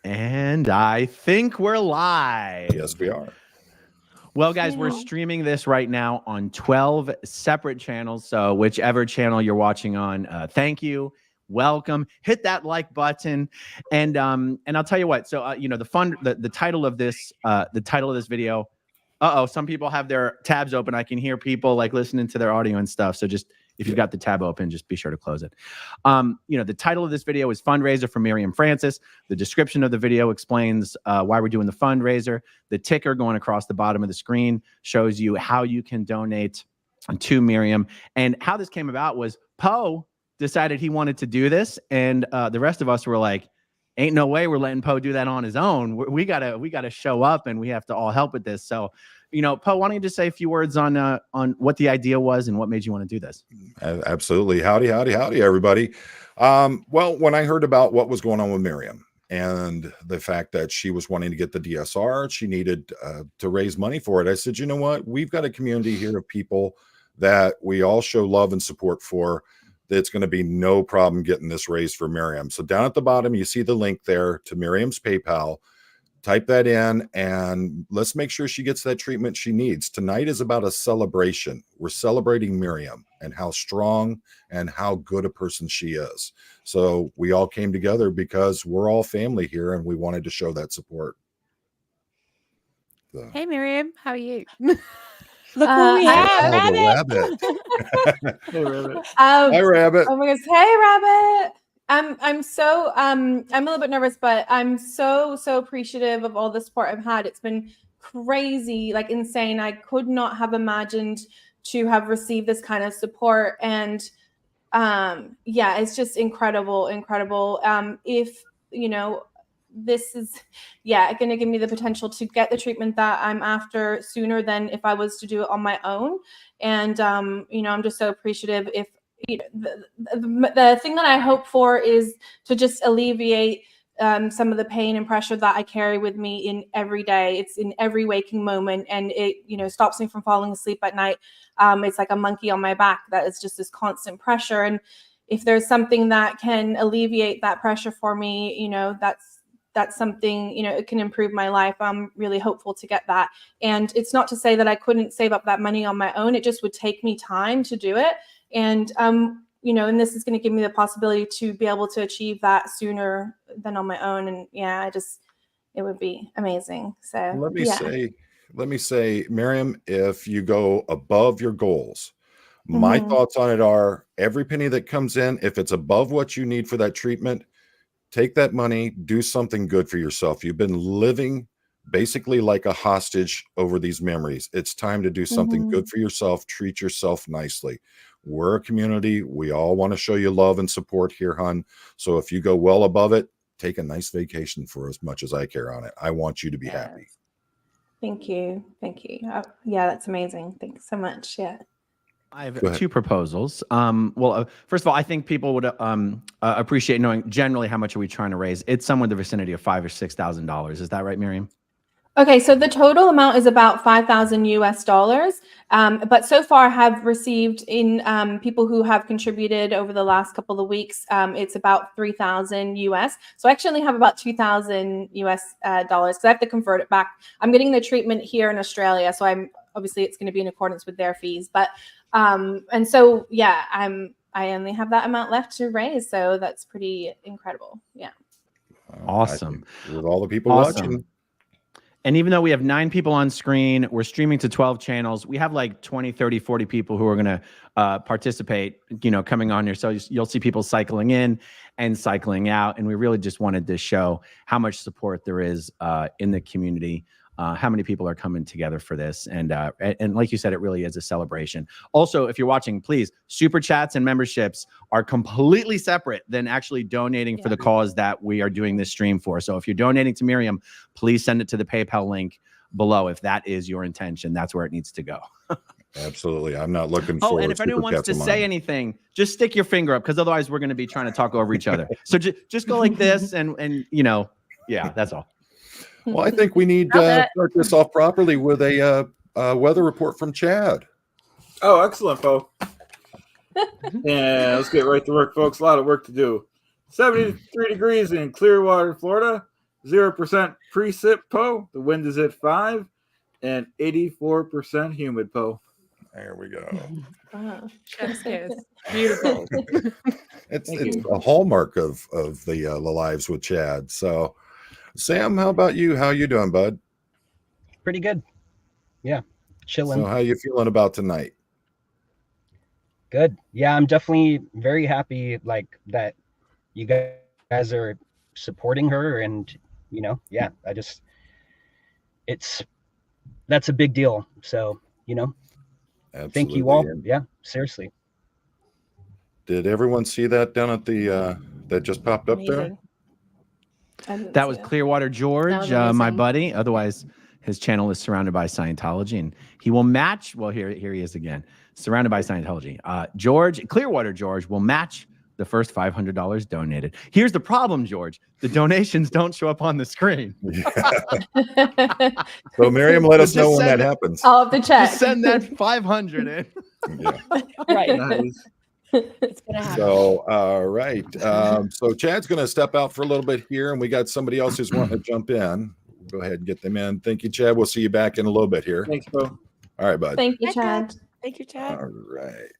And I think we're live. Yes, we are. Well, guys, we're streaming this right now on 12 separate channels. So whichever channel you're watching on, thank you. Welcome. Hit that like button. And I'll tell you what. So you know, the title of this video. Some people have their tabs open. I can hear people like listening to their audio and stuff. So just if you've got the tab open, just be sure to close it. You know, the title of this video is Fundraiser for Miriam Francis. The description of the video explains why we're doing the fundraiser. The ticker going across the bottom of the screen shows you how you can donate to Miriam. And how this came about was Poe decided he wanted to do this. And the rest of us were like, ain't no way we're letting Poe do that on his own. We gotta show up and we have to all help with this. So, you know, Poe, why don't you just say a few words on what the idea was and what made you want to do this? Absolutely. Howdy, everybody. Well, when I heard about what was going on with Miriam and the fact that she was wanting to get the DSR, she needed to raise money for it. I said, you know what? We've got a community here of people that we all show love and support for. It's going to be no problem getting this raised for Miriam. So down at the bottom, you see the link there to Miriam's PayPal. Type that in and let's make sure she gets that treatment she needs. Tonight is about a celebration. We're celebrating Miriam and how strong and how good a person she is. So we all came together because we're all family here and we wanted to show that support. So. Hey, Miriam, how are you? Look who we have, Rabbit. Hey, Rabbit. Hi, Rabbit. Oh my gosh. Hey, Rabbit. I'm a little bit nervous, but I'm so appreciative of all the support I've had. It's been crazy, like insane. I could not have imagined to have received this kind of support. And yeah, it's just incredible. If, you know, this is, going to give me the potential to get the treatment that I'm after sooner than if I was to do it on my own. And, you know, I'm just so appreciative. If the thing that I hope for is to just alleviate some of the pain and pressure that I carry with me in every day. It's in every waking moment, and it, you know, stops me from falling asleep at night. It's like a monkey on my back that is just this constant pressure. And if there's something that can alleviate that pressure for me, you know, that's something, you know, it can improve my life. I'm really hopeful to get that. And it's not to say that I couldn't save up that money on my own. It just would take me time to do it. And, you know, and this is going to give me the possibility to be able to achieve that sooner than on my own. And yeah, it would be amazing. So let me say, Miriam, if you go above your goals, my thoughts on it are every penny that comes in, if it's above what you need for that treatment, take that money, do something good for yourself. You've been living basically like a hostage over these memories. It's time to do something good for yourself. Treat yourself nicely. We're a community. We all want to show you love and support here, hon. So if you go well above it, take a nice vacation for as much as I care on it. I want you to be happy. Thank you. Yeah, that's amazing. Thanks so much. Yeah. I have two proposals. Well, first of all, I think people would appreciate knowing generally how much are we trying to raise. It's somewhere in the vicinity of $5,000 or $6,000. Is that right, Miriam? Okay, so the total amount is about $5,000 US. But so far have received in people who have contributed over the last couple of weeks, it's about 3,000 US. So I actually have about 2,000 US dollars because I have to convert it back. I'm getting the treatment here in Australia, so I'm obviously it's going to be in accordance with their fees. But and so yeah, I only have that amount left to raise, so that's pretty incredible. Yeah. Awesome. With all the people watching. And even though we have 9 people on screen, we're streaming to 12 channels. We have like 20, 30, 40 people who are going to participate, you know, coming on here. So you'll see people cycling in and cycling out. And we really just wanted to show how much support there is in the community, how many people are coming together for this. And like you said, it really is a celebration. Also, if you're watching, please, super chats and memberships are completely separate than actually donating for the cause that we are doing this stream for. So if you're donating to Miriam, please send it to the PayPal link below. If that is your intention, that's where it needs to go. Absolutely. I'm not looking for. Oh, and if anyone wants to say anything, just stick your finger up, because otherwise we're going to be trying to talk over each other. So just go like this and you know, yeah, that's all. Well, I think we need to start this off properly with a weather report from Chad. Oh, excellent, Bo. Yeah, let's get right to work, folks. A lot of work to do. 73 degrees in Clearwater, Florida. 0% precip, Po. The wind is at 5, and 84% humid, Po. There we go. Wow. Chef's kiss. Beautiful. It's Thank it's you. a hallmark of the lives with Chad. So, Sam, how about you? How you doing, bud? Pretty good. Yeah, chilling. So, how you feeling about tonight? Good. Yeah, I'm definitely very happy like that you guys are supporting her, and yeah, that's a big deal. So, Absolutely. thank you all. And Yeah, seriously. did everyone see that down at the that just popped up there? Amazing. I didn't That see was it. Clearwater George, was my amazing. buddy. Otherwise, his channel is surrounded by Scientology, and he will match. Well, here he is again, surrounded by Scientology. Clearwater George will match the first $500 donated. Here's the problem, George. The donations don't show up on the screen. Yeah. So, Miriam, let us know when that happens. I'll have to check. Just send that 500 in. Yeah. Right. Nice. It's gonna happen. So, all right. So Chad's going to step out for a little bit here, and we got somebody else who's wanting to jump in. Go ahead and get them in. Thank you, Chad. We'll see you back in a little bit here. Thanks, Po. All right, bud. Thank you, Hi, Chad. Thank you, Chad. All right.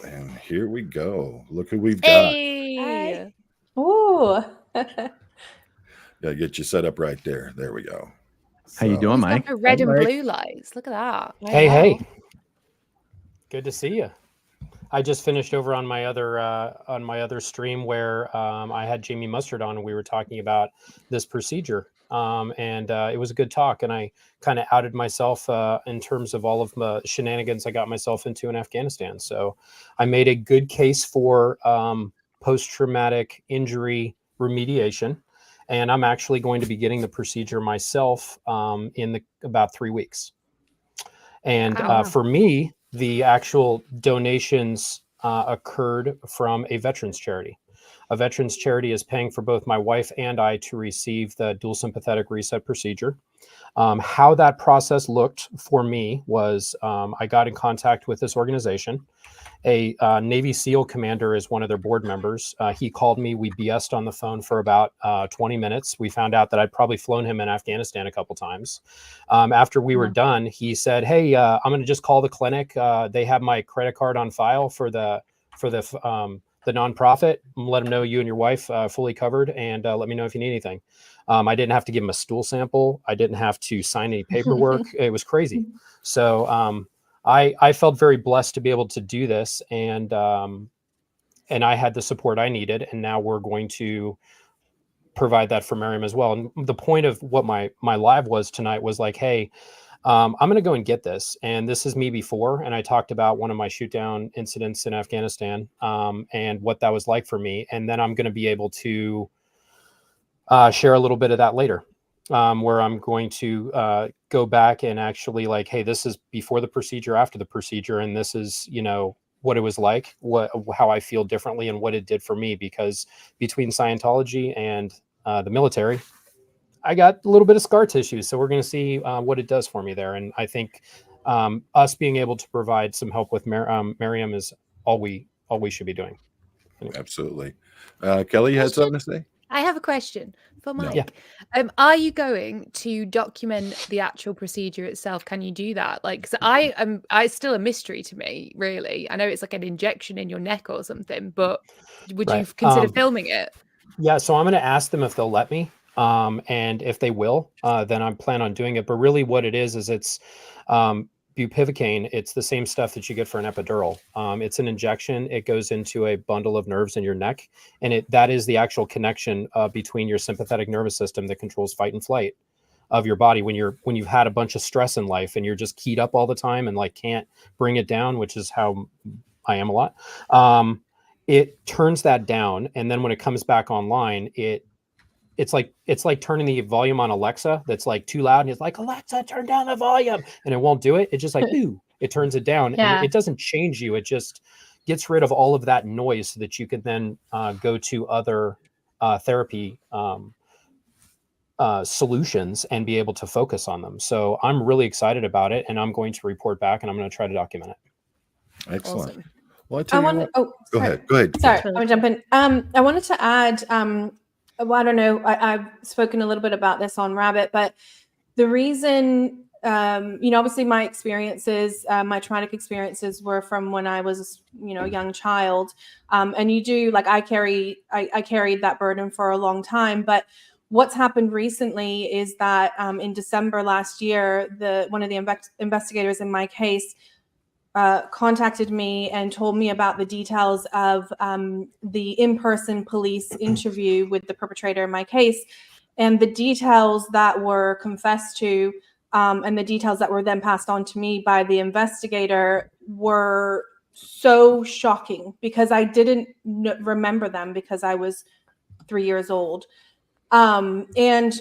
And here we go. Look who we've got. Hey. Ooh. Gotta get you set up right there. There we go. How you doing, He's got Mike? the red and Mike. blue lights. Look at that. Hey. Good to see you. I just finished over on my other stream where I had Jamie Mustard on, and we were talking about this procedure. And it was a good talk, and I kind of outed myself in terms of all of the shenanigans I got myself into in Afghanistan. So I made a good case for post-traumatic injury remediation, and I'm actually going to be getting the procedure myself in about 3 weeks. And Wow. for me, the actual donations occurred from a veterans charity. A veterans charity is paying for both my wife and I to receive the dual sympathetic reset procedure. How that process looked for me was I got in contact with this organization. A Navy SEAL commander is one of their board members. He called me. We BS'd on the phone for about 20 minutes. We found out that I'd probably flown him in Afghanistan a couple times. After we were done, he said, "Hey, I'm going to just call the clinic. They have my credit card on file for the nonprofit. Let them know you and your wife fully covered, and let me know if you need anything." I didn't have to give him a stool sample. I didn't have to sign any paperwork. It was crazy. So I felt very blessed to be able to do this, and I had the support I needed, and now we're going to provide that for Miriam as well. And the point of what my live was tonight was like, hey, I'm going to go and get this. And this is me before. And I talked about one of my shoot down incidents in Afghanistan and what that was like for me. And then I'm going to be able to share a little bit of that later, where I'm going to go back and actually like, hey, this is before the procedure, after the procedure. And this is, what it was like, how I feel differently and what it did for me, because between Scientology and the military, I got a little bit of scar tissue. So we're going to see what it does for me there. And I think us being able to provide some help with Miriam is all we should be doing. Anyway. Absolutely. Kelly, you had something to say? I have a question for Mike. Yeah. Are you going to document the actual procedure itself? Can you do that? Like, 'cause it's still a mystery to me, really. I know it's like an injection in your neck or something, but would you consider filming it? Yeah, so I'm going to ask them if they'll let me. And if they will, then I plan on doing it. But really what it is it's bupivacaine. It's the same stuff that you get for an epidural. It's an injection. It goes into a bundle of nerves in your neck. And that is the actual connection between your sympathetic nervous system that controls fight and flight of your body when you've had a bunch of stress in life and you're just keyed up all the time and like can't bring it down, which is how I am a lot. It turns that down. And then when it comes back online, it's like turning the volume on Alexa that's like too loud, and it's like, Alexa, turn down the volume, and it won't do it. It just like, ooh, it turns it down. Yeah. And it doesn't change you. It just gets rid of all of that noise so that you can then go to other therapy solutions and be able to focus on them. So I'm really excited about it, and I'm going to report back, and I'm going to try to document it. Excellent. Awesome. Well, I tell I you want. what. Oh, Go sorry. ahead. Go ahead. Sorry, Totally I'm jumping. I wanted to add. Well, I don't know. I've spoken a little bit about this on Rabbit, but the reason, obviously my experiences, my traumatic experiences were from when I was, a young child. And you do, like, I carried that burden for a long time. But what's happened recently is that in December last year, one of the investigators in my case contacted me and told me about the details of the in-person police interview with the perpetrator in my case, and the details that were confessed to, and the details that were then passed on to me by the investigator were so shocking because I didn't remember them because I was 3 years old. And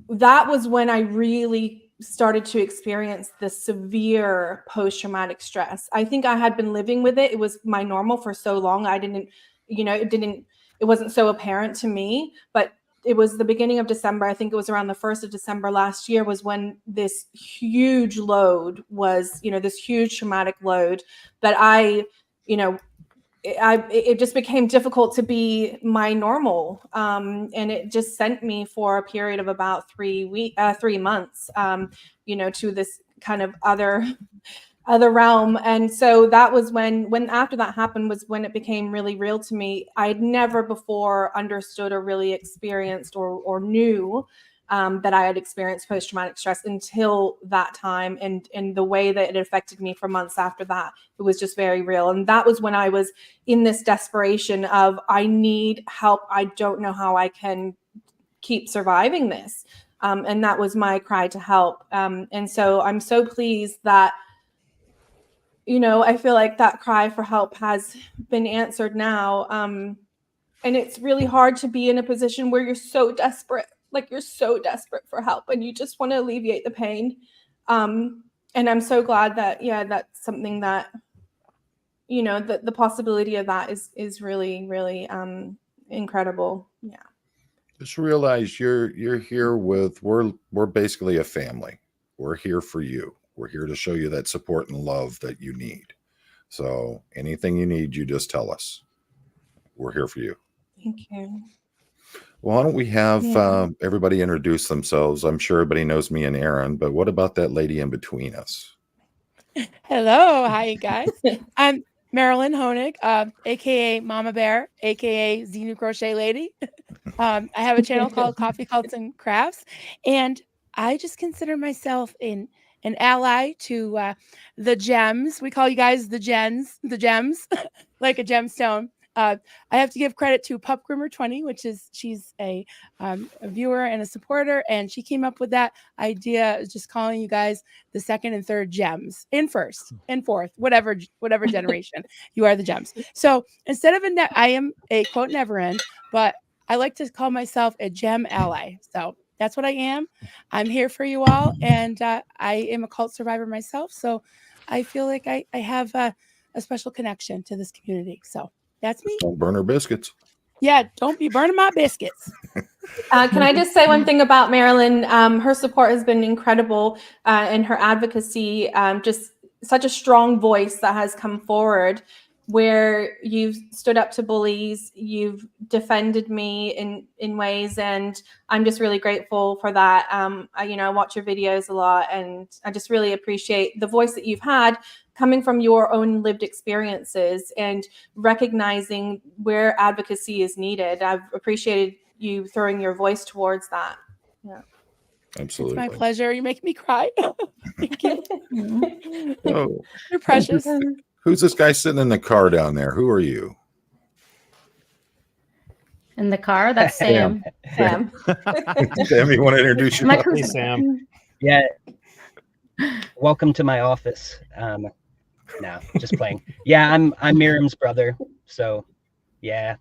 that was when I really started to experience the severe post-traumatic stress. I think I had been living with it. It was my normal for so long. I didn't, it wasn't so apparent to me, but it was the beginning of December. I think it was around the 1st of December last year was when this huge load was, this huge traumatic load that it just became difficult to be my normal. And it just sent me for a period of about 3 months, to this kind of other realm. And so that was when after that happened was when it became really real to me. I had never before understood or really experienced or knew that I had experienced post-traumatic stress until that time, and the way that it affected me for months after that, it was just very real. And that was when I was in this desperation of, I need help. I don't know how I can keep surviving this. And that was my cry to help. And so I'm so pleased that, I feel like that cry for help has been answered now. And it's really hard to be in a position where you're so desperate. Like, you're so desperate for help and you just want to alleviate the pain. And I'm so glad that, that's something that, the possibility of that is really, really incredible. Yeah. Just realize you're here with, we're basically a family. We're here for you. We're here to show you that support and love that you need. So anything you need, you just tell us. We're here for you. Thank you. Well, why don't we have everybody introduce themselves? I'm sure everybody knows me and Aaron, but what about that lady in between us? Hello, hi guys. I'm Marilyn Honig, aka Mama Bear, aka Xenu Crochet Lady. I have a channel called Coffee Cults and Crafts, and I just consider myself an ally to the gems. We call you guys the gems, like a gemstone. I have to give credit to Pup Grimmer 20, she's a viewer and a supporter, and she came up with that idea, just calling you guys the second and third gems, in first and fourth, whatever generation you are, the gems. So instead of I am a quote never end, but I like to call myself a gem ally. So that's what I am. I'm here for you all, and I am a cult survivor myself. So I feel like I have a special connection to this community. So that's me. Don't burn her biscuits. Yeah, don't be burning my biscuits. Can I just say one thing about Marilyn? Her support has been incredible, and her advocacy, just such a strong voice that has come forward, where you've stood up to bullies, you've defended me in ways, and I'm just really grateful for that. I watch your videos a lot, and I just really appreciate the voice that you've had coming from your own lived experiences and recognizing where advocacy is needed. I've appreciated you throwing your voice towards that. Yeah. Absolutely. It's my pleasure. You make me cry. Thank you. Oh, You're precious. who's this guy sitting in the car down there? Who are you? In the car? That's Sam. Sam. Sam, you want to introduce yourself? Hey, Sam. Yeah. Welcome to my office. No, just playing. Yeah, I'm Miriam's brother. So yeah,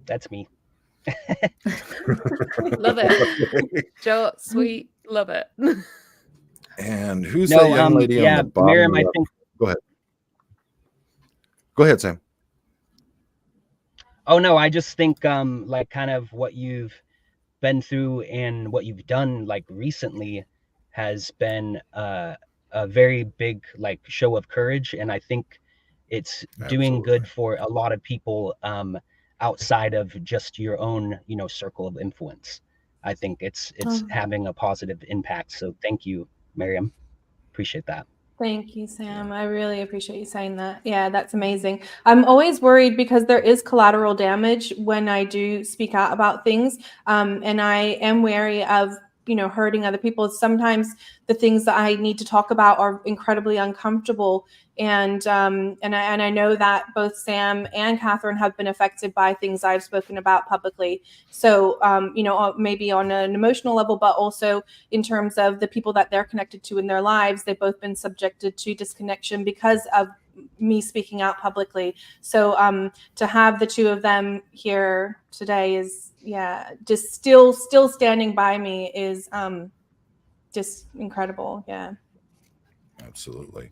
that's me. Love it. Joe, sweet, love it. And who's that young lady on the bottom? Miriam, I think. Go ahead. Go ahead, Sam. Oh no, I just think like kind of what you've been through and what you've done like recently has been a very big like show of courage, and I think it's doing good for a lot of people outside of just your own, circle of influence. I think it's having a positive impact. So thank you, Miriam. Appreciate that. Thank you, Sam. I really appreciate you saying that. Yeah, that's amazing. I'm always worried because there is collateral damage when I do speak out about things. And I am wary of, hurting other people. Sometimes the things that I need to talk about are incredibly uncomfortable. And I know that both Sam and Catherine have been affected by things I've spoken about publicly. So, maybe on an emotional level, but also in terms of the people that they're connected to in their lives, they've both been subjected to disconnection because of me speaking out publicly. So to have the two of them here today is, just still standing by me is just incredible. Yeah. Absolutely.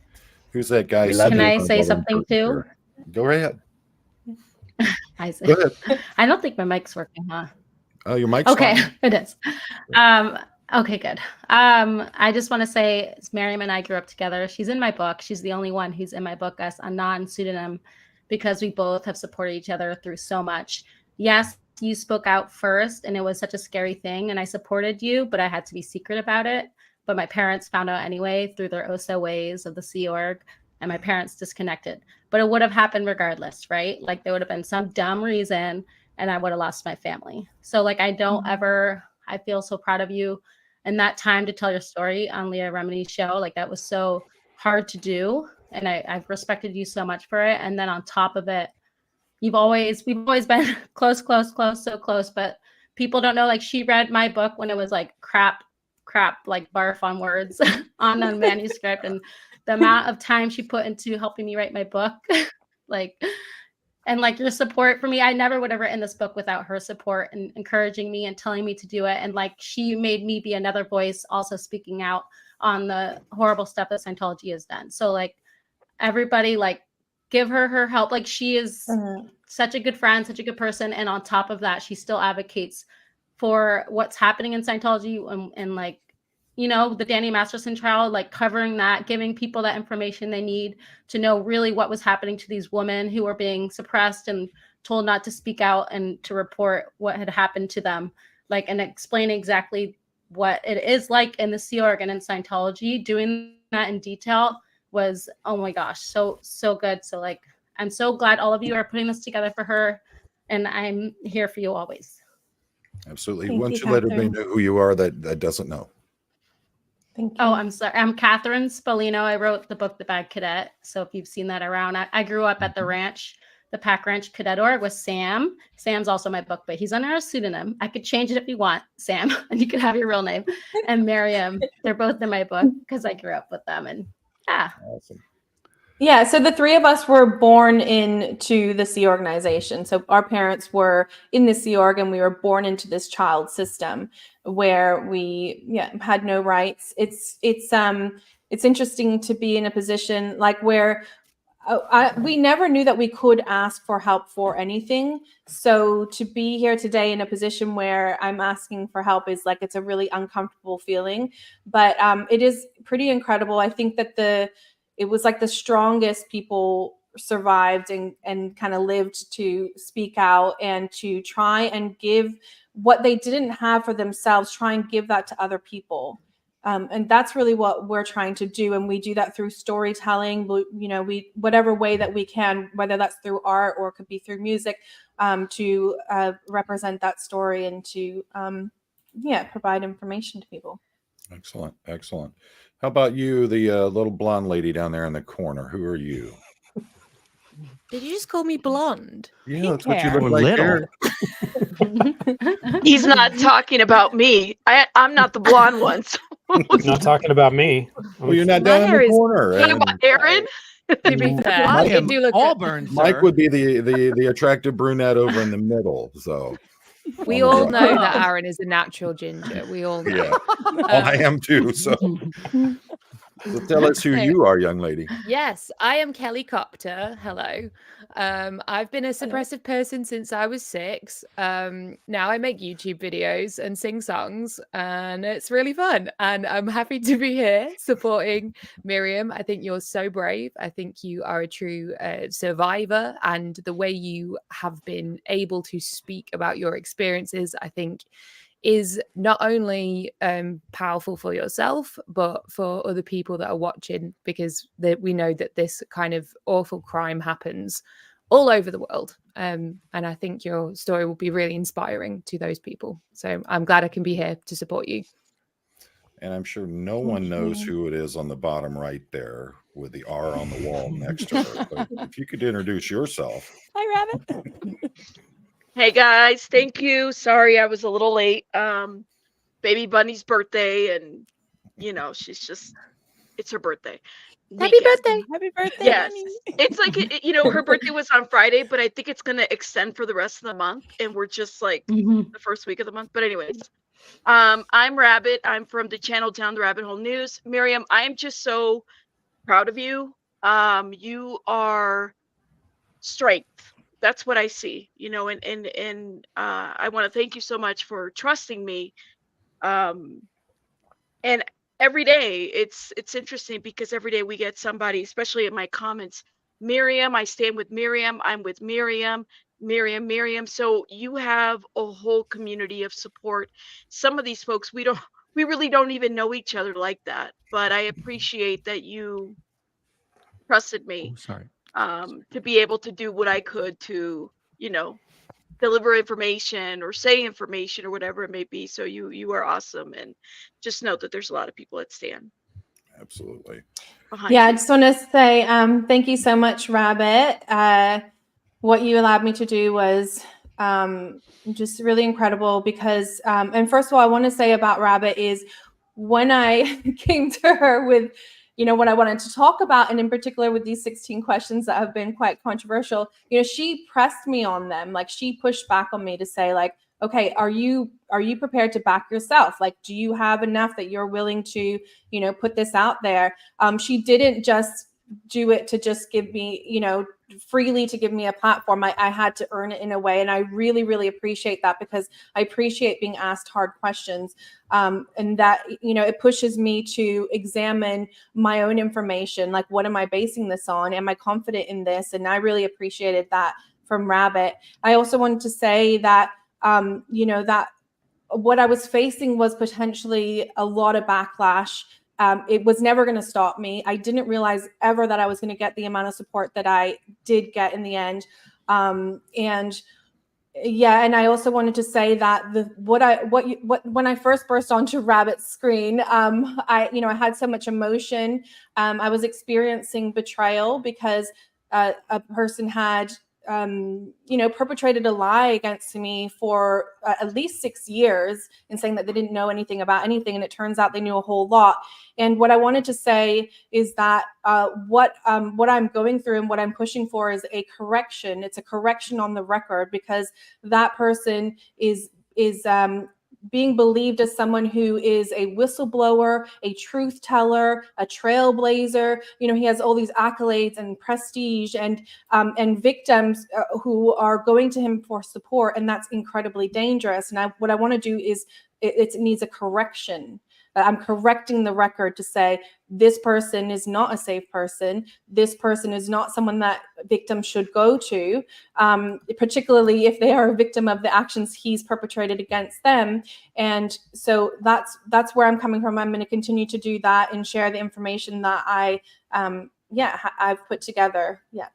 Who's that guy? Can I say something too? Go right ahead. Isaac. Go ahead. I don't think my mic's working, huh? Oh, your mic's okay. on. It is. Okay, good. I just want to say Miriam and I grew up together. She's in my book. She's the only one who's in my book as a non-pseudonym because we both have supported each other through so much. Yes, you spoke out first and it was such a scary thing and I supported you, but I had to be secret about it. But my parents found out anyway through their OSA ways of the Sea Org, and my parents disconnected. But it would have happened regardless, right? Like there would have been some dumb reason and I would have lost my family. So like I feel so proud of you and that time to tell your story on Leah Remini's show. Like that was so hard to do. And I've respected you so much for it. And then on top of it, we've always been close, so close. But people don't know, like she read my book when it was like crap, like barf on words on a manuscript. And the amount of time she put into helping me write my book, and like your support for me, I never would have written this book without her support and encouraging me and telling me to do it. And like she made me be another voice also speaking out on the horrible stuff that Scientology has done. So like everybody, like give her help. Like she is such a good friend, such a good person. And on top of that, she still advocates for what's happening in Scientology and like, the Danny Masterson trial, like covering that, giving people that information they need to know really what was happening to these women who were being suppressed and told not to speak out and to report what had happened to them, like, and explain exactly what it is like in the Sea Org and in Scientology. Doing that in detail was, oh my gosh, so good. So like, I'm so glad all of you are putting this together for her, and I'm here for you always. Absolutely. Thank Once you, you let everybody Catherine. know who you are that doesn't know. Thank you. Oh, I'm sorry. I'm Catherine Spallino. I wrote the book, The Bad Cadet. So if you've seen that around, I grew up at the ranch, the Pack Ranch Cadet Org with Sam. Sam's also my book, but he's under a pseudonym. I could change it if you want, Sam, and you could have your real name. And Miriam, they're both in my book because I grew up with them. And yeah. Awesome. Yeah, so the three of us were born into the Sea organization. So our parents were in the Sea Org, and we were born into this child system where we had no rights. It's interesting to be in a position like where we never knew that we could ask for help for anything. So to be here today in a position where I'm asking for help is like, it's a really uncomfortable feeling, but it is pretty incredible. I think that it was like the strongest people survived and kind of lived to speak out and to try and give what they didn't have for themselves, try and give that to other people. And that's really what we're trying to do. And we do that through storytelling, whatever way that we can, whether that's through art or it could be through music, to represent that story and to, provide information to people. Excellent. Excellent. How about you, the little blonde lady down there in the corner? Who are you? Did you just call me blonde? Yeah, that's what you hair. look like Little. there. He's not talking about me. I'm not the blonde one. So. Not talking about me. Well, you're not My down in hair the is- corner. What and about Aaron? To be fair, Mike- it do look good. Auburn, Mike sir. would be the attractive brunette over in the middle. So We on the all right. know that Aaron is a natural ginger. We all know. Yeah. Well, I am too. So So tell us who you are, young lady. Yes, I am Kelly Copter. Hello. I've been a suppressive person since I was 6. Now I make YouTube videos and sing songs, and it's really fun. And I'm happy to be here supporting Miriam. I think you're so brave. I think you are a true survivor, and the way you have been able to speak about your experiences, I think, is not only powerful for yourself, but for other people that are watching, because we know that this kind of awful crime happens all over the world. And I think your story will be really inspiring to those people. So I'm glad I can be here to support you. And I'm sure no one knows who it is on the bottom right there with the R on the wall next to her. But if you could introduce yourself. Hi, Rabbit. Hey guys, thank you. Sorry I was a little late. Baby Bunny's birthday, and it's her birthday. Happy birthday. Happy birthday. Yes. Bunny. It's like her birthday was on Friday, but I think it's gonna extend for the rest of the month, and we're just like the first week of the month. But anyways, I'm Rabbit. I'm from the channel Down the Rabbit Hole News. Miriam, I am just so proud of you. You are strength. That's what I see, and I want to thank you so much for trusting me. And every day it's interesting because every day we get somebody, especially in my comments, Miriam, I stand with Miriam, I'm with Miriam, Miriam. So you have a whole community of support. Some of these folks, we really don't even know each other like that, but I appreciate that you trusted me. To be able to do what I could to, deliver information or say information or whatever it may be. So you are awesome. And just know that there's a lot of people that stand. Absolutely. Yeah, I just want to say thank you so much, Rabbit. What you allowed me to do was just really incredible because, and first of all, I want to say about Rabbit is when I came to her with what I wanted to talk about, and in particular with these 16 questions that have been quite controversial, she pressed me on them. Like she pushed back on me to say like, okay, are you prepared to back yourself? Like, do you have enough that you're willing to, put this out there? She didn't just do it to just give me, freely to give me a platform. I had to earn it in a way. And I really, really appreciate that because I appreciate being asked hard questions. And that, it pushes me to examine my own information. Like, what am I basing this on? Am I confident in this? And I really appreciated that from Rabbit. I also wanted to say that, that what I was facing was potentially a lot of backlash. It was never going to stop me. I didn't realize ever that I was going to get the amount of support that I did get in the end. And I also wanted to say that when I first burst onto Rabbit's screen, I had so much emotion. I was experiencing betrayal because a person had perpetrated a lie against me for at least 6 years and saying that they didn't know anything about anything. And it turns out they knew a whole lot. And what I wanted to say is that what I'm going through and what I'm pushing for is a correction. It's a correction on the record because that person is being believed as someone who is a whistleblower, a truth teller, a trailblazer. He has all these accolades and prestige and victims who are going to him for support. And that's incredibly dangerous. And what I want to do is it needs a correction. I'm correcting the record to say this person is not a safe person. This person is not someone that victims should go to, particularly if they are a victim of the actions he's perpetrated against them. And so that's where I'm coming from. I'm going to continue to do that and share the information that I've put together. Yeah.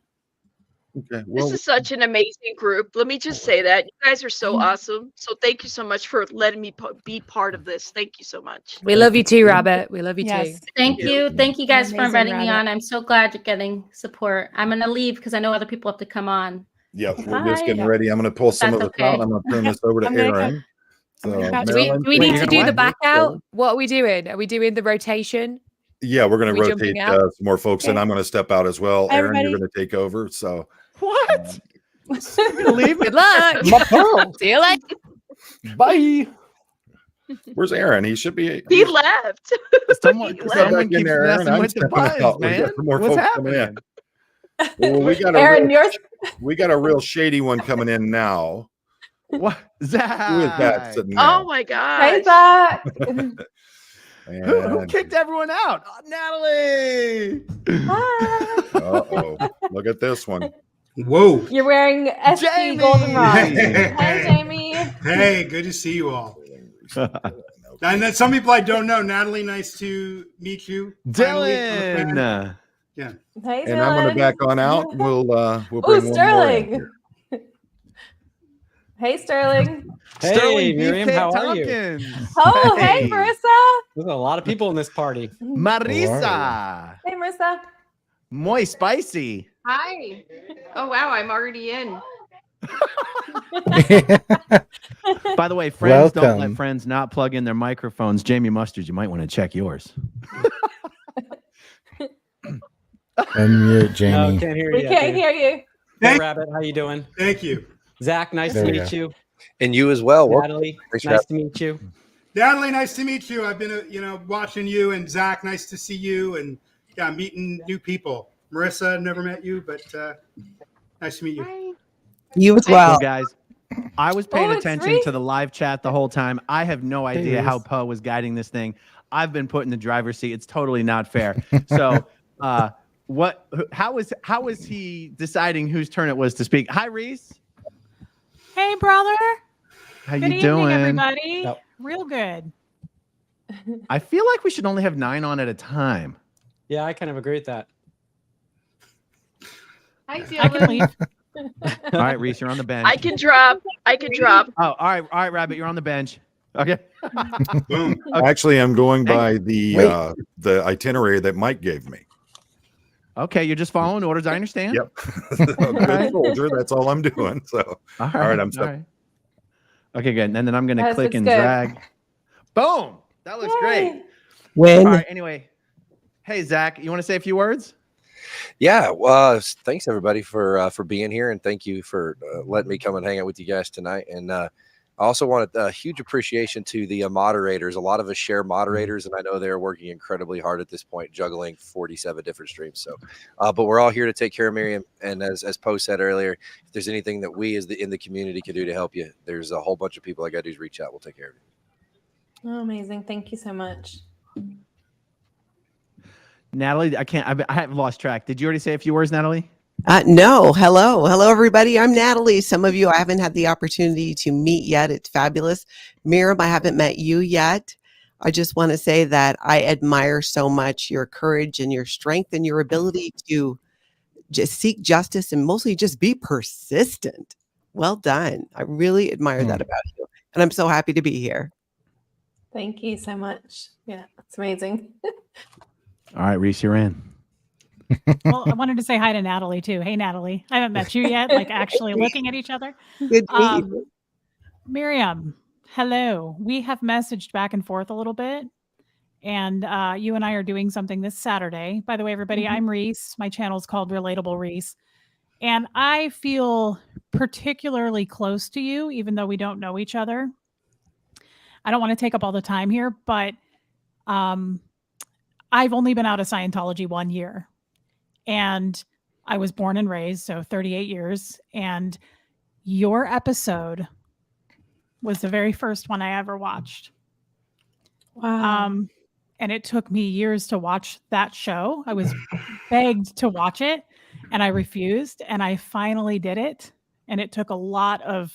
Okay. Well, This is such an amazing group. Let me just say that you guys are so awesome. So thank you so much for letting me be part of this. Thank you so much. We love you too, Rabbit. We love you too. Thank you guys for Amazing, inviting me Rabbit. on. I'm so glad you're getting support. I'm gonna leave because I know other people have to come on. yeah, we're just Bye. getting ready. I'm going to pull some That's of this out. okay. I'm going to turn this over to I'm gonna Aaron. I'm gonna So, couch- Do we Marilyn, need you're to gonna do what? the back out? What are we doing? Are we doing the rotation? Yeah, we're going Are to we rotate jumping out? some more folks, and Okay. I'm going to step out as well. Hi, Aaron, you're everybody. going to take over. So, What? Leave Good luck. My pearl. See you later. Bye. Where's Aaron? He should be. He left. Someone He left. keeps in there, Aaron. messing I'm with the stepping buzz, out. We man. got some more What's folks coming in. happening? Well, Aaron, yours. we got a real shady one coming in now. What? Zach. Who is that sitting there? Oh my Hey, gosh. Zach. Who kicked everyone out? Oh, Natalie. Hi. Uh-oh. Look at this one. Whoa. You're wearing SP Jamie. Goldenrod. Hey. Hi, Jamie. Hey, good to see you all. And then some people I don't know. Natalie, nice to meet you. Dylan. Yeah. Hey, And I'm going to Dylan. back on out. We'll Ooh, bring one more in. Sterling. Hey, Sterling. Hey, Sterling Miriam, Beefcake how are you? Tompkins. Oh, hey, Marissa. There's a lot of people in this party. Marisa. Hey, Marissa. Muy spicy. Hi. Oh, wow. I'm already in. By the way, friends don't Welcome. let friends not plug in their microphones. Jamie Mustard, you might want to check yours. Unmute Jamie. No, can't hear We you. can't hear you. Hey, Rabbit, how you doing? Thank you. Zach, nice There to we meet go. you. And you as well. Natalie, Thanks for nice to meet you. Natalie, nice to meet you. I've been, watching you, and Zach, nice to see you, and yeah, meeting new people. Marissa, never met you, but nice to meet you. Hi. You as So, well. guys, I was paying Oh, it's attention Reese. to the live chat the whole time. I have no idea how Reese. Poe was guiding this thing. I've been put in the driver's seat. It's totally not fair. So, how was he deciding whose turn it was to speak? Hi, Reese. Hey, brother. How Good you doing? evening, everybody. Yep. Real good. I feel like we should only have 9 on at a time. Yeah, I kind of agree with that. Hi, I can Dylan. leave. All right, Reese, you're on the bench. I can drop. Oh, all right, Rabbit, you're on the bench. Okay. Boom. Actually, I'm going Thank- by Wait. the itinerary that Mike gave me. Okay, you're just following orders. I understand. Yep. A good soldier. That's all I'm doing. So, All right, I'm all stepping. right. Okay, good. And then I'm going to Yes, click it's and good. drag. Boom. That looks great. Yay. When All right. Anyway, hey Zach, you want to say a few words? Yeah. Thanks everybody for being here, and thank you for letting me come and hang out with you guys tonight. And I also want a huge appreciation to the moderators. A lot of us share moderators, and I know they're working incredibly hard at this point, juggling 47 different streams. So, but we're all here to take care of Miriam. And as Poe said earlier, if there's anything that we in the community can do to help you, there's a whole bunch of people I got to do is reach out. We'll take care of you. Oh, amazing. Thank you so much. Natalie, I have lost track. Did you already say a few words, Natalie? No. Hello, everybody. I'm Natalie. Some of you I haven't had the opportunity to meet yet. It's fabulous. Miriam, I haven't met you yet. I just want to say that I admire so much your courage and your strength and your ability to just seek justice and mostly just be persistent. Well done. I really admire that about you. And I'm so happy to be here. Thank you so much. Yeah, it's amazing. All right, Reese, you're in. Well, I wanted to say hi to Natalie too. Hey, Natalie. I haven't met you yet, like actually looking at each other. Good to meet you. Miriam, hello. We have messaged back and forth a little bit, and you and I are doing something this Saturday. By the way, everybody, I'm Reese. My channel is called Relatable Reese. And I feel particularly close to you, even though we don't know each other. I don't want to take up all the time here, but I've only been out of Scientology 1 year. And I was born and raised, so 38 years. And your episode was the very first one I ever watched. Wow. And it took me years to watch that show. I was begged to watch it, and I refused. And I finally did it. And it took a lot of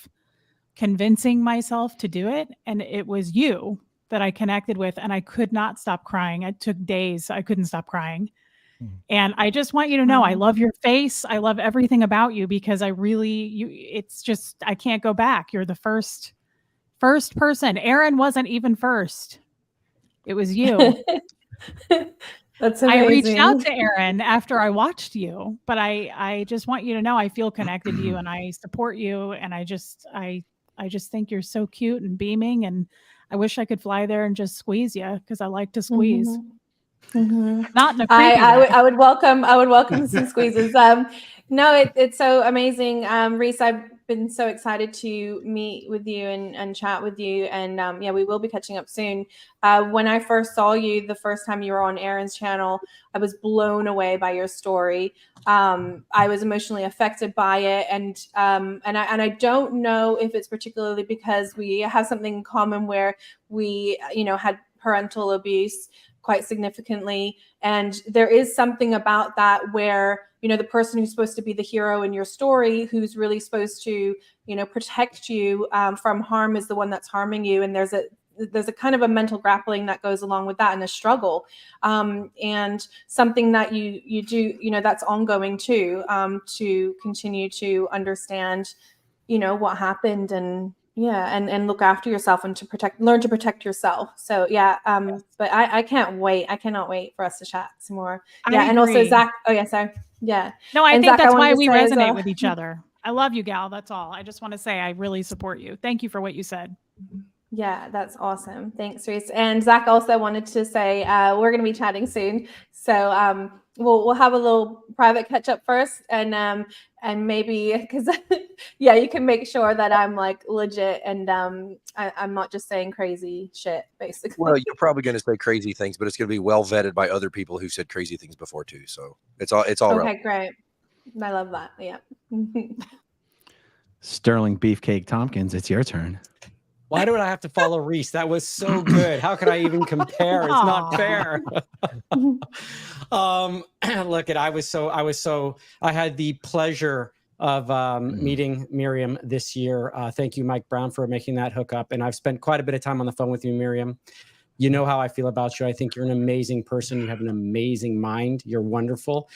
convincing myself to do it. And it was you that I connected with, and I could not stop crying. It took days. I couldn't stop crying. And I just want you to know, I love your face. I love everything about you, because I really, it's just, I can't go back. You're the first person. Aaron wasn't even first. It was you. That's I amazing. reached out to Aaron after I watched you, but I just want you to know I feel connected to you, and I support you. And I just think you're so cute and beaming, and I wish I could fly there and just squeeze you, because I like to squeeze. Not in a creepy way. I would welcome some squeezes. No, it's so amazing. Reese, I've been so excited to meet with you and chat with you. And yeah, we will be catching up soon. When I first saw you the first time you were on Aaron's channel, I was blown away by your story. I was emotionally affected by it. And I don't know if it's particularly because we have something in common where we, had parental abuse quite significantly. And there is something about that where, the person who's supposed to be the hero in your story, who's really supposed to, protect you from harm, is the one that's harming you. And there's a kind of a mental grappling that goes along with that, and a struggle, and something that you do, that's ongoing too, to continue to understand, what happened, and and look after yourself, and learn to protect yourself. So yeah, but I can't wait. I cannot wait for us to chat some more. Yeah, and also agree. Zach. Oh yeah, sorry. Yeah. No, I And think Zach, that's wanted why to we say as resonate well- with each other. I love you, gal. That's all. I just want to say I really support you. Thank you for what you said. Yeah, that's awesome. Thanks, Reese. And Zach also wanted to say we're going to be chatting soon, so we'll have a little private catch up first, and maybe because yeah, you can make sure that I'm like legit, and I'm not just saying crazy shit, basically. Well, you're probably going to say crazy things, but it's going to be well vetted by other people who said crazy things before too. So it's all Okay, right. great. I love that. Yeah. Sterling Beefcake Tompkins, it's your turn. Why do I have to follow Reese? That was so good. How could I even compare? It's not fair. Look, I had the pleasure of meeting Miriam this year. Thank you, Mike Brown, for making that hookup. And I've spent quite a bit of time on the phone with you, Miriam. You know how I feel about you. I think you're an amazing person. You have an amazing mind. You're wonderful.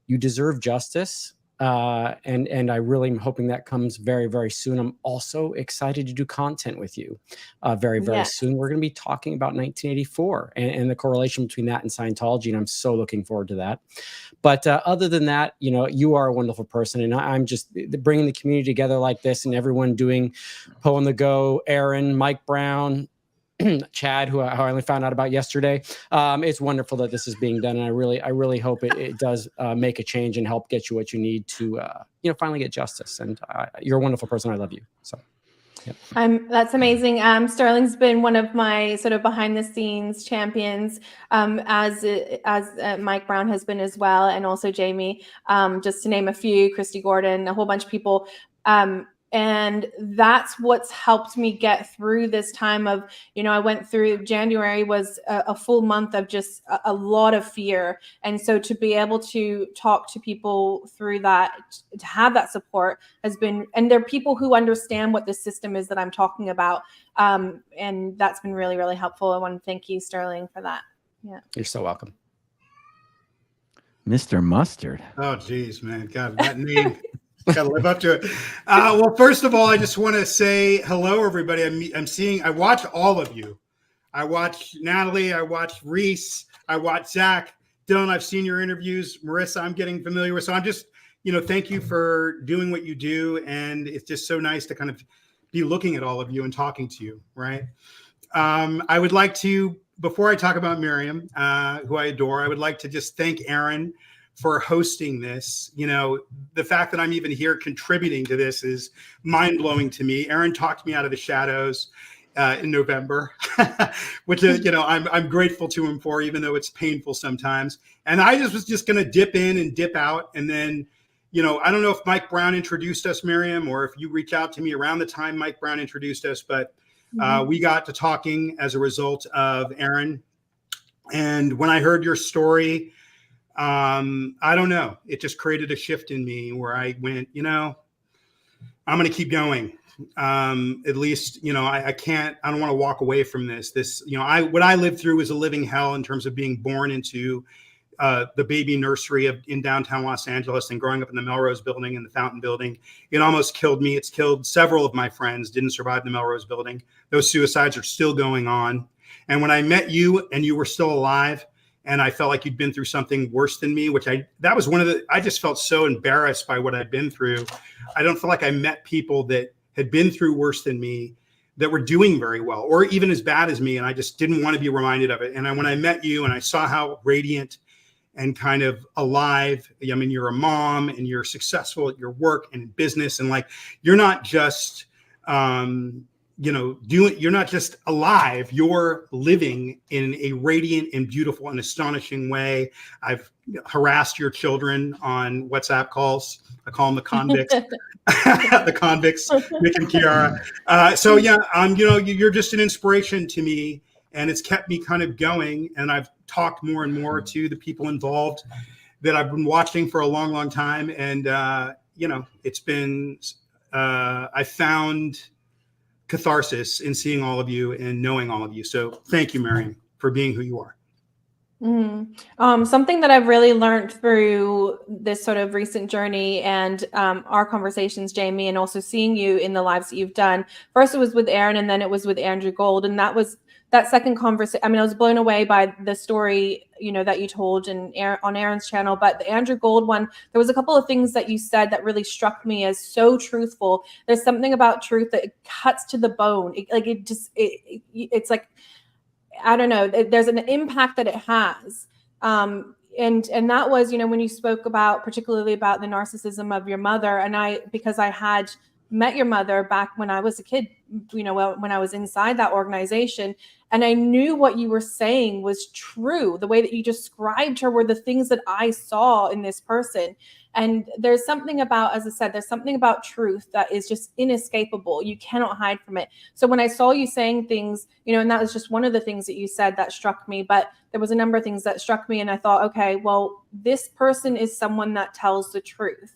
You deserve justice. And I really am hoping that comes very, very soon. I'm also excited to do content with you very, very soon. We're going to be talking about 1984 and the correlation between that and Scientology. And I'm so looking forward to that. But other than that, you are a wonderful person. And I'm just bringing the community together like this, and everyone doing Poe on the Go, Aaron, Mike Brown, Chad, who I only found out about yesterday. It's wonderful that this is being done, and I really hope it does make a change and help get you what you need to finally get justice. And you're a wonderful person. I love you. So yeah. That's amazing. Sterling's been one of my sort of behind the scenes champions, as Mike Brown has been as well, and also Jamie, just to name a few, Christy Gordon, a whole bunch of people. And that's what's helped me get through this time of, I went through January was a full month of just a lot of fear. And so to be able to talk to people through that, to have that support has been, and there are people who understand what the system is that I'm talking about. And that's been really, really helpful. I want to thank you, Sterling, for that. Yeah. You're so welcome. Mr. Mustard. Oh, geez, man. God, that name. Got to live up to it. Well, first of all, I just want to say hello, everybody. I watch all of you. I watch Natalie. I watch Reese. I watch Zach. Dylan, I've seen your interviews. Marissa, I'm getting familiar with. So I'm just, thank you for doing what you do. And it's just so nice to kind of be looking at all of you and talking to you, right? I would like to, before I talk about Miriam, who I adore, I would like to just thank Aaron for hosting this. The fact that I'm even here contributing to this is mind-blowing to me. Aaron talked me out of the shadows in November, which I'm grateful to him for, even though it's painful sometimes. And I was just going to dip in and dip out. And then, I don't know if Mike Brown introduced us, Miriam, or if you reach out to me around the time Mike Brown introduced us, but we got to talking as a result of Aaron. And when I heard your story, I don't know. It just created a shift in me where I went, I'm going to keep going. At least, I don't want to walk away from this. What I lived through was a living hell in terms of being born into the baby nursery in downtown Los Angeles and growing up in the Melrose Building and the Fountain Building. It almost killed me. It's killed several of my friends, didn't survive the Melrose Building. Those suicides are still going on. And when I met you and you were still alive, and I felt like you'd been through something worse than me, I just felt so embarrassed by what I'd been through. I don't feel like I met people that had been through worse than me that were doing very well, or even as bad as me. And I just didn't want to be reminded of it. And when I met you and I saw how radiant and kind of alive. I mean, you're a mom and you're successful at your work and in business, and like you're not just you're not just alive, you're living in a radiant and beautiful and astonishing way. I've harassed your children on WhatsApp calls. I call them the convicts. The convicts, Nick and Kiara. So yeah, you're just an inspiration to me, and it's kept me kind of going. And I've talked more and more to the people involved that I've been watching for a long, long time. And it's been I found catharsis in seeing all of you and knowing all of you. So thank you, Miriam, for being who you are. Something that I've really learned through this sort of recent journey and our conversations, Jamie, and also seeing you in the lives that you've done. First, it was with Aaron, and then it was with Andrew Gold, and that second conversation. I mean, I was blown away by the story, that you told on Aaron's channel. But the Andrew Gold one, there was a couple of things that you said that really struck me as so truthful. There's something about truth that it cuts to the bone. It's like, I don't know, there's an impact that it has. And that was, when you spoke particularly about the narcissism of your mother, and because I had met your mother back when I was a kid, when I was inside that organization, and I knew what you were saying was true. The way that you described her were the things that I saw in this person. And there's something about, as I said, there's something about truth that is just inescapable. You cannot hide from it. So when I saw you saying things, and that was just one of the things that you said that struck me, but there was a number of things that struck me. And I thought, okay, well, this person is someone that tells the truth.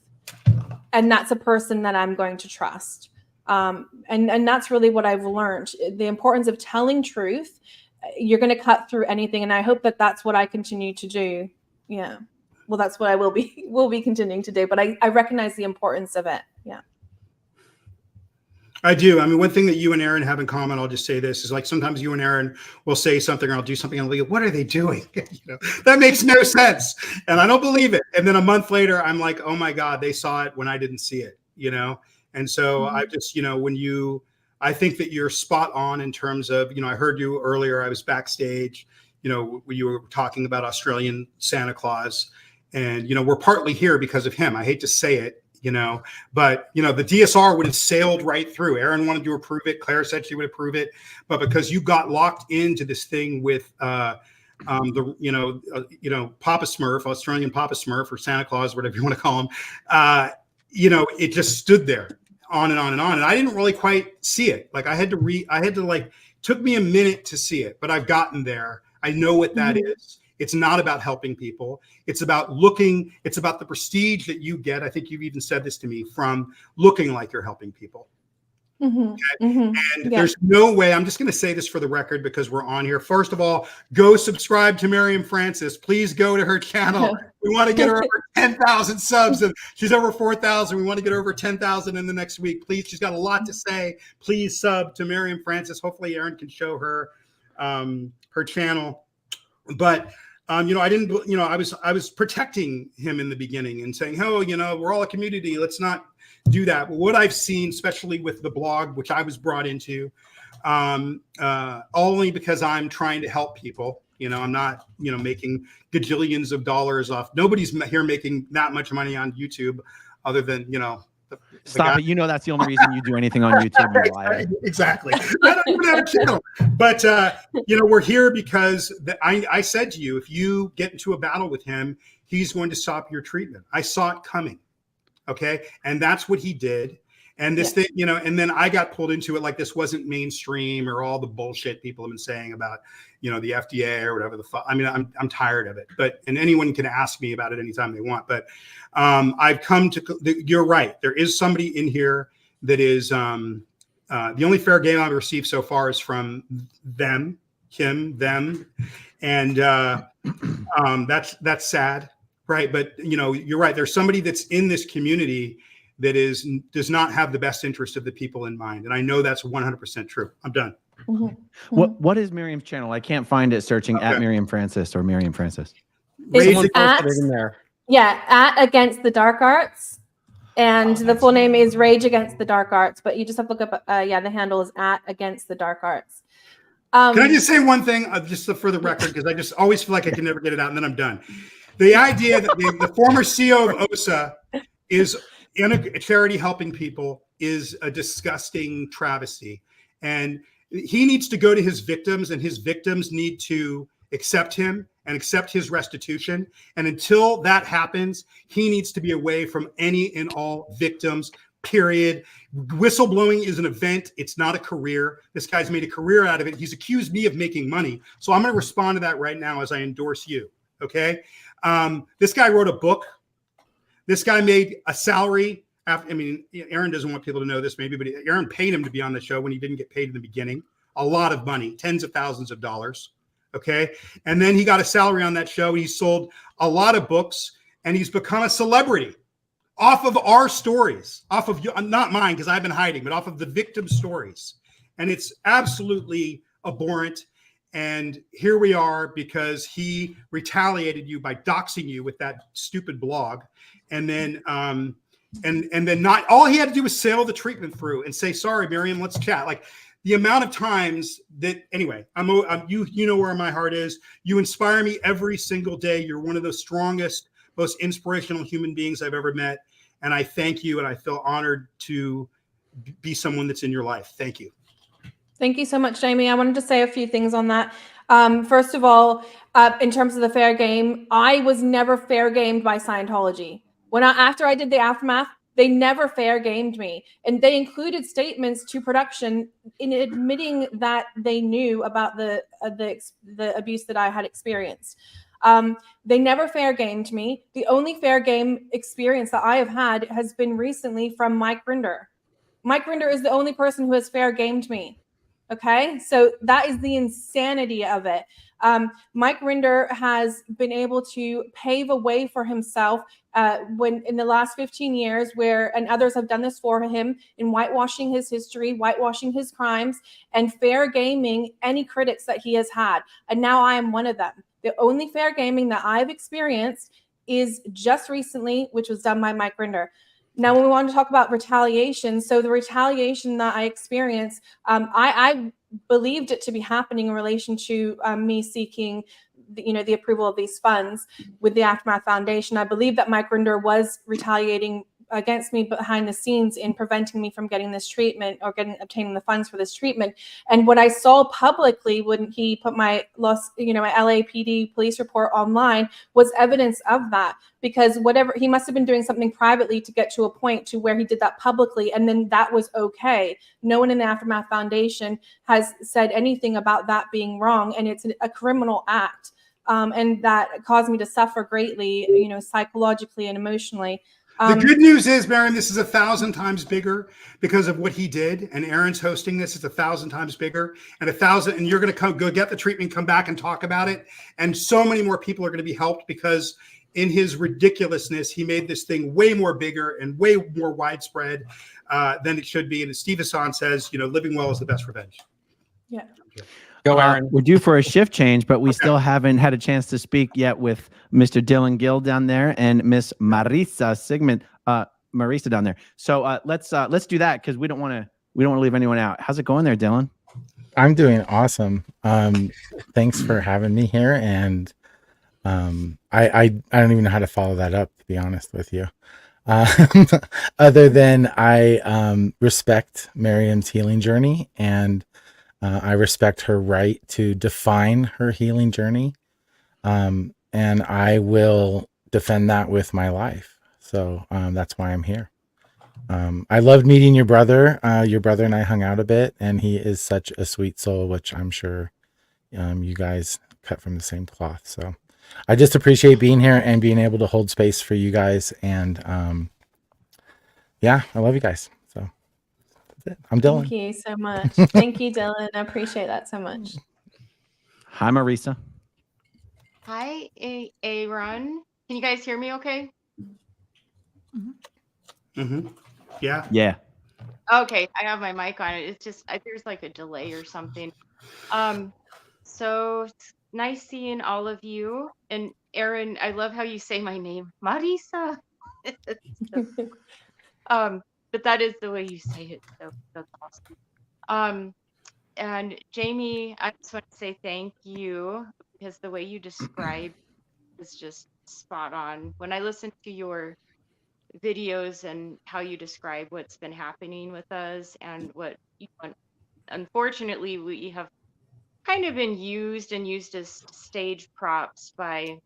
And that's a person that I'm going to trust. And that's really what I've learned. The importance of telling truth. You're going to cut through anything. And I hope that that's what I continue to do. Yeah. Well, that's what I will be continuing to do. But I recognize the importance of it. Yeah. I do. I mean, one thing that you and Aaron have in common, I'll just say this, is like sometimes you and Aaron will say something or I'll do something and I'll go, what are they doing? That makes no sense. And I don't believe it. And then a month later, I'm like, oh my God, they saw it when I didn't see it, And so I just, I think that you're spot on in terms of, I heard you earlier, I was backstage, when you were talking about Australian Santa Claus. And, we're partly here because of him. I hate to say it, but, the DSR would have sailed right through. Aaron wanted to approve it. Claire said she would approve it. But because you got locked into this thing with Papa Smurf, Australian Papa Smurf, or Santa Claus, whatever you want to call him, it just stood there on and on and on. And I didn't really quite see it. Like took me a minute to see it, but I've gotten there. I know what that is. It's not about helping people. It's about it's about the prestige that you get. I think you've even said this to me, from looking like you're helping people. Okay? And there's no way, I'm just going to say this for the record because we're on here. First of all, go subscribe to Miriam Francis. Please go to her channel. We want to get her over 10,000 subs, and she's over 4,000. We want to get her over 10,000 in the next week. Please, she's got a lot to say. Please sub to Miriam Francis. Hopefully Aaron can show her her channel. But I didn't, I was protecting him in the beginning and saying, oh, we're all a community. Let's not do that. But what I've seen, especially with the blog, which I was brought into, only because I'm trying to help people. I'm not, making gajillions of dollars off. Nobody's here making that much money on YouTube other than, Stop it. That's the only reason you do anything on YouTube. You liar. Exactly. I don't even have a channel. But, we're here because I said to you, if you get into a battle with him, he's going to stop your treatment. I saw it coming. Okay. And that's what he did. And this thing, and then I got pulled into it like this wasn't mainstream or all the bullshit people have been saying about, the FDA or whatever the fuck. I mean, I'm tired of it, and anyone can ask me about it anytime they want. But I've come to, you're right. There is somebody in here that is, the only fair game I've received so far is from them. And that's sad. Right. But, you're right. There's somebody that's in this community that does not have the best interest of the people in mind. And I know that's 100% true. I'm done. What is Miriam's channel? I can't find it searching at Miriam Francis or Miriam Francis. It's at Against the Dark Arts. And the full name is Rage Against the Dark Arts. But you just have to look up, the handle is at Against the Dark Arts. Can I just say one thing, just for the record, because I just always feel like I can never get it out, and then I'm done. The idea that the former CEO of OSA is in a charity helping people is a disgusting travesty. And he needs to go to his victims, and his victims need to accept him and accept his restitution. And until that happens, he needs to be away from any and all victims, period. Whistleblowing is an event. It's not a career. This guy's made a career out of it. He's accused me of making money. So I'm going to respond to that right now as I endorse you. Okay. This guy wrote a book. This guy made a salary. I mean, Aaron doesn't want people to know this maybe, but Aaron paid him to be on the show when he didn't get paid in the beginning. A lot of money, tens of thousands of dollars. Okay. And then he got a salary on that show. He sold a lot of books, and he's become a celebrity off of our stories, off of not mine, because I've been hiding, but off of the victim stories. And it's absolutely abhorrent. And here we are because he retaliated you by doxing you with that stupid blog. And then, and then not all he had to do was sail the treatment through and say, sorry, Miriam, let's chat. Like the amount of times that, anyway, you know where my heart is. You inspire me every single day. You're one of the strongest, most inspirational human beings I've ever met. And I thank you. And I feel honored to be someone that's in your life. Thank you. Thank you so much, Jamie. I wanted to say a few things on that. First of all, in terms of the fair game, I was never fair gamed by Scientology. After I did the aftermath, they never fair gamed me. And they included statements to production in admitting that they knew about the abuse that I had experienced. They never fair gamed me. The only fair game experience that I have had has been recently from Mike Rinder. Mike Rinder is the only person who has fair gamed me. Okay, so that is the insanity of it. Mike Rinder has been able to pave a way for himself when in the last 15 years, and others have done this for him in whitewashing his history, whitewashing his crimes, and fair gaming any critics that he has had. And now I am one of them. The only fair gaming that I've experienced is just recently, which was done by Mike Rinder. Now, when we want to talk about retaliation, so the retaliation that I experienced, I believed it to be happening in relation to me seeking, the approval of these funds with the Aftermath Foundation. I believe that Mike Rinder was retaliating against me behind the scenes in preventing me from getting this treatment or obtaining the funds for this treatment. And what I saw publicly when he put my my LAPD police report online was evidence of that, because he must have been doing something privately to get to a point to where he did that publicly, and then that was okay. No one in the Aftermath Foundation has said anything about that being wrong, and it's a criminal act, and that caused me to suffer greatly, psychologically and emotionally. The good news is, Miriam, this is 1,000 times bigger because of what he did. And Aaron's hosting this. It's 1,000 times bigger, and you're going to go get the treatment, come back and talk about it. And so many more people are going to be helped because in his ridiculousness, he made this thing way more bigger and way more widespread than it should be. And as Steve Hassan says, living well is the best revenge. Yeah. Go, Aaron. We're due for a shift change, but we still haven't had a chance to speak yet with Mr. Dylan Gill down there and Miss Marisa Sigmund, Marisa down there. So let's do that because we don't want to leave anyone out. How's it going there, Dylan? I'm doing awesome. Thanks for having me here, and I don't even know how to follow that up, to be honest with you. Other than I respect Miriam's healing journey, and I respect her right to define her healing journey. And I will defend that with my life. So that's why I'm here. I loved meeting your brother. Your brother and I hung out a bit, and he is such a sweet soul, which I'm sure you guys cut from the same cloth. So I just appreciate being here and being able to hold space for you guys. And yeah, I love you guys. So that's it. I'm Dylan. Thank you so much. Thank you, Dylan. I appreciate that so much. Hi, Marisa. Hi, Aaron. Can you guys hear me okay? Mm-hmm. Yeah. Yeah. Okay, I have my mic on. It's just there's like a delay or something. So it's nice seeing all of you. And Aaron, I love how you say my name, Marisa. But that is the way you say it, so that's awesome. And Jamie, I just want to say thank you, because the way you describe is just spot on. When I listen to your videos and how you describe what's been happening with us and what you want, unfortunately, we have kind of been used as stage props by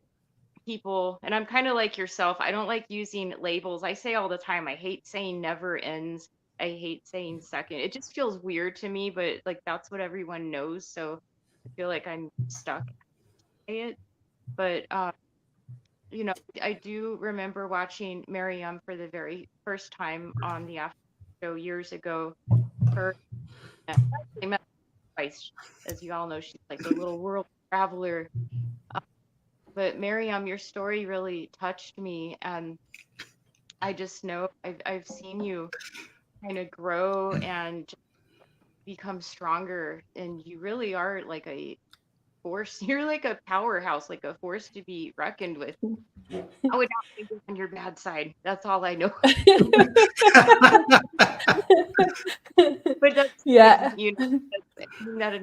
people. And I'm kind of like yourself. I don't like using labels. I say all the time, I hate saying never ends. I hate saying second. It just feels weird to me, but like that's what everyone knows. So I feel like I'm stuck by it. But you know, I do remember watching Miriam for the very first time on the after show years ago. Her, I met her twice. As you all know, she's like a little world traveler. But Miriam, your story really touched me, and I just know I've seen you kind of grow and become stronger, and you really are like a force. You're like a powerhouse, like a force to be reckoned with. I would not be on your bad side. That's all I know. But that's Yeah. you know, I mean that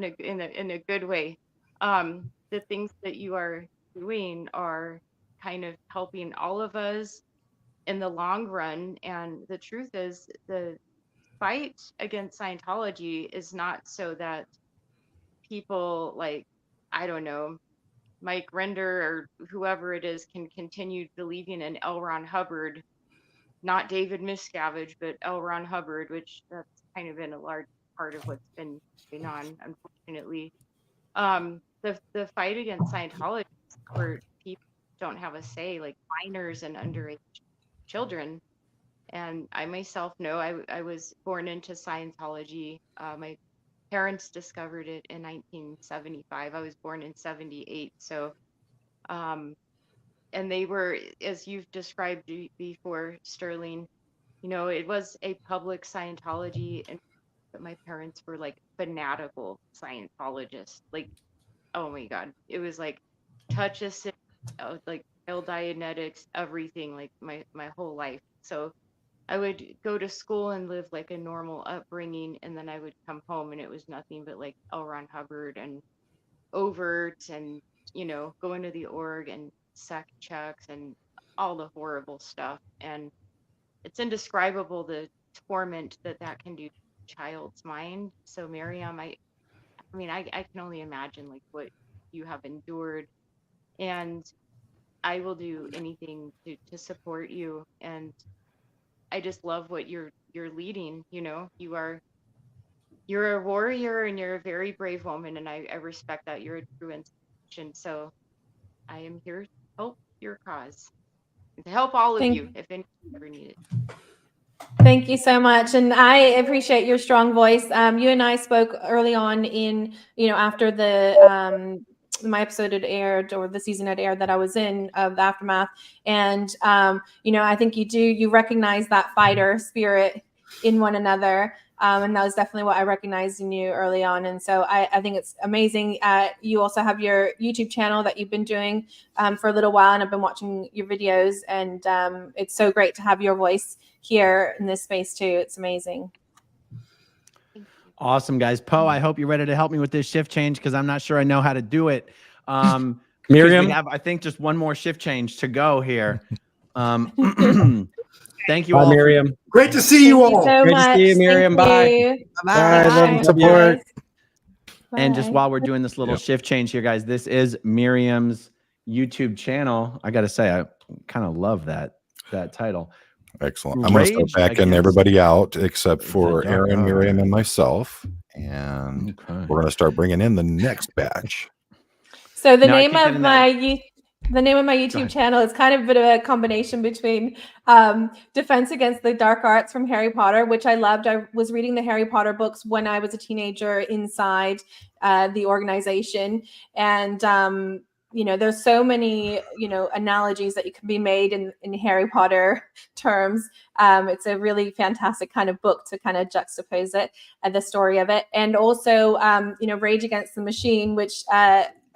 in a good way. The things that you are doing are kind of helping all of us in the long run. And the truth is, the fight against Scientology is not so that people like, I don't know, Mike Render or whoever it is can continue believing in L. Ron Hubbard, not David Miscavige, but L. Ron Hubbard, which that's kind of been a large part of what's been going on, unfortunately. The fight against Scientology is where people don't have a say, like minors and underage children. And I myself know I was born into Scientology. My parents discovered it in 1975. I was born in 78. So, and they were, as you've described before, Sterling, you know, it was a public Scientology, and but my parents were like fanatical Scientologists. Like, oh my God, it was like touch a sick, like child Dianetics, everything, like my whole life. So I would go to school and live like a normal upbringing, and then I would come home and it was nothing but like L. Ron Hubbard and overt and, you know, going to the org and sec checks and all the horrible stuff. And it's indescribable the torment that that can do to a child's mind. So Miriam, I mean, I can only imagine like what you have endured, and I will do anything to support you. And I just love what you're leading. You know, you're a warrior and you're a very brave woman, and I respect that. You're a true inspiration. So I am here to help your cause, and to help all of you if anyone ever needed. Thank you so much, and I appreciate your strong voice. You and I spoke early on in, you know, after the my episode had aired, or the season had aired that I was in of the Aftermath, and you know, I think you recognize that fighter spirit in one another. And that was definitely what I recognized in you early on. And so I think it's amazing. You also have your YouTube channel that you've been doing for a little while, and I've been watching your videos, and it's so great to have your voice here in this space too. It's amazing. Awesome, guys. Poe, I hope you're ready to help me with this shift change, because I'm not sure I know how to do it. Miriam? We have, I think, just one more shift change to go here. Thank you Bye, all. Miriam. Great to see you all. So Great to see you, Miriam. Bye. Bye. Love support. And just while we're doing this little shift change here, guys, this is Miriam's YouTube channel. I got to say, I kind of love that title. Excellent. I'm going to start backing everybody out except for Aaron, Miriam, and myself. And we're going to start bringing in the next batch. So the name of my YouTube channel is kind of a bit of a combination between Defense Against the Dark Arts from Harry Potter, which I loved. I was reading the Harry Potter books when I was a teenager inside the organization. And, you know, there's so many, you know, analogies that you can be made in Harry Potter terms. It's a really fantastic kind of book to kind of juxtapose it and the story of it. And also, you know, Rage Against the Machine, which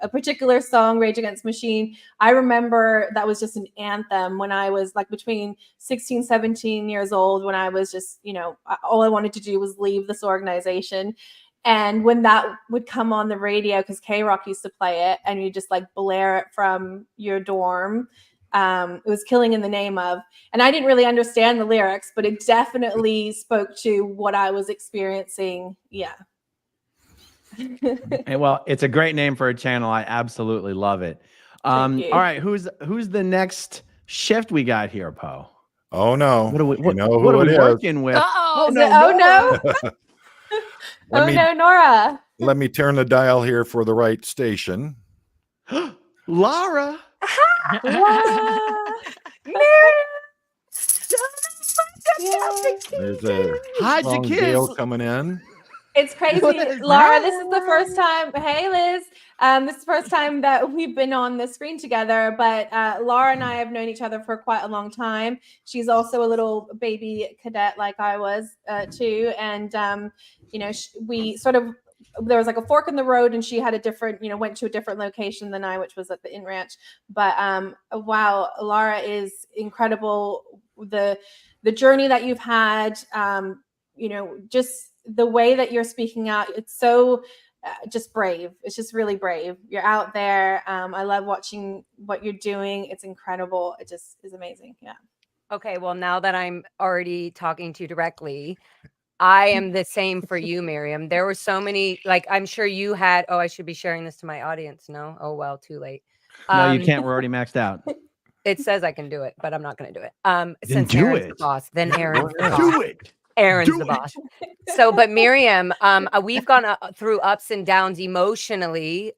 a particular song, Rage Against the Machine, I remember that was just an anthem when I was like between 16, 17 years old, when I was just, you know, all I wanted to do was leave this organization. And when that would come on the radio, because K-Rock used to play it, and you just like blare it from your dorm, It was Killing in the Name of, and I didn't really understand the lyrics, but it definitely spoke to what I was experiencing. Yeah. And well, it's a great name for a channel. I absolutely love it. All right, who's the next shift we got here, Poe? Oh no, what are we, you know who what are it we is. working with? Oh no! Let me- no, Nora. Let me turn the dial here for the right station. Laura. There's a Hide your strong kids. gale coming in. It's crazy, Laura. This is the first time. Hey, Liz. This is the first time that we've been on the screen together. But Laura and I have known each other for quite a long time. She's also a little baby cadet, like I was too. And you know, we sort of, there was like a fork in the road, and she had a different, you know, went to a different location than I, which was at the Inn Ranch. But wow, Laura is incredible. The journey that you've had, you know, just the way that you're speaking out, it's so just brave. It's just really brave. You're out there. I love watching what you're doing. It's incredible. It just is amazing. Yeah. Okay, well, now that I'm already talking to you directly, I am the same for you, Miriam. There were so many, like, I'm sure you had, oh, I should be sharing this to my audience. No? Oh, well, too late. No, you can't. We're already maxed out. It says I can do it, but I'm not going to do it. Then Since do Aaron's it. the boss, then Aaron's the boss. Do it. Aaron's Do the it. boss. So, but Miriam, we've gone through ups and downs emotionally,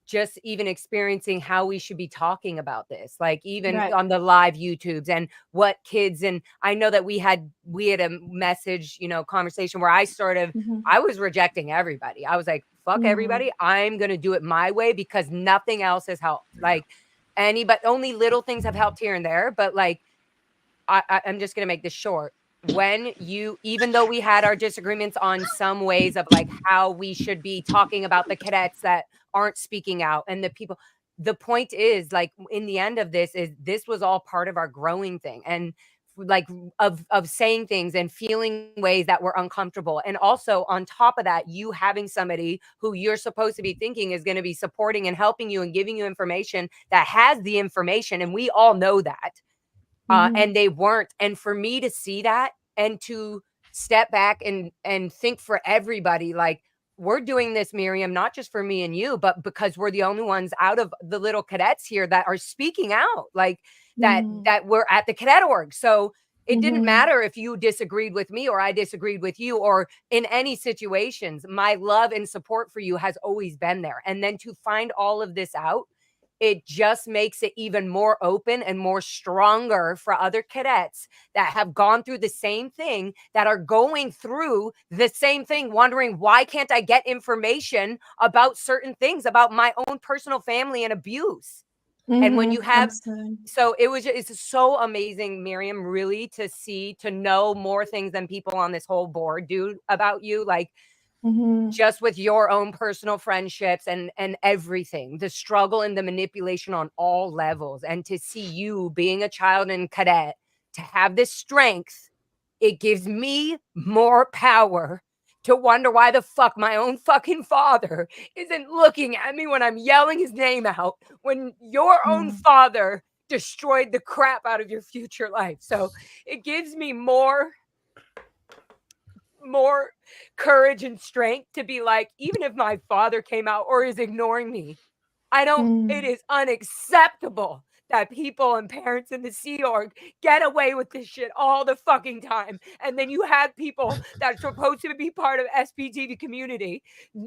just even experiencing how we should be talking about this, like even Right. on the live YouTubes and what kids. And I know that we had a message, you know, conversation where I sort of, I was rejecting everybody. I was like, fuck everybody. I'm going to do it my way because nothing else has helped. Like but only little things have helped here and there. But like, I'm just going to make this short. When even though we had our disagreements on some ways of like how we should be talking about the cadets that aren't speaking out and the people, the point is like in the end of this was all part of our growing thing and like of saying things and feeling ways that were uncomfortable. And also on top of that, you having somebody who you're supposed to be thinking is going to be supporting and helping you and giving you information that has the information. And we all know that. And they weren't. And for me to see that and to step back and think for everybody, like we're doing this, Miriam, not just for me and you, but because we're the only ones out of the little cadets here that are speaking out, like that we're at the cadet org. So it didn't matter if you disagreed with me or I disagreed with you or in any situations, my love and support for you has always been there. And then to find all of this out, it just makes it even more open and more stronger for other cadets that have gone through the same thing, that are going through the same thing, wondering, why can't I get information about certain things, about my own personal family and abuse? And when you have, so it's so amazing, Miriam, really to know more things than people on this whole board do about you. Like, just with your own personal friendships and everything, the struggle and the manipulation on all levels, and to see you being a child and cadet, to have this strength, it gives me more power to wonder why the fuck my own fucking father isn't looking at me when I'm yelling his name out, when your own father destroyed the crap out of your future life. So it gives me more courage and strength to be like, even if my father came out or is ignoring me, it is unacceptable that people and parents in the Sea Org get away with this shit all the fucking time. And then you have people that are supposed to be part of SPTV community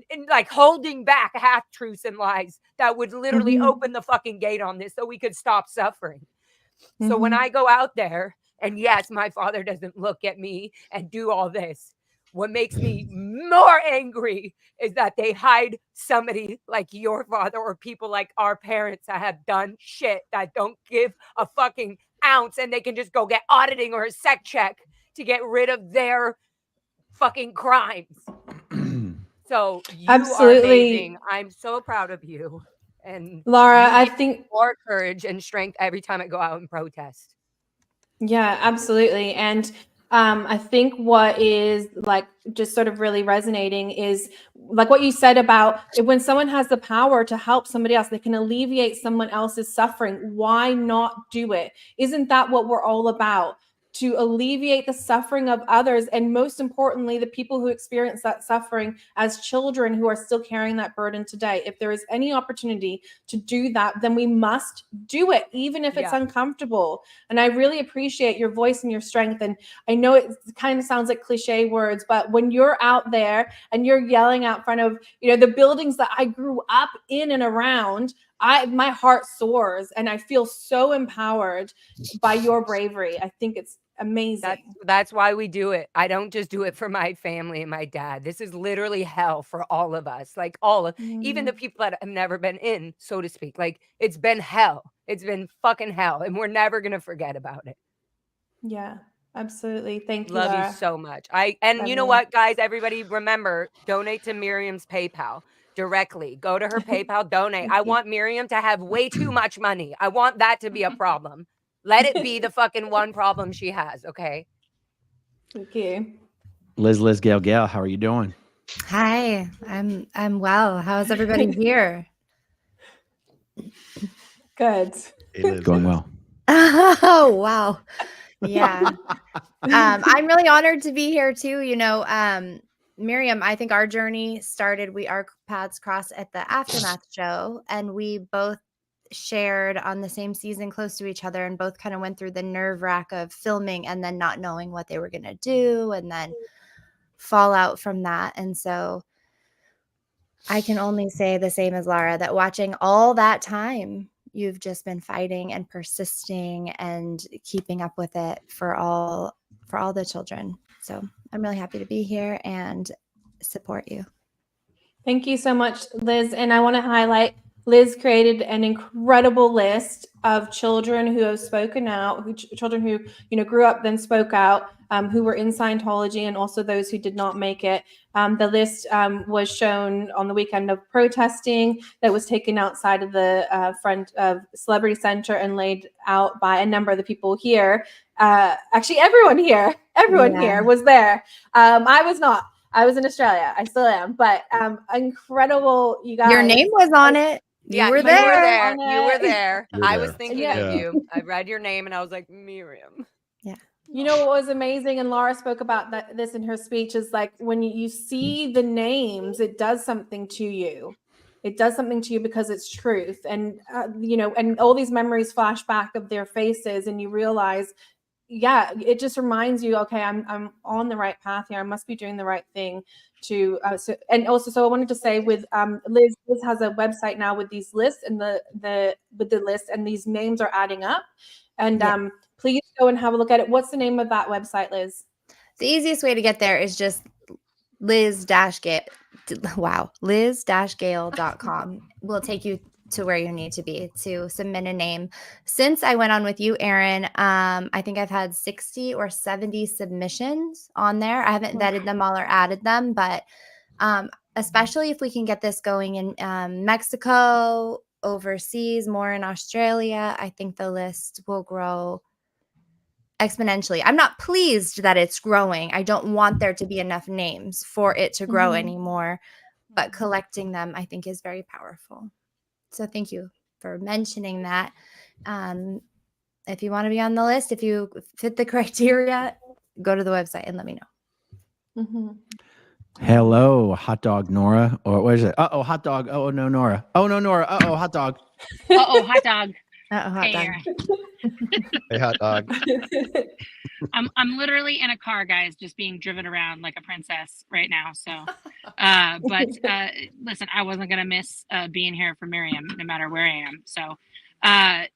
and like holding back half truths and lies that would literally open the fucking gate on this so we could stop suffering. So when I go out there, and yes, my father doesn't look at me and do all this, what makes me more angry is that they hide somebody like your father or people like our parents that have done shit that don't give a fucking ounce, and they can just go get auditing or a sec check to get rid of their fucking crimes. So you are amazing. I'm so proud of you. And Laura, you I give me think more courage and strength every time I go out and protest. Yeah, absolutely. And I think what is like just sort of really resonating is like what you said about when someone has the power to help somebody else, they can alleviate someone else's suffering. Why not do it? Isn't that what we're all about? To alleviate the suffering of others, and most importantly, the people who experience that suffering as children who are still carrying that burden today. If there is any opportunity to do that, then we must do it, even if it's uncomfortable. And I really appreciate your voice and your strength. And I know it kind of sounds like cliche words, but when you're out there and you're yelling out in front of, the buildings that I grew up in and around, my heart soars and I feel so empowered by your bravery. I think it's amazing. That's why we do it. I don't just do it for my family and my dad. This is literally hell for all of us. Like even the people that have never been in, so to speak. Like it's been hell. It's been fucking hell. And we're never going to forget about it. Yeah, absolutely. Thank you. Love Laura. you so much. And you know what, guys, everybody remember, donate to Miriam's PayPal directly. Go to her PayPal, donate. I want Miriam to have way too much money. I want that to be a problem. Let it be the fucking one problem she has, okay? Thank you. Liz, Gail, how are you doing? Hi, I'm well. How's everybody here? Good. Going well. Oh, wow. Yeah. I'm really honored to be here too. Miriam, I think our journey started, our paths crossed at the Aftermath show, and we both shared on the same season close to each other and both kind of went through the nerve wrack of filming and then not knowing what they were going to do and then fallout from that. And so I can only say the same as Lara, that watching all that time, you've just been fighting and persisting and keeping up with it for all the children. So I'm really happy to be here and support you. Thank you so much, Liz. And I want to highlight, Liz created an incredible list of children who have spoken out, children who, grew up, then spoke out, who were in Scientology, and also those who did not make it. The list was shown on the weekend of protesting that was taken outside of the front of Celebrity Center and laid out by a number of the people here. Actually, everyone here was there. I was not. I was in Australia. I still am, but incredible, you guys. Your name was on it. You were there. You were there. I was thinking of you. I read your name and I was like, Miriam. Yeah. You know what was amazing, and Laura spoke about this in her speech, is like when you see the names, it does something to you. It does something to you because it's truth, and and all these memories flash back of their faces, and you realize, yeah, it just reminds you, okay, I'm on the right path here. I must be doing the right thing to so I wanted to say with Liz has a website now with these lists and the list, and these names are adding up, and please go and have a look at it. What's the name of that website, Liz? The easiest way to get there is just liz-gale.com will take you to where you need to be to submit a name. Since I went on with you, Erin, I think I've had 60 or 70 submissions on there. I haven't vetted them all or added them, but especially if we can get this going in Mexico, overseas, more in Australia, I think the list will grow exponentially. I'm not pleased that it's growing. I don't want there to be enough names for it to grow anymore, but collecting them, I think, is very powerful. So thank you for mentioning that. If you want to be on the list, if you fit the criteria, go to the website and let me know. Hello, hot dog Nora, or what is it? Uh-oh, hot dog. Oh no, Nora. Oh no, Nora. Uh-oh, hot dog. Uh-oh, hot dog. Uh-oh, hot dog. Hey, hot dog. I'm literally in a car, guys, just being driven around like a princess right now. So, but listen, I wasn't gonna miss being here for Miriam, no matter where I am. So, I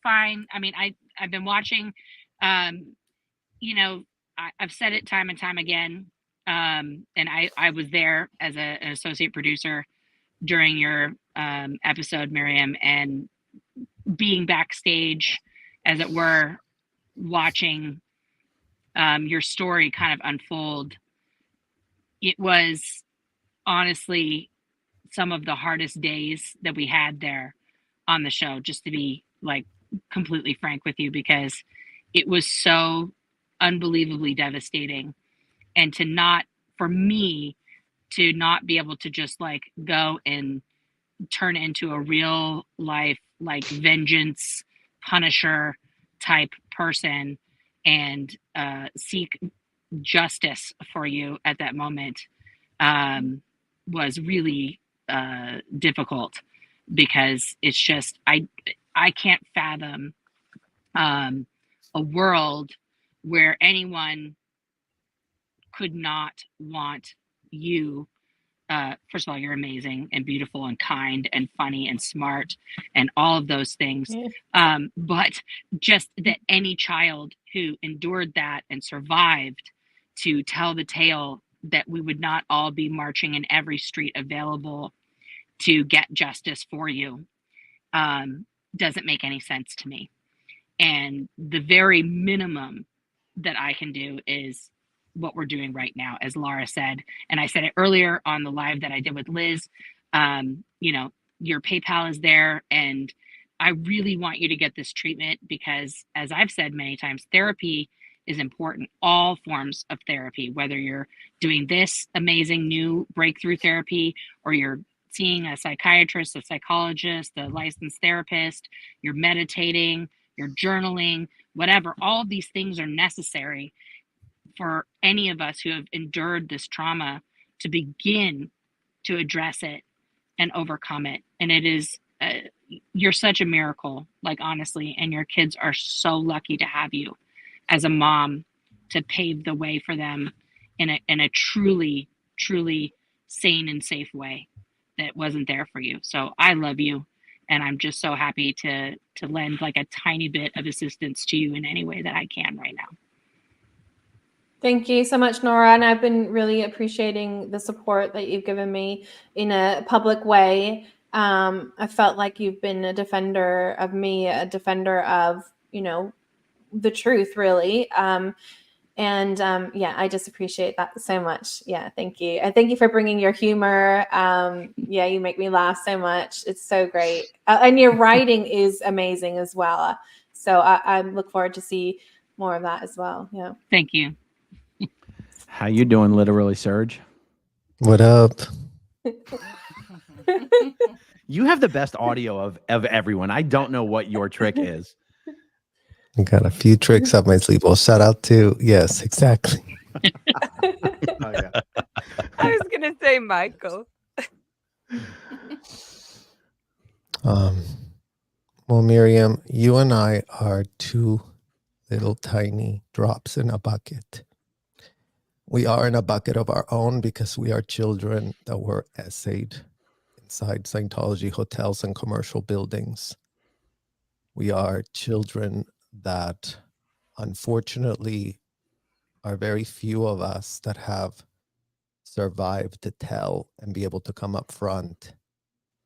find, I mean, I've been watching. I've said it time and time again, and I was there as an associate producer during your episode, Miriam, and being backstage, as it were, watching your story kind of unfold. It was honestly some of the hardest days that we had there on the show, just to be like completely frank with you, because it was so unbelievably devastating. And for me to not be able to just like go and turn into a real life, like vengeance, punisher type person and seek justice for you at that moment was really difficult, because it's just, I can't fathom a world where anyone could not want you. First of all, you're amazing and beautiful and kind and funny and smart and all of those things. But just that any child who endured that and survived to tell the tale, that we would not all be marching in every street available to get justice for you, doesn't make any sense to me. And the very minimum that I can do is what we're doing right now, as Laura said. And I said it earlier on the live that I did with Liz. You know, your PayPal is there, and I really want you to get this treatment because, as I've said many times, therapy is important. All forms of therapy, whether you're doing this amazing new breakthrough therapy, or you're seeing a psychiatrist, a psychologist, a licensed therapist, you're meditating, you're journaling, whatever, all of these things are necessary for any of us who have endured this trauma to begin to address it and overcome it. And it is, you're such a miracle, like honestly, and your kids are so lucky to have you as a mom to pave the way for them in a truly, truly sane and safe way that wasn't there for you. So I love you. And I'm just so happy to lend like a tiny bit of assistance to you in any way that I can right now. Thank you so much, Nora. And I've been really appreciating the support that you've given me in a public way. I felt like you've been a defender of me, a defender of, you know, the truth, really. Yeah, I just appreciate that so much. Yeah, thank you. And thank you for bringing your humor. Yeah, you make me laugh so much. It's so great. And your writing is amazing as well. So I look forward to see more of that as well. Yeah. Thank you. How you doing, literally, Serge? What up? You have the best audio of everyone. I don't know what your trick is. I got a few tricks up my sleeve. Well, shout out to, yes, exactly. I was gonna say Michael. Well, Miriam, you and I are two little tiny drops in a bucket. We are in a bucket of our own because we are children that were essayed inside Scientology hotels and commercial buildings. We are children that, unfortunately, are very few of us that have survived to tell and be able to come up front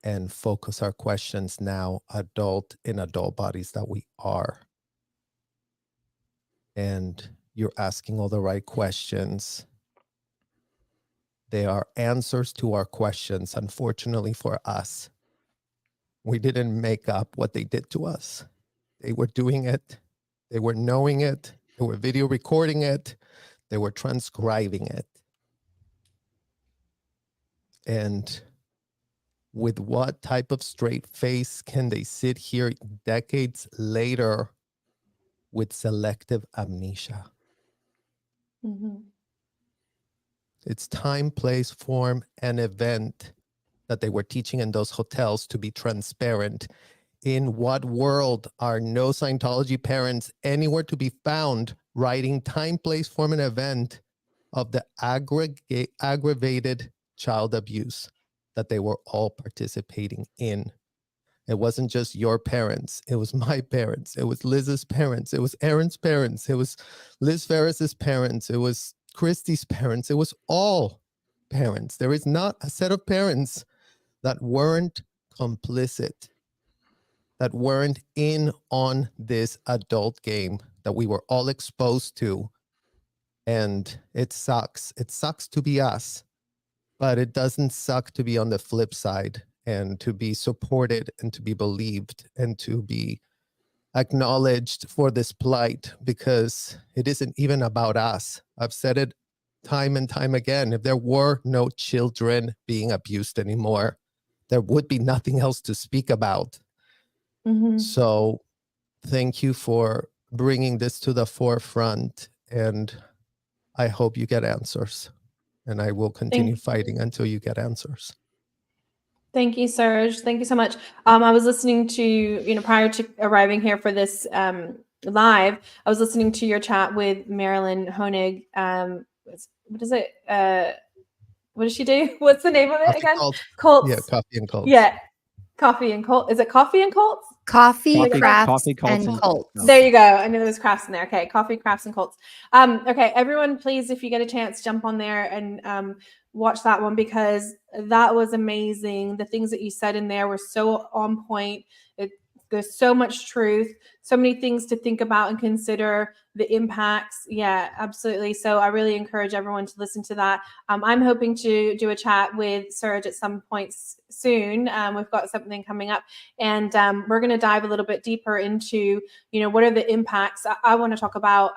and focus our questions now, adult in adult bodies that we are. And you're asking all the right questions. They are answers to our questions. Unfortunately for us, we didn't make up what they did to us. They were doing it. They were knowing it. They were video recording it. They were transcribing it. And with what type of straight face can they sit here decades later with selective amnesia? Mm-hmm. It's time, place, form, and event that they were teaching in those hotels to be transparent. In what world are no Scientology parents anywhere to be found writing time, place, form, and event of the aggravated child abuse that they were all participating in? It wasn't just your parents. It was my parents. It was Liz's parents. It was Aaron's parents. It was Liz Ferris's parents. It was Christy's parents. It was all parents. There is not a set of parents that weren't complicit, that weren't in on this adult game that we were all exposed to. And it sucks. It sucks to be us, but it doesn't suck to be on the flip side and to be supported and to be believed and to be acknowledged for this plight, because it isn't even about us. I've said it time and time again. If there were no children being abused anymore, there would be nothing else to speak about. So thank you for bringing this to the forefront, and I hope you get answers. And I will continue fighting until you get answers. Thank you, Serge. Thank you so much. I was listening to, prior to arriving here for this live, I was listening to your chat with Marilyn Honig. What is it? What does she do? What's the name of it again? Colts. Yeah, Coffee and Colts. Yeah, Coffee and Colts. Is it Coffee and Colts? Coffee, crafts, and Colts. There you go. I knew there was crafts in there. Okay, Coffee, crafts, and Colts. Okay, everyone, please, if you get a chance, jump on there and watch that one, because that was amazing. The things that you said in there were so on point. There's so much truth, so many things to think about and consider, the impacts. Yeah, absolutely. So I really encourage everyone to listen to that. I'm hoping to do a chat with Serge at some point soon. We've got something coming up, and we're going to dive a little bit deeper into, what are the impacts. I want to talk about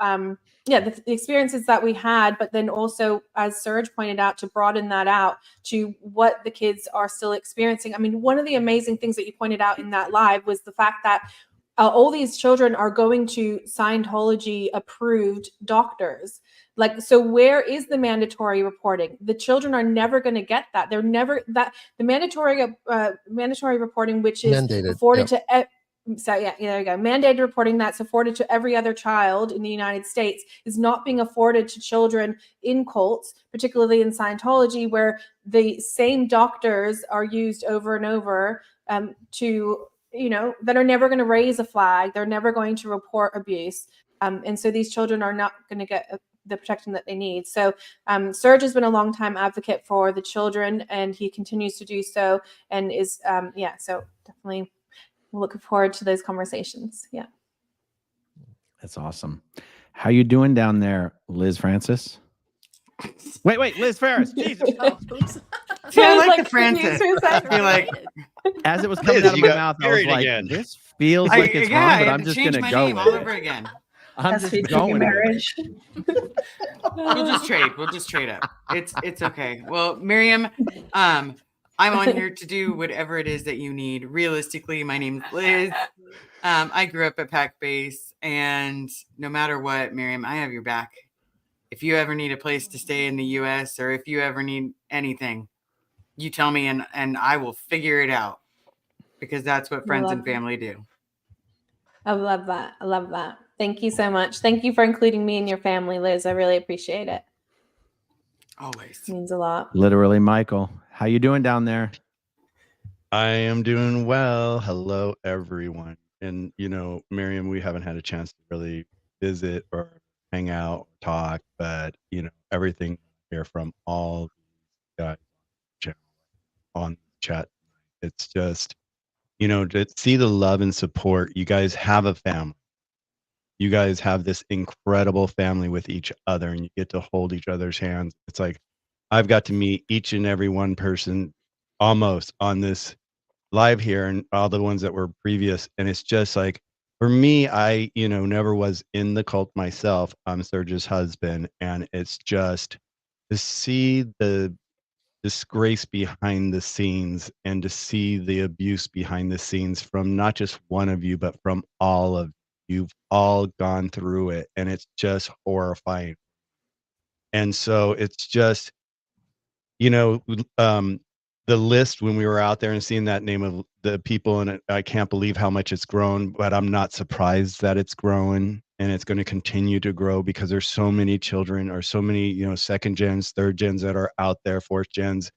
the experiences that we had, but then also, as Serge pointed out, to broaden that out to what the kids are still experiencing. I mean, one of the amazing things that you pointed out in that live was the fact that all these children are going to Scientology approved doctors. Like, so where is the mandatory reporting? The children are never going to get that. They're never the mandatory reporting, which is mandated, afforded to so yeah, there you go. Mandated reporting that's afforded to every other child in the United States is not being afforded to children in cults, particularly in Scientology, where the same doctors are used over and over to, that are never going to raise a flag. They're never going to report abuse. And so these children are not going to get the protection that they need. So Serge has been a longtime advocate for the children, and he continues to do so, and is, so definitely looking forward to those conversations. Yeah. That's awesome. How you doing down there, Liz Francis? Wait, Liz Ferris. Jesus. See, I like the Francis. I feel like as it was coming out of my mouth, I was like, this feels like it's wrong, but I'm just going to go with all it. Over again. I'm just going marriage. We'll just trade up. It's okay. Well, Miriam, I'm on here to do whatever it is that you need. Realistically, my name's Liz. I grew up at Pac Base, and no matter what, Miriam, I have your back. If you ever need a place to stay in the U.S. or if you ever need anything, you tell me, and I will figure it out, because that's what friends and family do. I love that. I love that. Thank you so much. Thank you for including me in your family, Liz. I really appreciate it. Always. It means a lot. Literally, Michael. How you doing down there? I am doing well. Hello, everyone. And, Miriam, we haven't had a chance to really visit or hang out, talk, but, everything here from all these guys on the chat. It's just, to see the love and support. You guys have a family. You guys have this incredible family with each other, and you get to hold each other's hands. It's like, I've got to meet each and every one person almost on this live here, and all the ones that were previous. And it's just like, for me, I, never was in the cult myself. I'm Serge's husband. And it's just to see the disgrace behind the scenes and to see the abuse behind the scenes from not just one of you, but from all of you. You've all gone through it, and it's just horrifying. And so it's just, the list when we were out there and seeing that name of the people, and I can't believe how much it's grown, but I'm not surprised that it's growing, and it's going to continue to grow, because there's so many children, or so many, second gens, third gens that are out there, fourth gens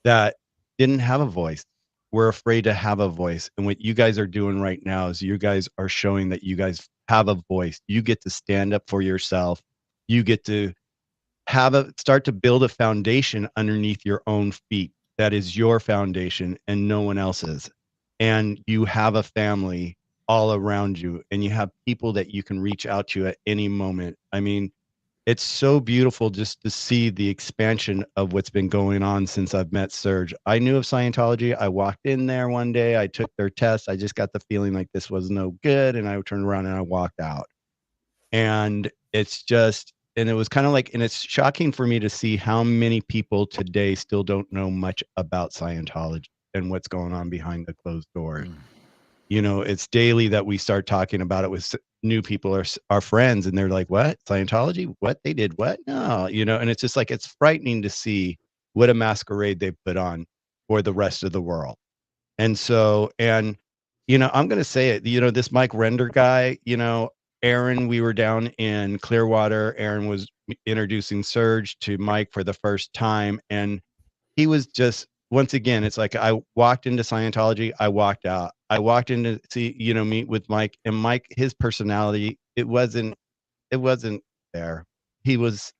that didn't have a voice. We're afraid to have a voice. And what you guys are doing right now is you guys are showing that you guys have a voice. You get to stand up for yourself. You get to start to build a foundation underneath your own feet. That is your foundation and no one else's. And you have a family all around you, and you have people that you can reach out to at any moment. I mean, it's so beautiful just to see the expansion of what's been going on since I've met Serge. I knew of Scientology. I walked in there one day. I took their test. I just got the feeling like this was no good. And I turned around and I walked out. And it's just, and it was kind of like, and it's shocking for me to see how many people today still don't know much about Scientology and what's going on behind the closed doors. You know, it's daily that we start talking about it with new people or our friends, and they're like, what? Scientology? What? They did what? No, you know, and it's just like, it's frightening to see what a masquerade they put on for the rest of the world. And so, and, you know, I'm going to say it, you know, this Mike Render guy, you know, Aaron, we were down in Clearwater. Aaron was introducing Serge to Mike for the first time. And he was just, once again, it's like I walked into Scientology, I walked out. I walked in to see, you know, meet with Mike, and Mike, his personality, it wasn't there. It was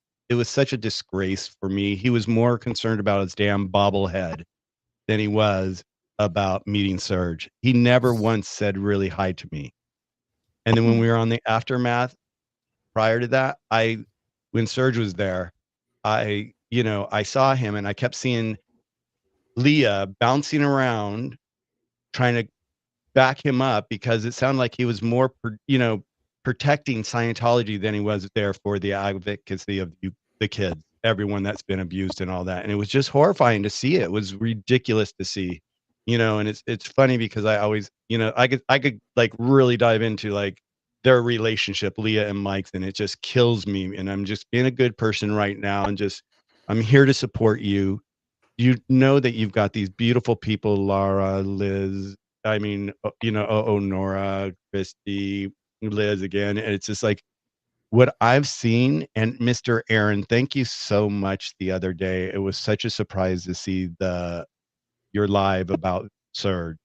such a disgrace for me. He was more concerned about his damn bobblehead than he was about meeting Serge. He never once said really hi to me. And then when we were on the aftermath, prior to that, when Serge was there, I saw him and I kept seeing Leah bouncing around trying to back him up because it sounded like he was more, protecting Scientology than he was there for the advocacy of the kids, everyone that's been abused and all that. And it was just horrifying to see. It was ridiculous to see, and it's funny because I always, I could like really dive into like their relationship, Leah and Mike's, and it just kills me. And I'm just being a good person right now and I'm here to support you. You know that you've got these beautiful people, Laura, Liz, Nora, Christy, Liz again. And it's just like what I've seen. And Mr. Aaron, thank you so much the other day. It was such a surprise to see your live about Serge.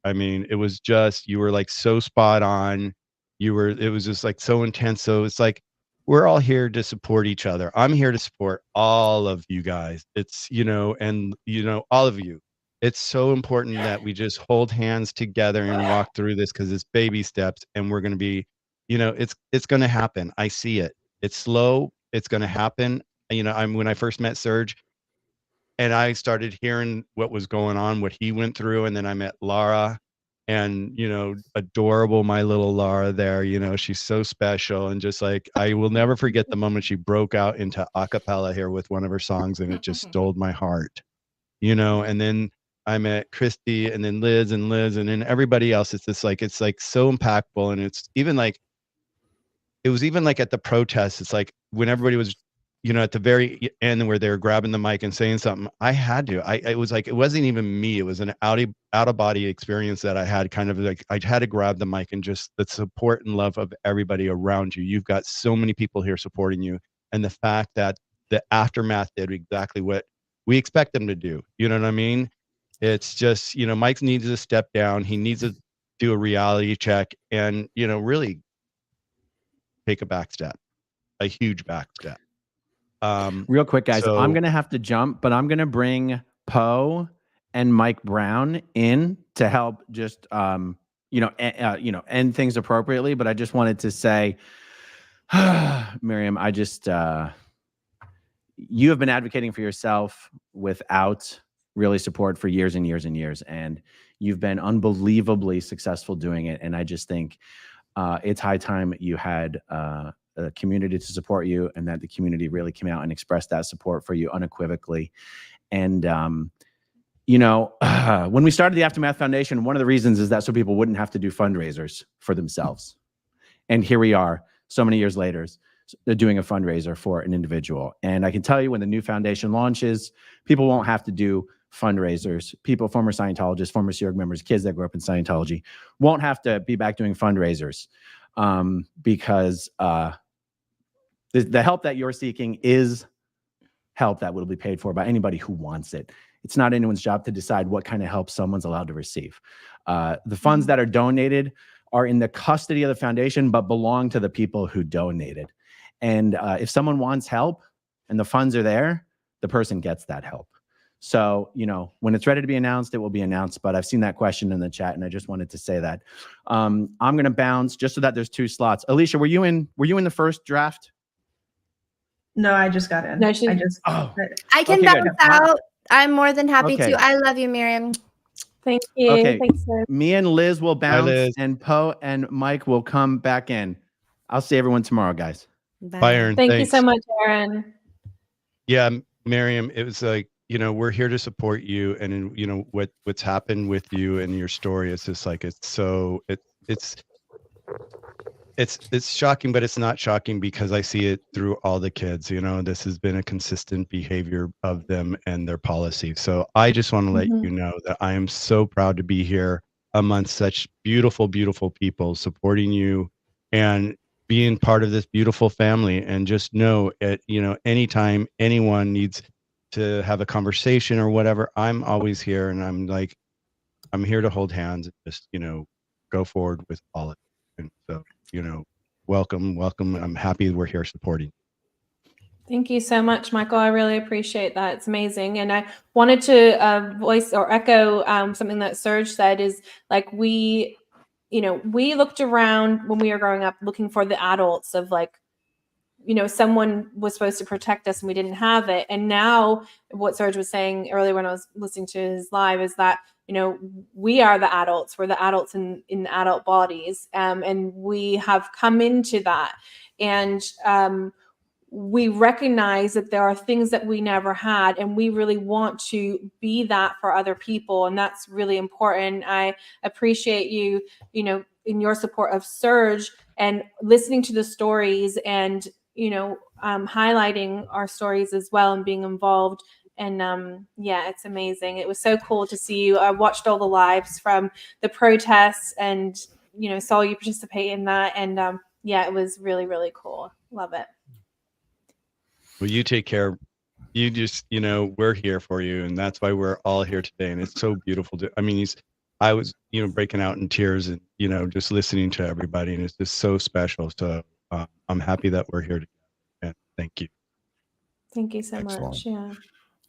I mean, it was just, you were like so spot on. It was just like so intense. So it's like, we're all here to support each other. I'm here to support all of you guys. It's, all of you. It's so important that we just hold hands together and walk through this because it's baby steps and we're going to be, it's going to happen. I see it. It's slow. It's going to happen. When I first met Serge and I started hearing what was going on, what he went through. And then I met Laura and, adorable, my little Laura there, she's so special. And just like, I will never forget the moment she broke out into a cappella here with one of her songs and it just stole my heart, and then I met Christy and then Liz and then everybody else. It's just like, it's like so impactful. And it's even like, it was even like at the protest, it's like when everybody was, at the very end where they were grabbing the mic and saying something, I had to, it was like, it wasn't even me. It was an out of body experience that I had, kind of like, I had to grab the mic and just the support and love of everybody around you. You've got so many people here supporting you. And the fact that the aftermath did exactly what we expect them to do. You know what I mean? It's just, Mike needs to step down. He needs to do a reality check and, really take a back step, a huge back step. Real quick, guys, so- I'm going to have to jump, but I'm going to bring Poe and Mike Brown in to help just, end things appropriately. But I just wanted to say, Miriam, you have been advocating for yourself without really support for years and years and years. And you've been unbelievably successful doing it. And I just think it's high time you had a community to support you and that the community really came out and expressed that support for you unequivocally. And, when we started the Aftermath Foundation, one of the reasons is that so people wouldn't have to do fundraisers for themselves. And here we are so many years later, doing a fundraiser for an individual. And I can tell you when the new foundation launches, people won't have to do fundraisers. People, former Scientologists, former Sea Org members, kids that grew up in Scientology won't have to be back doing fundraisers because the help that you're seeking is help that will be paid for by anybody who wants it. It's not anyone's job to decide what kind of help someone's allowed to receive. The funds that are donated are in the custody of the foundation, but belong to the people who donated. And if someone wants help and the funds are there, the person gets that help. So, when it's ready to be announced, it will be announced. But I've seen that question in the chat, and I just wanted to say that. I'm going to bounce just so that there's 2 slots. Alicia, were you in the first draft? No, I just got in. No, I she. just. Oh. I can Okay, good. bounce out. I'm more than happy Okay. to. I love you, Miriam. Thank you. Okay. Thanks, Liz. Me and Liz will Bye, bounce, Liz. and Poe and Mike will come back in. I'll see everyone tomorrow, guys. Bye, Aaron. Thank you Thanks. so much, Aaron. Yeah, Miriam, it was like, we're here to support you, and what's happened with you and your story is just like it's shocking, but it's not shocking because I see it through all the kids. This has been a consistent behavior of them and their policy. So I just want to let you know that I am so proud to be here amongst such beautiful, beautiful people supporting you and being part of this beautiful family. And just know anytime anyone needs to have a conversation or whatever, I'm always here, and I'm here to hold hands and just go forward with all of it. And so welcome. I'm happy we're here supporting. Thank you so much, Michael. I really appreciate that. It's amazing. And I wanted to voice or echo something that Serge said is like we looked around when we were growing up looking for the adults of someone was supposed to protect us and we didn't have it. And now what Serge was saying earlier when I was listening to his live is that, we are the adults. We're the adults in adult bodies. And we have come into that. And we recognize that there are things that we never had, and we really want to be that for other people. And that's really important. I appreciate you, in your support of Serge and listening to the stories and, highlighting our stories as well and being involved. And it's amazing. It was so cool to see you. I watched all the lives from the protests and, saw you participate in that. And it was really, really cool. Love it. Well, you take care. You just, we're here for you, and that's why we're all here today. And it's so beautiful I was, breaking out in tears and, just listening to everybody, and it's just so special. So I'm happy that we're here together. And thank you. Thank you so Excellent. much. Yeah.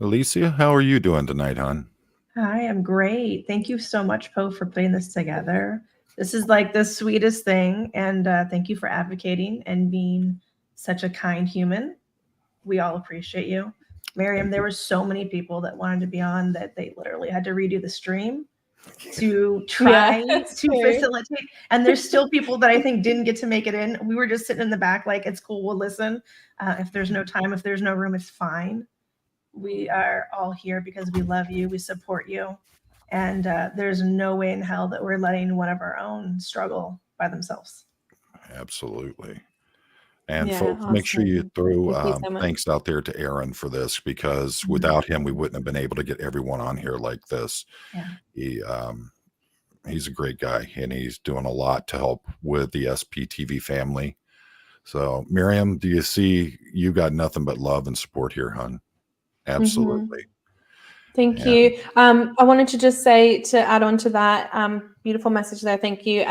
Alicia, how are you doing tonight, hon? I am great. Thank you so much, Poe, for putting this together. This is like the sweetest thing. And thank you for advocating and being such a kind human. We all appreciate you. Miriam, there were so many people that wanted to be on that they literally had to redo the stream to try to facilitate. And there's still people that I think didn't get to make it in. We were just sitting in the back like, it's cool, we'll listen. If there's no time, if there's no room, it's fine. We are all here because we love you, we support you. And there's no way in hell that we're letting one of our own struggle by themselves. Absolutely. And Yeah, folks, make sure you awesome. throw Thank you so much. thanks out there to Aaron for this, because without him, we wouldn't have been able to get everyone on here like this. Yeah. He's a great guy, and he's doing a lot to help with the SPTV family. So, Miriam, do you see you got nothing but love and support here, hon? Absolutely. Thank you. I wanted to just say, to add on to that beautiful message there, thank you.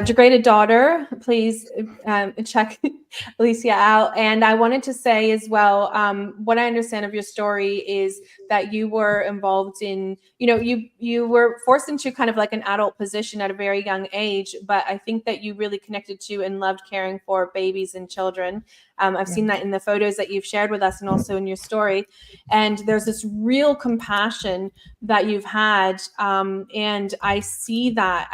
Degraded Daughter, please check Alicia out. And I wanted to say as well, what I understand of your story is that you were involved in, you were forced into kind of like an adult position at a very young age, but I think that you really connected to and loved caring for babies and children. I've seen that in the photos that you've shared with us and also in your story. And there's this real compassion that you've had. And I see that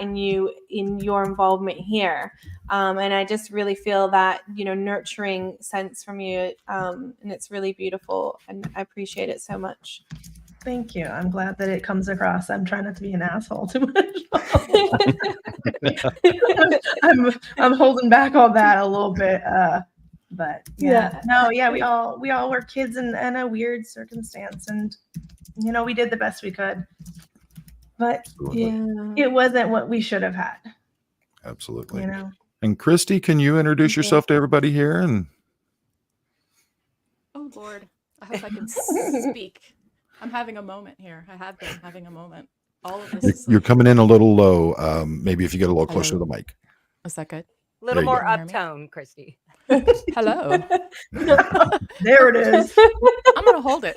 in you, in your involvement here. And I just really feel that, nurturing sense from you. And it's really beautiful. And I appreciate it so much. Thank you. I'm glad that it comes across. I'm trying not to be an asshole too much. I'm holding back on that a little bit. But we all were kids in a weird circumstance, and we did the best we could. But it wasn't what we should have had. Absolutely. And Christy, can you introduce yourself to everybody here? And oh Lord, I hope I can speak. I'm having a moment here. I have been having a moment. All of this. You're coming in a little low. Maybe if you get a little closer to the mic. Is that good? A little more uptone, Christy. Hello. There it is. I'm gonna hold it.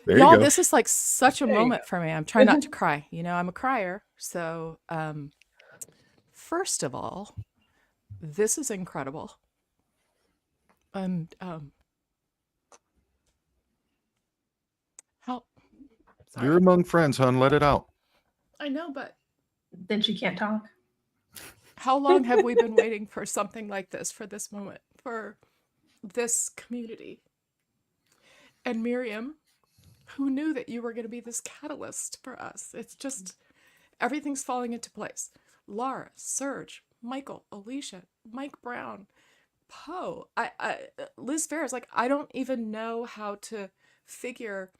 There you Y'all, go. this is like such a moment for me. I'm trying not to cry. I'm a crier. So first of all, this is incredible. And how? Sorry. You're among friends, hon. Let it out. I know, but Then she can't talk. how long have we been waiting for something like this, for this moment, for this community? And Miriam, who knew that you were going to be this catalyst for us? It's just everything's falling into place. Laura, Serge, Michael, Alicia, Mike Brown, Poe, Liz Ferris. Like, I don't even know how to figure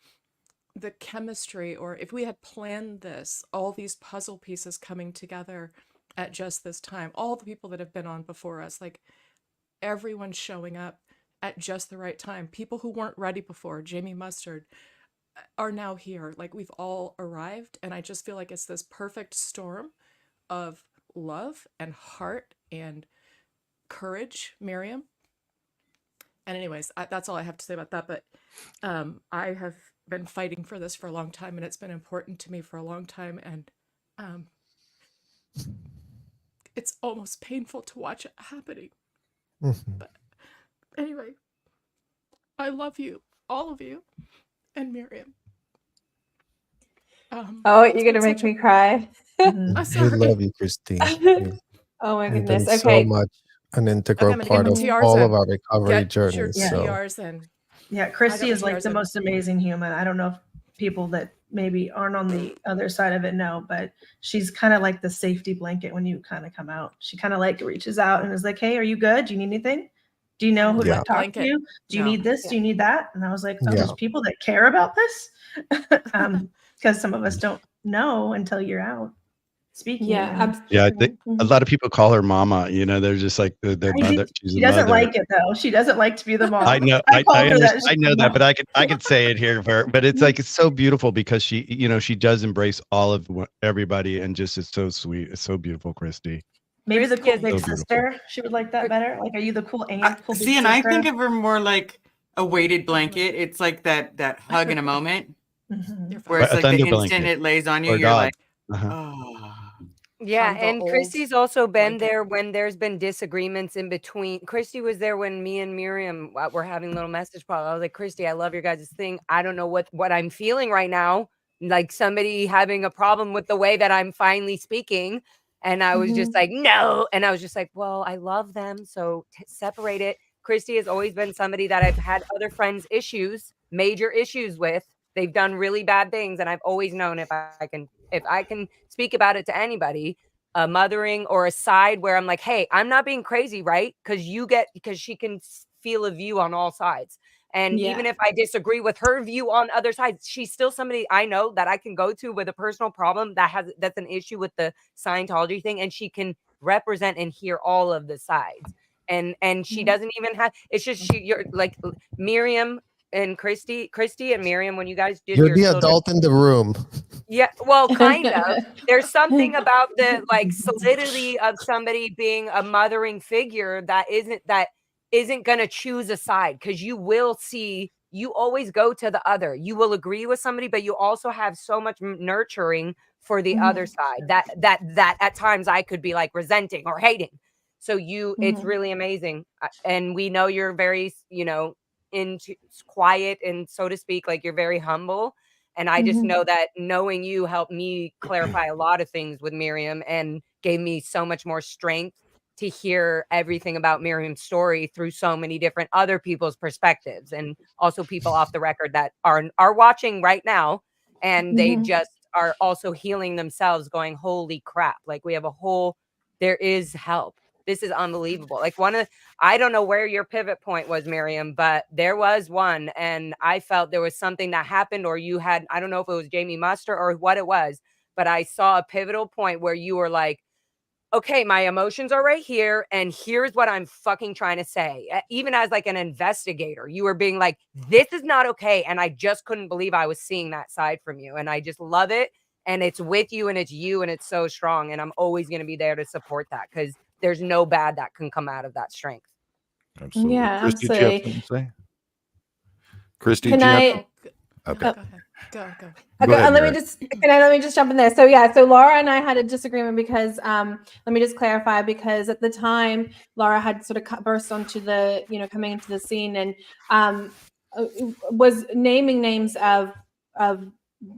the chemistry, or if we had planned this, all these puzzle pieces coming together at just this time. All the people that have been on before us, like everyone showing up at just the right time. People who weren't ready before, Jamie Mustard, are now here. Like, we've all arrived, and I just feel like it's this perfect storm of love and heart and courage, Miriam. And anyways, that's all I have to say about that. But I have been fighting for this for a long time, and it's been important to me for a long time. And it's almost painful to watch it happening. But anyway, I love you, all of you, and Miriam. Oh, you're gonna make me cry. I'm We sorry. love you, Christine. Oh my You've goodness. been Okay. so much an integral I'm gonna get part my of TRs all in. of our recovery Get your journeys. So TRs in. Yeah, I Christy got my is like TRs the in. most amazing human. I don't know if people that maybe aren't on the other side of it know, but she's kind of like the safety blanket when you kind of come out. She kind of like reaches out and is like, "Hey, are you good? Do you need anything? Do you know who to Yeah. talk to Blanket. you? Do you No. need this? Do you need that?" And I was like, "Oh, Yeah. there's people that care about this," because some of us don't know until you're out speaking. Yeah, And absolutely. Yeah, I think a lot of people call her mama. You know, they're just like their mother. She's she a doesn't mother. like it though. She doesn't like to be the mom. I know, I called her that. I know that, but I could say it here for her. But it's like, it's so beautiful because she, you know, she does embrace all of everybody, and just is so sweet. It's so beautiful, Christy. Maybe the cool So big beautiful. sister. She would like that better. Like, are you the cool aunt? Cool big See, and I sister? think of her more like a weighted blanket. It's like that hug in a moment, where Right, it's a like the thunder instant blanket it lays on you, or a you're dog. like, Uh-huh. oh. Yeah, From the and old Christy's also been blanket. there when there's been disagreements in between. Christy was there when me and Miriam were having little message problems. I was like, Christy, I love your guys' thing. I don't know what I'm feeling right now. Like somebody having a problem with the way that I'm finally speaking. And I was just like, no. And I was just like, well, I love them. So separate it. Christy has always been somebody that I've had other friends major issues with. They've done really bad things. And I've always known if I can speak about it to anybody, a mothering or a side where I'm like, hey, I'm not being crazy, right? Because she can feel a view on all sides. And even if I disagree with her view on other sides, she's still somebody I know that I can go to with a personal problem that's an issue with the Scientology thing, and she can represent and hear all of the sides. And she doesn't even have. It's just you're like Miriam and Christy and Miriam when you guys did you're your the children. adult in the room. Yeah, well, kind of. There's something about the like solidity of somebody being a mothering figure that isn't going to choose a side, because you always go to the other. You will agree with somebody, but you also have so much nurturing for the other side that at times I could be like resenting or hating. So it's really amazing. And we know you're very, into quiet and, so to speak, like you're very humble. And I just know that knowing you helped me clarify a lot of things with Miriam and gave me so much more strength to hear everything about Miriam's story through so many different other people's perspectives, and also people off the record that are watching right now, and they just are also healing themselves, going, holy crap, like there is help. This is unbelievable. Like I don't know where your pivot point was, Miriam, but there was one, and I felt there was something that happened, or you had, I don't know if it was Jamie Muster or what it was, but I saw a pivotal point where you were like, okay, my emotions are right here, and here's what I'm fucking trying to say. Even as like an investigator, you were being like, this is not okay. And I just couldn't believe I was seeing that side from you. And I just love it. And it's with you, and it's you, and it's so strong. And I'm always going to be there to support that, because there's no bad that can come out of that strength. Absolutely. Yeah, Christy, do you have absolutely. something to say? Christy, Can do you have I? something? Okay. Go. Okay, ahead, let Mary. me just jump in there. So yeah, so Laura and I had a disagreement because let me just clarify, because at the time Laura had sort of burst onto the, coming into the scene and was naming names of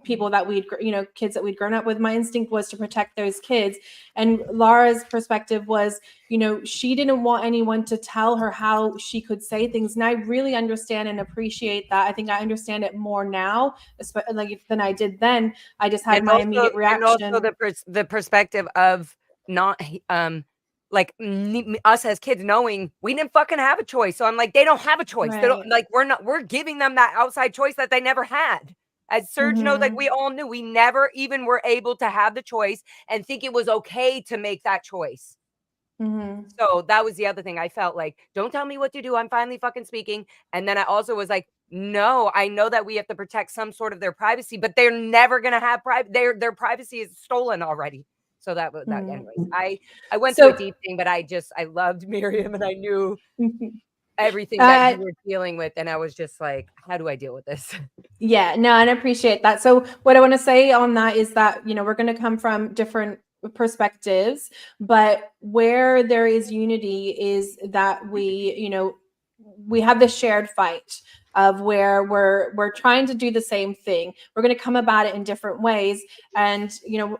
people that we'd, kids that we'd grown up with. My instinct was to protect those kids, and Laura's perspective was, she didn't want anyone to tell her how she could say things. And I really understand and appreciate that. I think I understand it more now, than I did then. I just had my immediate reaction. And also the perspective of not us as kids knowing we didn't fucking have a choice. So I'm like, they don't have a choice. They don't, like, we're giving them that outside choice that they never had. As Serge knows, like, we all knew we never even were able to have the choice and think it was okay to make that choice. So that was the other thing. I felt like, don't tell me what to do. I'm finally fucking speaking. And then I also was like, no, I know that we have to protect some sort of their privacy, but they're never going to have their privacy is stolen already. So that was that. Anyways, I went through a deep thing, but I loved Miriam, and I knew everything that you were dealing with. And I was just like, how do I deal with this? Yeah, no, and I appreciate that. So what I want to say on that is that, we're going to come from different perspectives, but where there is unity is that we have this shared fight of where we're trying to do the same thing. We're going to come about it in different ways. And,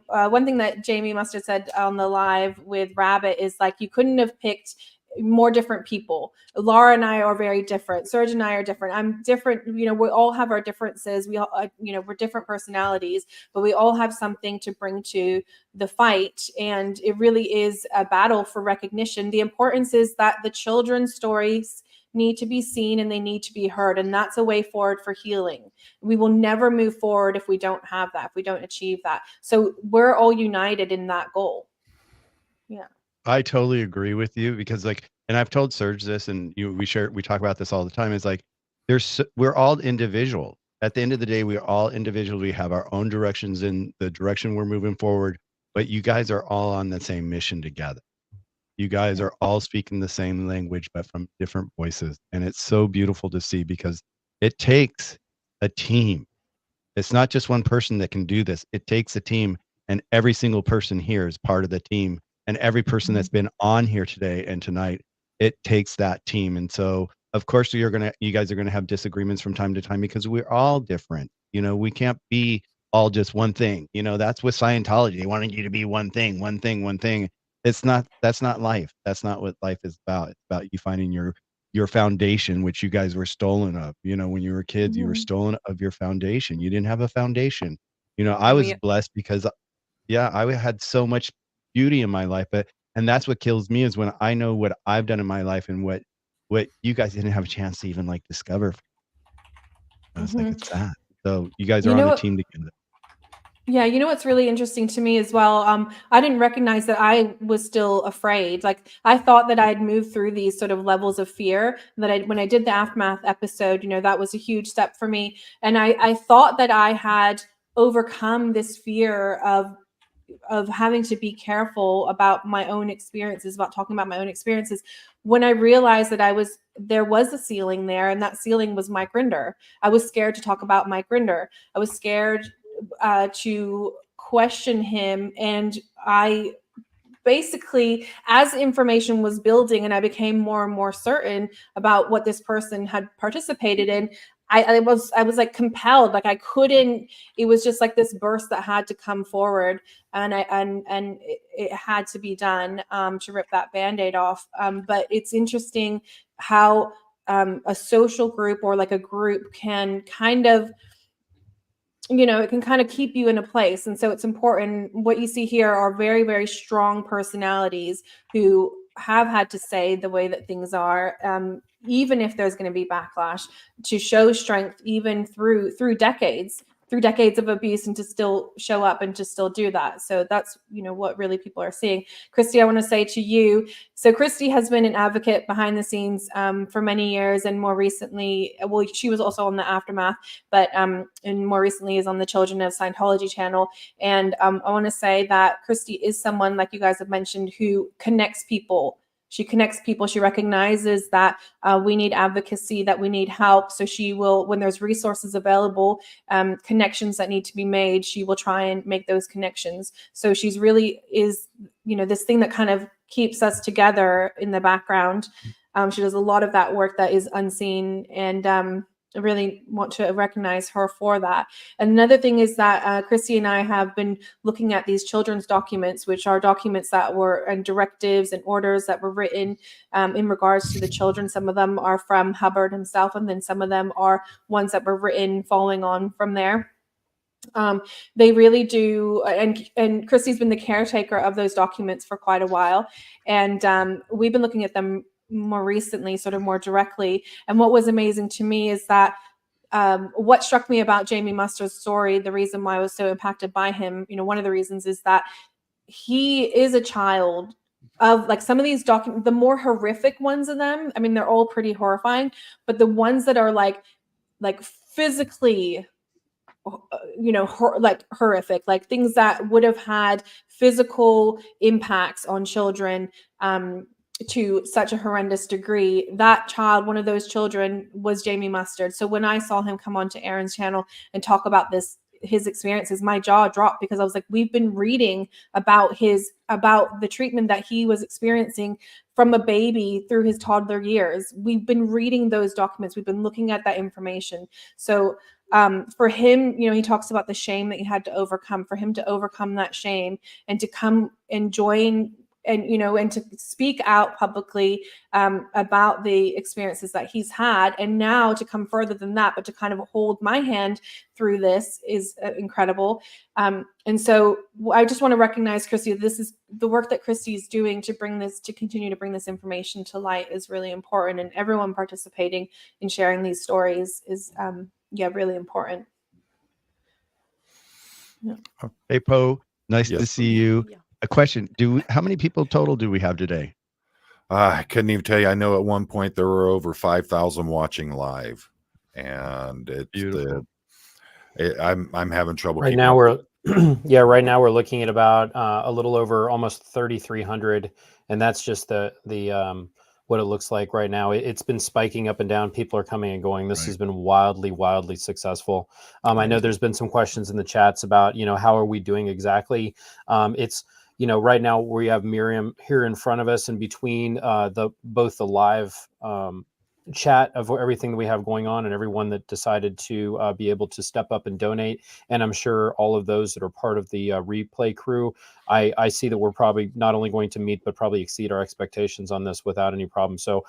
one thing that Jamie Mustard said on the live with Rabbit is, like, you couldn't have picked more different people. Laura and I are very different. Serge and I are different. I'm different. We all have our differences. We all, we're different personalities, but we all have something to bring to the fight. And it really is a battle for recognition. The importance is that the children's stories need to be seen and they need to be heard. And that's a way forward for healing. We will never move forward if we don't have that, if we don't achieve that. So we're all united in that goal. Yeah. I totally agree with you because, like, and I've told Serge this, and we talk about this all the time. Is like, we're all individual. At the end of the day, we're all individual. We have our own directions in the direction we're moving forward, but you guys are all on the same mission together. You guys are all speaking the same language, but from different voices. And it's so beautiful to see because it takes a team. It's not just one person that can do this. It takes a team, and every single person here is part of the team. And every person that's been on here today and tonight, it takes that team. And so, of course, you guys are gonna have disagreements from time to time because we're all different. We can't be all just one thing. That's with Scientology. They wanted you to be one thing. That's not life. That's not what life is about. It's about you finding your foundation, which you guys were stolen of. When you were kids, you were stolen of your foundation. You didn't have a foundation. I was blessed because, I had so much beauty in my life, and that's what kills me is when I know what I've done in my life and what you guys didn't have a chance to even, like, discover. It's like, it's sad. So you guys are on a team together. Yeah, what's really interesting to me as well, I didn't recognize that I was still afraid. Like, I thought that I'd moved through these sort of levels of fear, that when I did the Aftermath episode, that was a huge step for me. And I thought that I had overcome this fear of having to be careful about my own experiences, about talking about my own experiences, when I realized that there was a ceiling there, and that ceiling was Mike Rinder. I was scared to talk about Mike Rinder. I was scared to question him. And I basically, as information was building and I became more and more certain about what this person had participated in, I was like compelled, like I couldn't, it was just like this burst that had to come forward, and it had to be done to rip that Band-Aid off. But it's interesting how a social group or like a group can kind of, it can kind of keep you in a place. And so it's important. What you see here are very, very strong personalities who have had to say the way that things are, even if there's going to be backlash, to show strength even through decades of abuse, and to still show up and to still do that. So that's, what really people are seeing. Christy, I want to say to you, so Christy has been an advocate behind the scenes for many years, and more recently, well, she was also on the Aftermath, but and more recently is on the Children of Scientology channel. And I want to say that Christy is someone, like you guys have mentioned, who connects people. she connects people. She recognizes that we need advocacy, that we need help. So she will, when there's resources available, connections that need to be made, she will try and make those connections. So she's really is, you know, this thing that kind of keeps us together in the background. She does a lot of that work that is unseen, and I really want to recognize her for that. And another thing is that Christy and I have been looking at these children's documents, which are documents that were, and directives and orders that were written in regards to the children. Some of them are from Hubbard himself, and then some of them are ones that were written following on from there. They really do, and Christy's been the caretaker of those documents for quite a while, and we've been looking at them more recently, sort of more directly. And what was amazing to me is that what struck me about Jamie Mustard's story, the reason why I was so impacted by him, you know, one of the reasons is that he is a child of, like, some of these documents, the more horrific ones of them, I mean, they're all pretty horrifying, but the ones that are like physically, you know, like horrific, like things that would have had physical impacts on children to such a horrendous degree. That child, one of those children, was Jamie Mustard. So when I saw him come onto Aaron's channel and talk about his experiences, my jaw dropped, because I was like, we've been reading about the treatment that he was experiencing from a baby through his toddler years. We've been reading those documents. We've been looking at that information. So for him, you know, he talks about the shame that he had to overcome. For him to overcome that shame and to come and join, and, you know, and to speak out publicly about the experiences that he's had, and now to come further than that, but to kind of hold my hand through this is incredible. And so I just want to recognize Christy. This is the work that Christy is doing to continue to bring this information to light is really important, and everyone participating in sharing these stories is really important. Yeah. Hey, Poe, nice to see you. A question: how many people total do we have today? I couldn't even tell you. I know at one point there were over 5,000 watching live, and it's beautiful. I'm having trouble. Right now we're right now we're looking at about a little over almost 3,300, and that's just the what it looks like right now. It's been spiking up and down. People are coming and going. This has been wildly successful. I know there's been some questions in the chats about, you know, how are we doing exactly? It's, you know, right now we have Miriam here in front of us, and between both the live chat of everything that we have going on and everyone that decided to be able to step up and donate, and I'm sure all of those that are part of the replay crew, I see that we're probably not only going to meet but probably exceed our expectations on this without any problem. So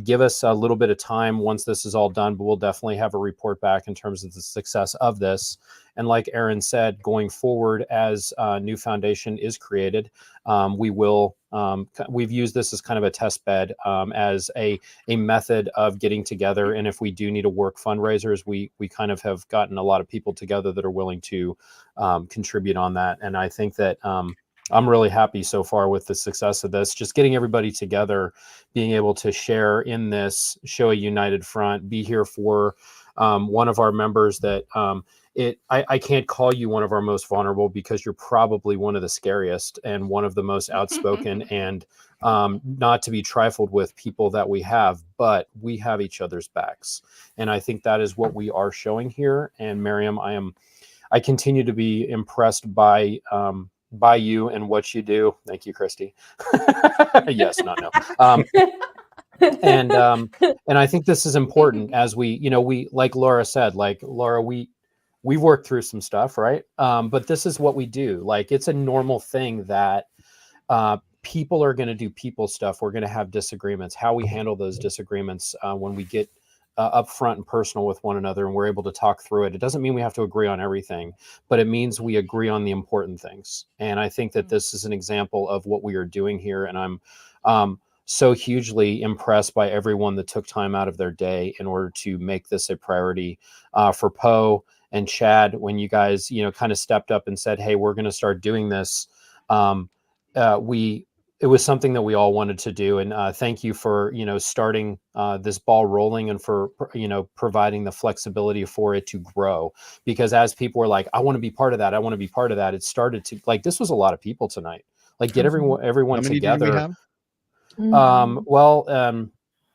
give us a little bit of time once this is all done, but we'll definitely have a report back in terms of the success of this. And like Aaron said, going forward, as a new foundation is created, we've used this as kind of a test bed, as a method of getting together. And if we do need to work fundraisers, we kind of have gotten a lot of people together that are willing to contribute on that. And I think that I'm really happy so far with the success of this, just getting everybody together, being able to share in this, show a united front, be here for one of our members that I can't call you one of our most vulnerable, because you're probably one of the scariest and one of the most outspoken and not to be trifled with people that we have, but we have each other's backs. And I think that is what we are showing here. And Miriam, I continue to be impressed by you and what you do. Thank you, Christy. Yes, not no. And I think this is important as we like Laura said, we've worked through some stuff, right? But this is what we do. Like, it's a normal thing that people are going to do people stuff. We're going to have disagreements. How we handle those disagreements when we get upfront and personal with one another and we're able to talk through it. It doesn't mean we have to agree on everything, but it means we agree on the important things. And I think that this is an example of what we are doing here. And I'm so hugely impressed by everyone that took time out of their day in order to make this a priority. For Poe and Chad, when you guys, kind of stepped up and said, hey, we're going to start doing this. It was something that we all wanted to do. And thank you for, starting this ball rolling and for, providing the flexibility for it to grow. Because as people were like, I want to be part of that, I want to be part of that, it started to, like, this was a lot of people tonight. Like, get everyone How many together. did we have?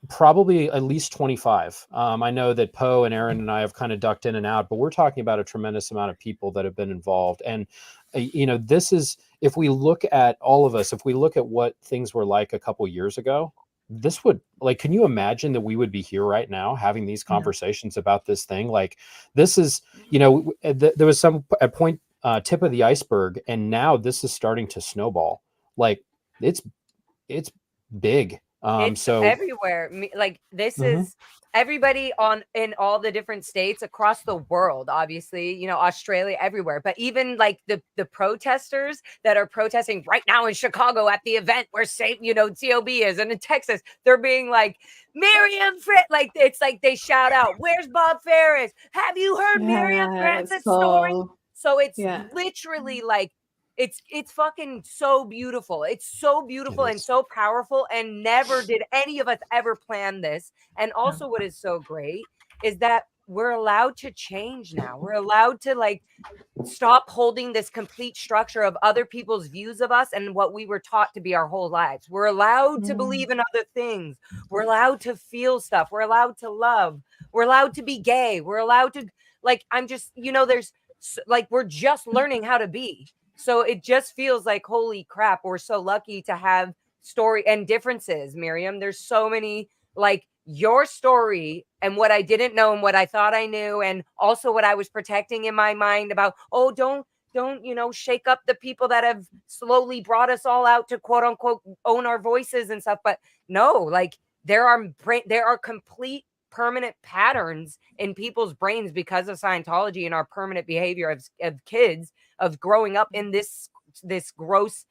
Probably at least 25. I know that Poe and Aaron and I have kind of ducked in and out, but we're talking about a tremendous amount of people that have been involved. And, this is, if we look at all of us, if we look at what things were like a couple years ago, this would, like, can you imagine that we would be here right now having these conversations about this thing? Like, this is, there was a point, tip of the iceberg, and now this is starting to snowball. Like, it's big. It's So everywhere. Like, this is everybody in all the different states across the world, obviously, Australia, everywhere. But even like the protesters that are protesting right now in Chicago at the event where COB is, and in Texas, they're being like, Miriam, like, it's like they shout out, where's Bob Ferris? Have you heard Miriam Francis' story? So it's literally like, it's fucking so beautiful. It's so beautiful and so powerful, and never did any of us ever plan this. And also what is so great is that we're allowed to change now. We're allowed to like stop holding this complete structure of other people's views of us and what we were taught to be our whole lives. We're allowed to believe in other things. We're allowed to feel stuff. We're allowed to love. We're allowed to be gay. We're allowed to, like, I'm just, there's like, we're just learning how to be. So it just feels like, holy crap, we're so lucky to have story and differences, Miriam. There's so many, like, your story and what I didn't know and what I thought I knew, and also what I was protecting in my mind about, don't shake up the people that have slowly brought us all out to quote unquote own our voices and stuff. But no, like, there are complete permanent patterns in people's brains because of Scientology and our permanent behavior of kids, of growing up in this gross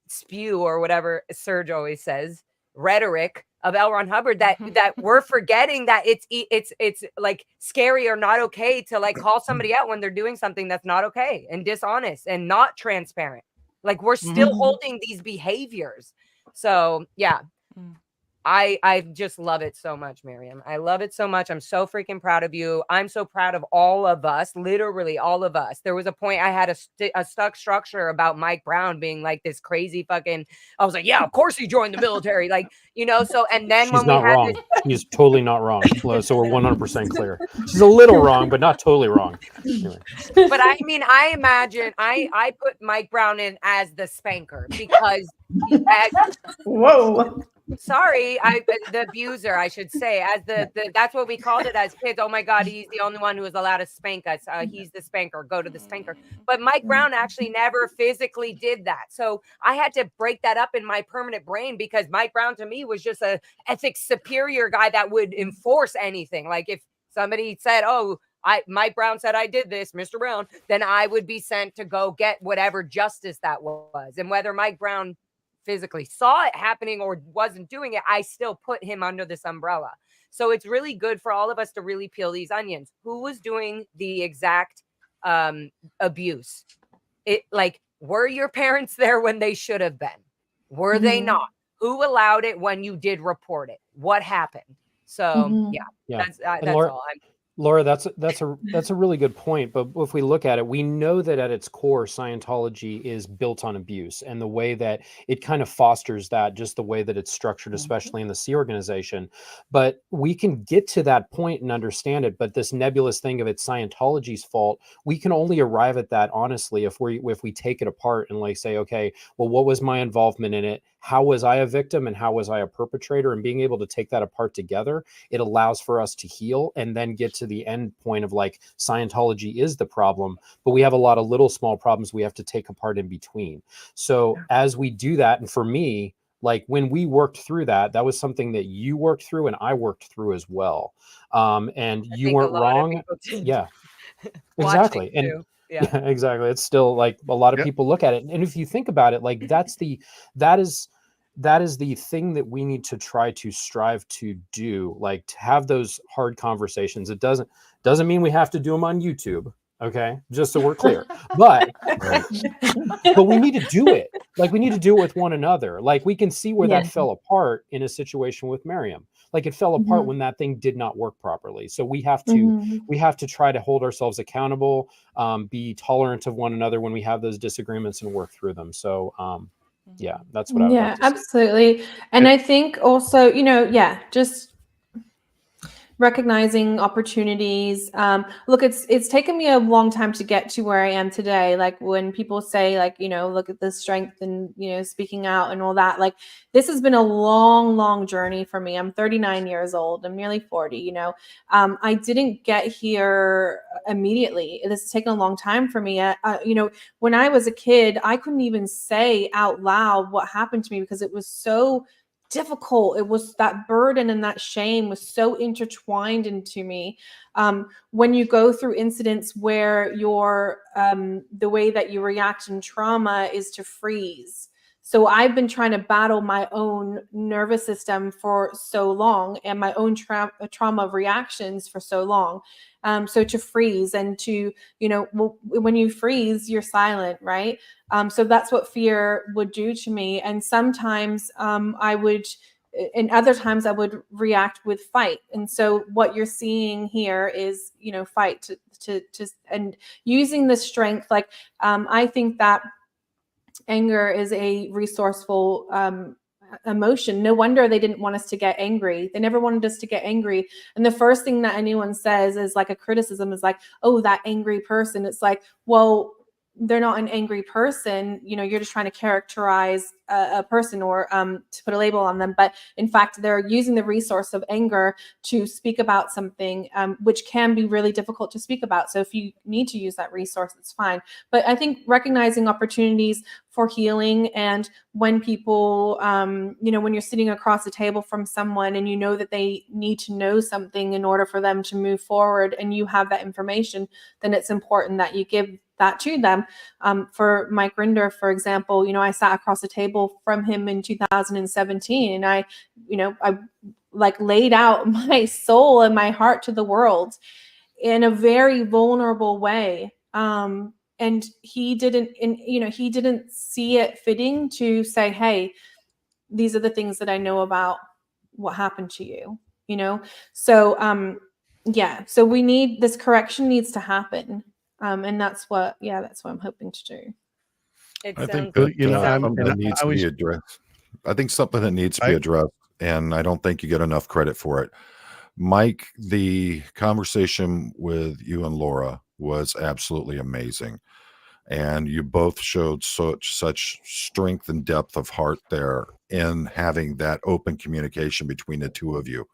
spew, or whatever Serge always says, rhetoric of L. Ron Hubbard, that we're forgetting that it's like scary or not okay to like call somebody out when they're doing something that's not okay and dishonest and not transparent. Like, we're still holding these behaviors. So yeah. I just love it so much, Miriam. I love it so much. I'm so freaking proud of you. I'm so proud of all of us, literally all of us. There was a point I had a stuck structure about Mike Brown being like this crazy fucking, I was like, yeah, of course he joined the military. Like, so, and then she's when we not had wrong. this, She's totally not wrong. So we're 100% clear. She's a little wrong, but not totally wrong. Anyway. But I mean, I imagine I put Mike Brown in as the spanker because whoa. Sorry, the abuser, I should say, as the that's what we called it as kids. Oh my God, he's the only one who was allowed to spank us. He's the spanker. Go to the spanker. But Mike Brown actually never physically did that. So I had to break that up in my permanent brain, because Mike Brown to me was just a ethics superior guy that would enforce anything. Like, if somebody said, "Oh, Mike Brown said I did this, Mr. Brown," then I would be sent to go get whatever justice that was. And whether Mike Brown physically saw it happening or wasn't doing it, I still put him under this umbrella. So it's really good for all of us to really peel these onions. Who was doing the exact abuse? Were your parents there when they should have been? Were they not? Who allowed it when you did report it? What happened? So Yeah. that's Laura, all. Laura, that's a really good point. But if we look at it, we know that at its core, Scientology is built on abuse, and the way that it kind of fosters that, just the way that it's structured, especially in the Sea organization. But we can get to that point and understand it. But this nebulous thing of it's Scientology's fault, we can only arrive at that honestly if we take it apart and like say, okay, well, what was my involvement in it? How was I a victim and how was I a perpetrator? And being able to take that apart together, it allows for us to heal and then get to the end point of like, Scientology is the problem, but we have a lot of little small problems we have to take apart in between. So as we do that, and for me, like when we worked through that, that was something that you worked through and I worked through as well. And you weren't wrong. Yeah, exactly. And yeah, exactly. It's still like a lot of people look at it. And if you think about it, like that is the thing that we need to try to strive to do, like to have those hard conversations. It doesn't mean we have to do them on YouTube. Okay. Just so we're clear, but we need to do it. Like we need to do it with one another. Like we can see where that fell apart in a situation with Miriam. Like it fell apart when that thing did not work properly. So we have to try to hold ourselves accountable, be tolerant of one another when we have those disagreements and work through them. So Yeah, that's what I would Yeah, like to see. absolutely. And I think also, just recognizing opportunities. Look, it's taken me a long time to get to where I am today. Like when people say, like, look at the strength and speaking out and all that. Like this has been a long journey for me. I'm 39 years old. I'm nearly 40. I didn't get here immediately. This has taken a long time for me. When I was a kid, I couldn't even say out loud what happened to me because it was so difficult. It was that burden and that shame was so intertwined into me. When you go through incidents where the way that you react in trauma is to freeze. So I've been trying to battle my own nervous system for so long and my own trauma reactions for so long. So to freeze and to, when you freeze, you're silent, right? So that's what fear would do to me. And sometimes I would, and other times I would react with fight. And so what you're seeing here is, fight to and using the strength. Like I think that anger is a resourceful emotion. No wonder they didn't want us to get angry. They never wanted us to get angry. And the first thing that anyone says is like a criticism is like, oh, that angry person. It's like, well, they're not an angry person. You're just trying to characterize a person or to put a label on them. But in fact, they're using the resource of anger to speak about something, which can be really difficult to speak about. So if you need to use that resource, it's fine. But I think recognizing opportunities for healing, and when people, when you're sitting across the table from someone and you know that they need to know something in order for them to move forward and you have that information, then it's important that you give that to them. For Mike Rinder, for example, I sat across the table from him in 2017 and I like laid out my soul and my heart to the world in a very vulnerable way. And he didn't see it fitting to say, hey, these are the things that I know about what happened to you, So, so we need, this correction needs to happen. And that's what I'm hoping to do. I think that something that needs to be addressed. I think something that needs to be addressed, and I don't think you get enough credit for it. Mike, the conversation with you and Laura was absolutely amazing. And you both showed such strength and depth of heart there in having that open communication between the two of you.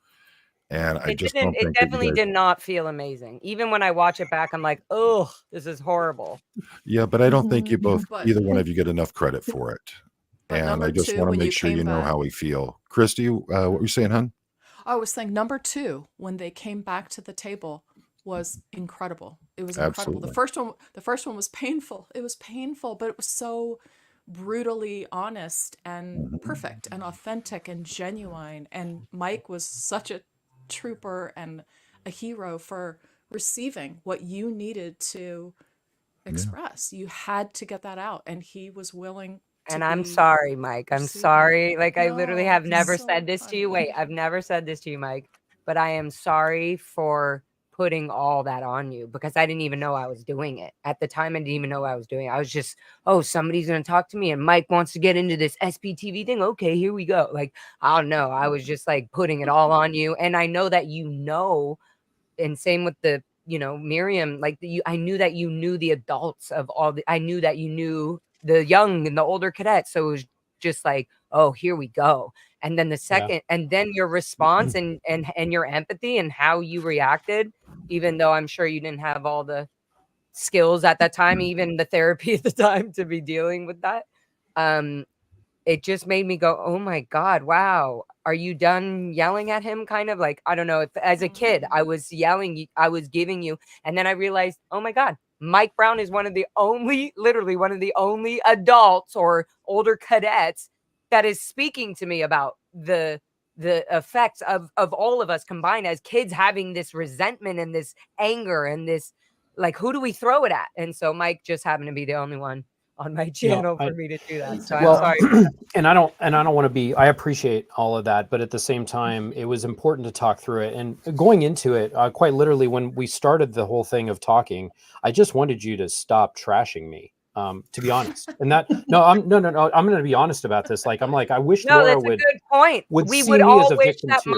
And I just don't think it definitely did not feel amazing. Even when I watch it back, I'm like, oh, this is horrible. Yeah, but I don't think you both, either one of you, get enough credit for it. And I just two, want to when make you sure came you know back- how we feel. Christy, what were you saying, hon? I was saying number 2, when they came back to the table, was incredible. It was incredible. Absolutely. The first one was painful. It was painful, but it was so brutally honest and perfect and authentic and genuine. And Mike was such a trooper and a hero for receiving what you needed to express. You had to get that out, and he was willing to And I'm be sorry, Mike. I'm receiving. sorry. Like I literally No, have never so said this to you. funny. Wait, I've never said this to you, Mike. But I am sorry for putting all that on you because I didn't even know I was doing it. At the time, I didn't even know I was doing it. I was just, oh, somebody's going to talk to me and Mike wants to get into this SPTV thing. Okay, here we go. Like, I don't know. I was just like putting it all on you. And I know that and same with the, Miriam, like I knew that you knew the adults of I knew that you knew the young and the older cadets. So it was just like, oh, here we go. And then the second, and then your response and your empathy and how you reacted, even though I'm sure you didn't have all the skills at that time, even the therapy at the time to be dealing with that. It just made me go, oh my God, wow. Are you done yelling at him? Kind of like, I don't know, if as a kid, I was yelling, I was giving you, and then I realized, oh my God, Mike Brown is literally one of the only adults or older cadets that is speaking to me about the effects of all of us combined as kids having this resentment and this anger and this, like, who do we throw it at? And so Mike just happened to be the only one on my channel for me to do that. So I'm sorry. And I don't want to be, I appreciate all of that, but at the same time, it was important to talk through it. And going into it, quite literally, when we started the whole thing of talking, I just wanted you to stop trashing me. to be honest. And that I'm I'm going to be honest about this. Like I'm like I wish No, Laura that's a good point. We see would me as all a wish victim that too.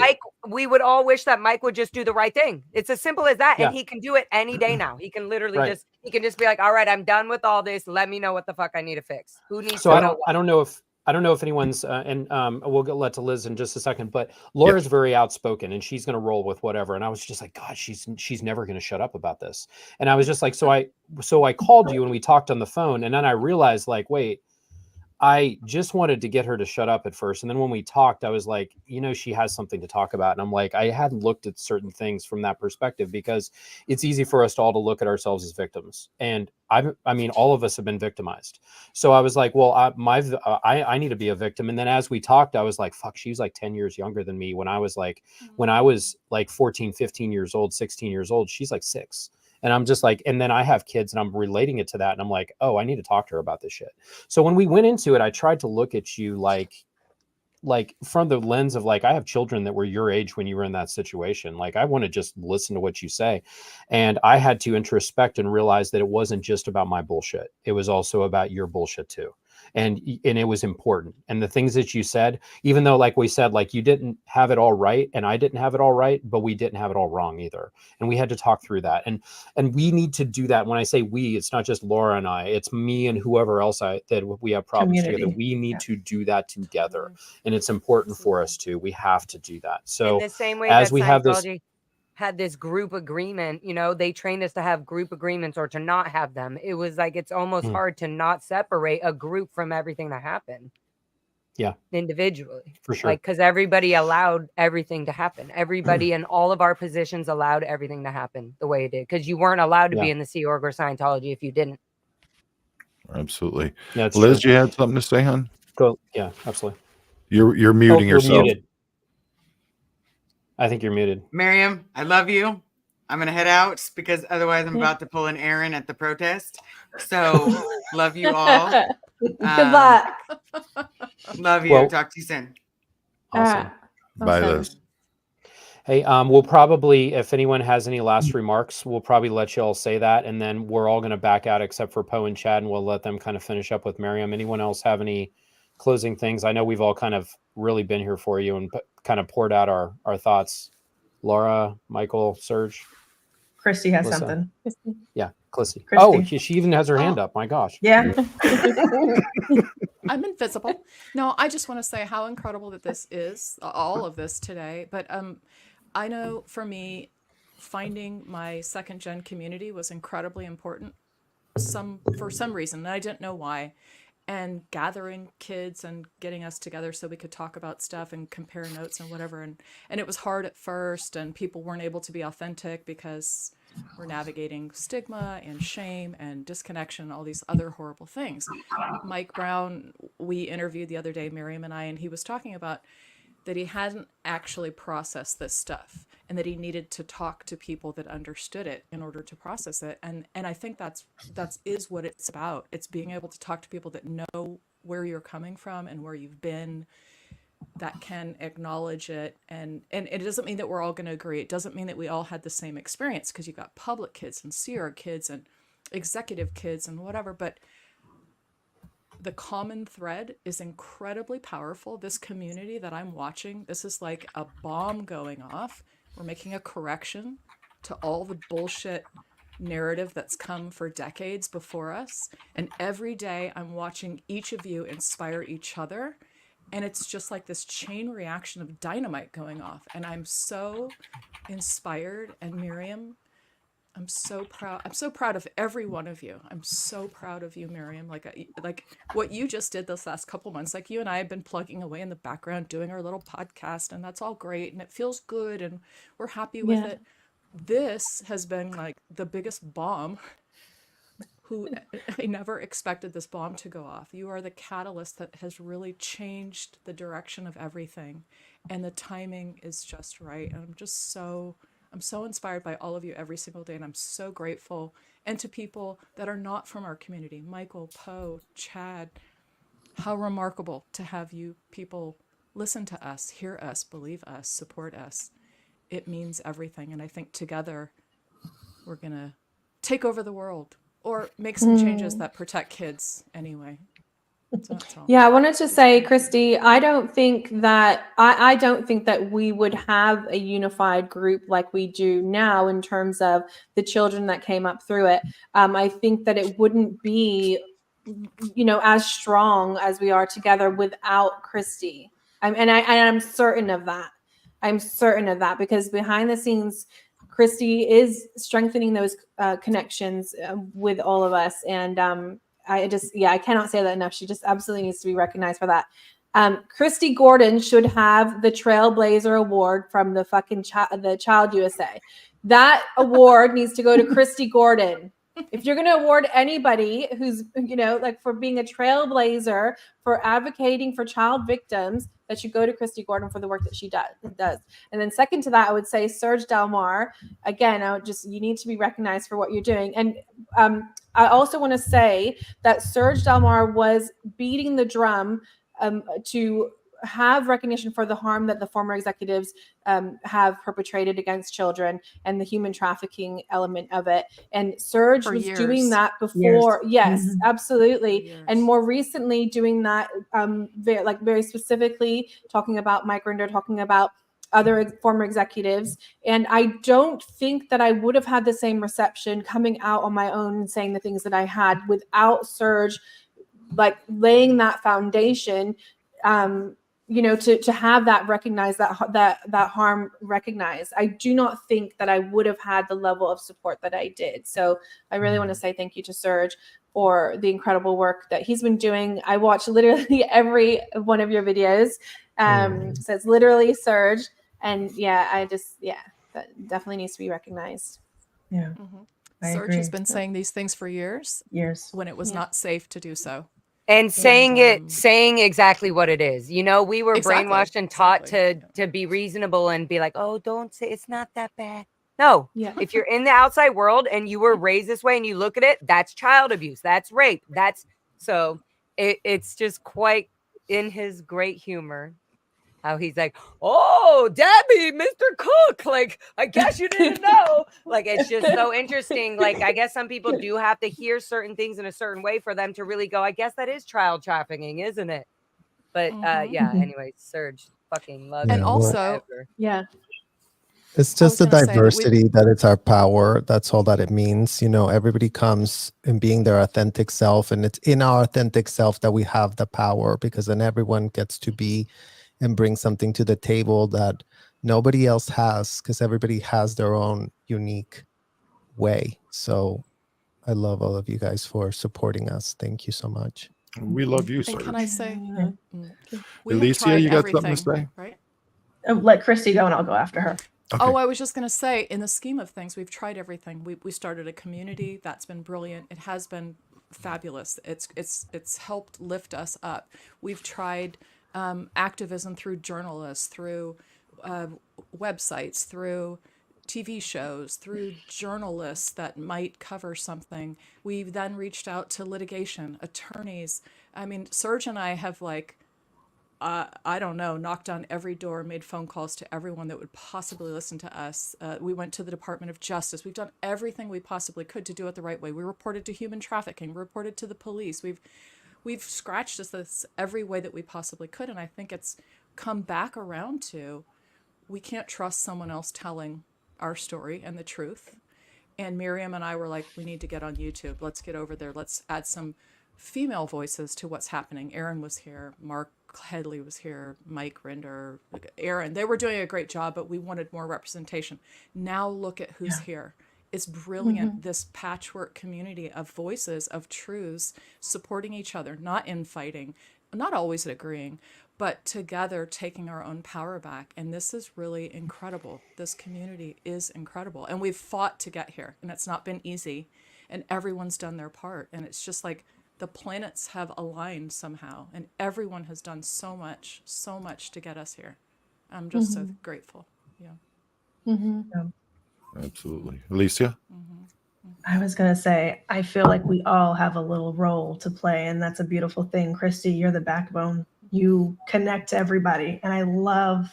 we would all wish that Mike would just do the right thing. It's as simple as that. Yeah. And he can do it any day now. He can literally Right. he can just be like, all right, I'm done with all this. Let me know what the fuck I need to fix. Who needs So to I know don't what? I don't know if anyone's we'll let to Liz in just a second, but Laura's very outspoken and she's going to roll with whatever. And I was just like, God, she's never going to shut up about this. And I was just like, so I called you and we talked on the phone, and then I realized like, wait, I just wanted to get her to shut up at first. And then when we talked, I was like, she has something to talk about. And I'm like, I hadn't looked at certain things from that perspective, because it's easy for us all to look at ourselves as victims. And I mean, all of us have been victimized. So I was like, well, I need to be a victim. And then as we talked, I was like, fuck, she's like 10 years younger than me when I was like 14, 15 years old, 16 years old, she's like 6. And I'm just like, and then I have kids and I'm relating it to that. And I'm like, oh, I need to talk to her about this shit. So when we went into it, I tried to look at you like from the lens of like, I have children that were your age when you were in that situation. Like, I want to just listen to what you say. And I had to introspect and realize that it wasn't just about my bullshit. It was also about your bullshit too. And it was important. And the things that you said, even though, like we said, like you didn't have it all right and I didn't have it all right, but we didn't have it all wrong either. And we had to talk through that. And we need to do that. When I say we, it's not just Laura and I, it's me and whoever else that we have problems Community. together. We need to do that together. And it's important for us to. We have to do that. So in the same way as that we have this, Scientology had this group agreement, they trained us to have group agreements or to not have them. It was like, it's almost hard to not separate a group from everything that happened. Yeah. Individually. For sure. Like, because everybody allowed everything to happen. Everybody in all of our positions allowed everything to happen the way it did. Because you weren't allowed to be in the Sea Org or Scientology if you didn't. Absolutely. Yeah, it's Liz, true. you had something to say, hon? Go. Yeah, absolutely. You're muting you're yourself. muted. I think you're muted. Miriam, I love you. I'm going to head out because otherwise I'm about to pull an Aaron at the protest. So love you all. Good luck. Love you. Well, Talk to you soon. Awesome. Bye, Liz. Hey, we'll probably, if anyone has any last remarks, we'll probably let you all say that. And then we're all going to back out except for Poe and Chad, and we'll let them kind of finish up with Miriam. Anyone else have any closing things? I know we've all kind of really been here for you and kind of poured out our thoughts. Laura, Michael, Serge. Christy has Melissa. something. Yeah, Christy. Christy. Oh, she even has her hand up. My gosh. Yeah. I'm invisible. No, I just want to say how incredible that this is, all of this today. But I know for me, finding my second gen community was incredibly important. For some reason, and I didn't know why. And gathering kids and getting us together so we could talk about stuff and compare notes and whatever. And it was hard at first, and people weren't able to be authentic because we're navigating stigma and shame and disconnection, all these other horrible things. Mike Brown, we interviewed the other day, Miriam and I, and he was talking about that he hadn't actually processed this stuff and that he needed to talk to people that understood it in order to process it. And I think that is what it's about. It's being able to talk to people that know where you're coming from and where you've been, that can acknowledge it. And it doesn't mean that we're all going to agree. It doesn't mean that we all had the same experience, because you've got public kids and Sierra kids and executive kids and whatever, but the common thread is incredibly powerful. This community that I'm watching, this is like a bomb going off. We're making a correction to all the bullshit narrative that's come for decades before us. And every day I'm watching each of you inspire each other. And it's just like this chain reaction of dynamite going off. And I'm so inspired. And Miriam, I'm so proud. I'm so proud of every one of you. I'm so proud of you, Miriam. Like what you just did this last couple months. Like, you and I have been plugging away in the background, doing our little podcast, and that's all great, and it feels good, and we're happy with it. This has been like the biggest bomb. I never expected this bomb to go off. You are the catalyst that has really changed the direction of everything, and the timing is just right. And I'm so inspired by all of you every single day, and I'm so grateful. And to people that are not from our community, Michael, Poe, Chad, how remarkable to have you people listen to us, hear us, believe us, support us. It means everything. And I think together we're going to take over the world. or make some changes that protect kids anyway. So that's all. Yeah, I wanted to say, Christy, I don't think that we would have a unified group like we do now in terms of the children that came up through it. I think that it wouldn't be, as strong as we are together without Christy. I'm certain of that. I'm certain of that because behind the scenes, Christy is strengthening those connections with all of us. And I cannot say that enough. She just absolutely needs to be recognized for that. Christy Gordon should have the Trailblazer Award from the fucking the Child USA. That award needs to go to Christy Gordon. If you're going to award anybody who's, for being a trailblazer, for advocating for child victims, that should go to Christy Gordon for the work that she does. And then second to that, I would say Serge Delmar. Again, you need to be recognized for what you're doing. And I also want to say that Serge Delmar was beating the drum to have recognition for the harm that the former executives have perpetrated against children and the human trafficking element of it. And Serge was doing that before. Yes, absolutely. And more recently doing that very specifically, talking about Mike Rinder, talking about other former executives. And I don't think that I would have had the same reception coming out on my own and saying the things that I had without Serge laying that foundation, to have that recognized, that harm recognized. I do not think that I would have had the level of support that I did. So I really want to say thank you to Serge for the incredible work that he's been doing. I watch literally every one of your videos. So it's literally Serge. And that definitely needs to be recognized. Yeah. Serge has been saying these things for years when it was not safe to do so. And saying exactly what it is. We were brainwashed and taught to be reasonable and be like, oh, don't say it's not that bad. No, if you're in the outside world and you were raised this way and you look at it, that's child abuse. That's rape. It's just quite in his great humor. How he's like, oh, Debbie, Mr. Cook. I guess you didn't know. It's just so interesting. I guess some people do have to hear certain things in a certain way for them to really go, I guess that is child trafficking, isn't it? But anyway, Serge, fucking love and you. also, It's just the diversity that it's our power. That's all that it means. Everybody comes and being their authentic self, and it's in our authentic self that we have the power, because then everyone gets to be and bring something to the table that nobody else has, because everybody has their own unique way. So I love all of you guys for supporting us. Thank you so much. We love you, sir. And can I say, Alicia, you got something to say? Right? Let Christy go and I'll go after her. Okay. Oh, I was just going to say, in the scheme of things, we've tried everything. We started a community that's been brilliant. It has been fabulous. It's helped lift us up. We've tried activism through journalists, through websites, through TV shows, through journalists that might cover something. We've then reached out to litigation, attorneys. I mean, Serge and I have I don't know, knocked on every door, made phone calls to everyone that would possibly listen to us. We went to the Department of Justice. We've done everything we possibly could to do it the right way. We reported to human trafficking, reported to the police. We've scratched this every way that we possibly could. And I think it's come back around to, we can't trust someone else telling our story and the truth. And Miriam and I were like, we need to get on YouTube. Let's get over there. Let's add some female voices to what's happening. Aaron was here. Mark Headley was here. Mike Rinder, Aaron. They were doing a great job, but we wanted more representation. Now look at who's here. It's brilliant, this patchwork community of voices, of truths, supporting each other, not infighting, not always agreeing, but together taking our own power back. And this is really incredible. This community is incredible. And we've fought to get here, and it's not been easy. And everyone's done their part. And it's just like the planets have aligned somehow, and everyone has done so much to get us here. I'm just so grateful. Absolutely. Alicia? I was going to say, I feel like we all have a little role to play, and that's a beautiful thing. Christy, you're the backbone. You connect to everybody, and I love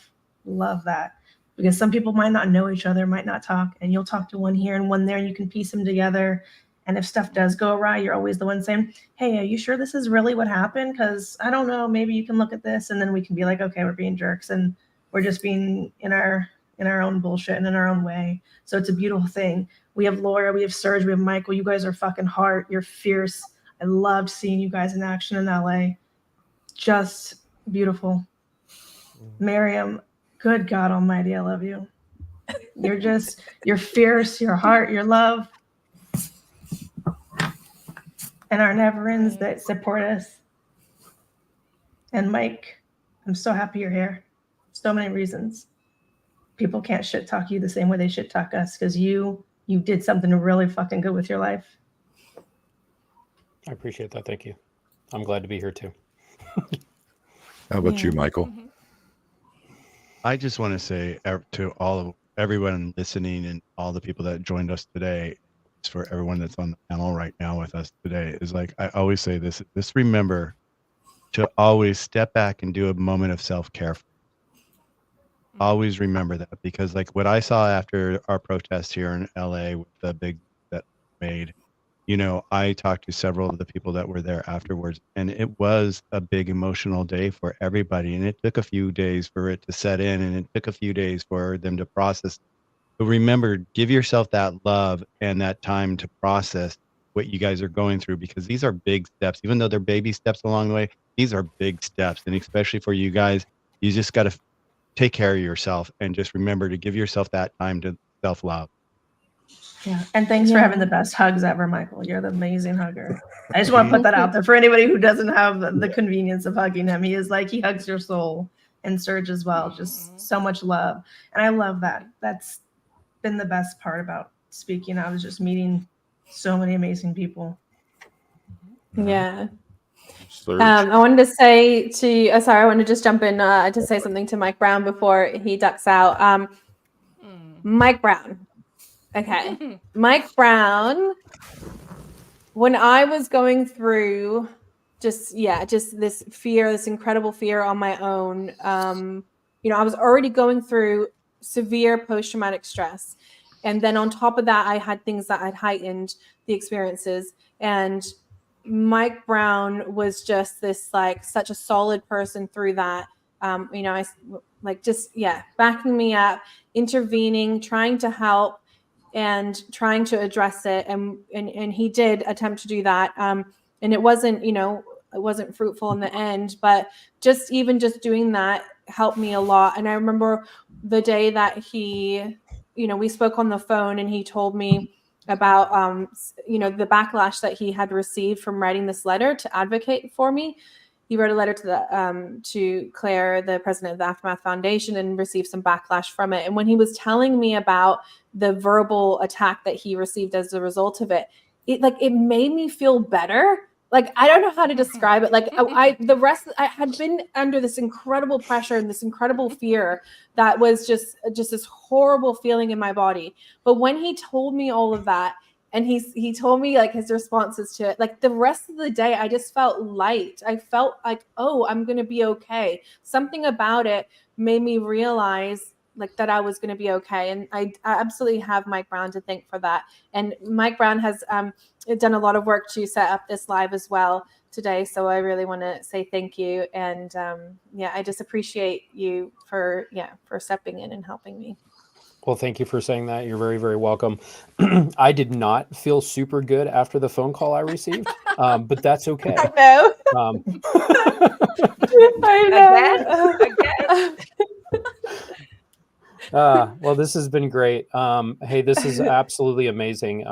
that, because some people might not know each other, might not talk, and you'll talk to one here and one there, and you can piece them together, And if stuff does go awry, you're always the one saying, hey, are you sure this is really what happened? Because I don't know, maybe you can look at this. And then we can be like, okay, we're being jerks and we're just being in our own bullshit and in our own way. So it's a beautiful thing. We have Laura, we have Serge, we have Michael. You guys are fucking heart. You're fierce. I loved seeing you guys in action in LA. Just beautiful. Miriam, good God Almighty, I love you. You're fierce, your heart, your love, and our never-ends that support us. And Mike, I'm so happy you're here. So many reasons. People can't shit talk you the same way they shit talk us because you did something really fucking good with your life. I appreciate that. Thank you. I'm glad to be here too. How about you, Michael? I just want to say to everyone listening and all the people that joined us today, for everyone that's on the panel right now with us today, is like I always say this: remember to always step back and do a moment of self-care. Always remember that, because like what I saw after our protest here in LA with the big that made, you know, I talked to several of the people that were there afterwards, and it was a big emotional day for everybody. And it took a few days for it to set in, and it took a few days for them to process. But remember, give yourself that love and that time to process what you guys are going through, because these are big steps. Even though they're baby steps along the way, these are big steps. And especially for you guys, you just got to take care of yourself and just remember to give yourself that time to self-love. Yeah. And thanks for having the best hugs ever, Michael. You're the amazing hugger. I just want to put that out there for anybody who doesn't have the convenience of hugging him. He hugs your soul, and Serge as well. Just so much love. And I love that. That's been the best part about speaking. I was just meeting so many amazing people. Yeah. I wanted to say I want to just jump in to say something to Mike Brown before he ducks out. Mike Brown. Okay. Mike Brown, when I was going through just this fear, this incredible fear on my own, I was already going through severe post-traumatic stress. And then on top of that, I had things that had heightened the experiences. And Mike Brown was just this such a solid person through that. Backing me up, intervening, trying to help, and trying to address it. And he did attempt to do that. And it wasn't fruitful in the end, but just doing that helped me a lot. And I remember the day that we spoke on the phone, and he told me about the backlash that he had received from writing this letter to advocate for me. He wrote a letter to Claire, the president of the Aftermath Foundation, and received some backlash from it. And when he was telling me about the verbal attack that he received as a result of it, it made me feel better. I don't know how to describe it. I had been under this incredible pressure and this incredible fear that was just this horrible feeling in my body. But when he told me all of that, and he told me his responses to it, the rest of the day, I just felt light. I felt like, oh, I'm going to be okay. Something about it made me realize that I was going to be okay. And I absolutely have Mike Brown to thank for that. And Mike Brown has done a lot of work to set up this live as well today. So I really want to say thank you. And I just appreciate you for stepping in and helping me. Well, thank you for saying that. You're very, very welcome. I did not feel super good after the phone call I received, but that's okay. I know. Again? Well, this has been great. Hey, this is absolutely amazing.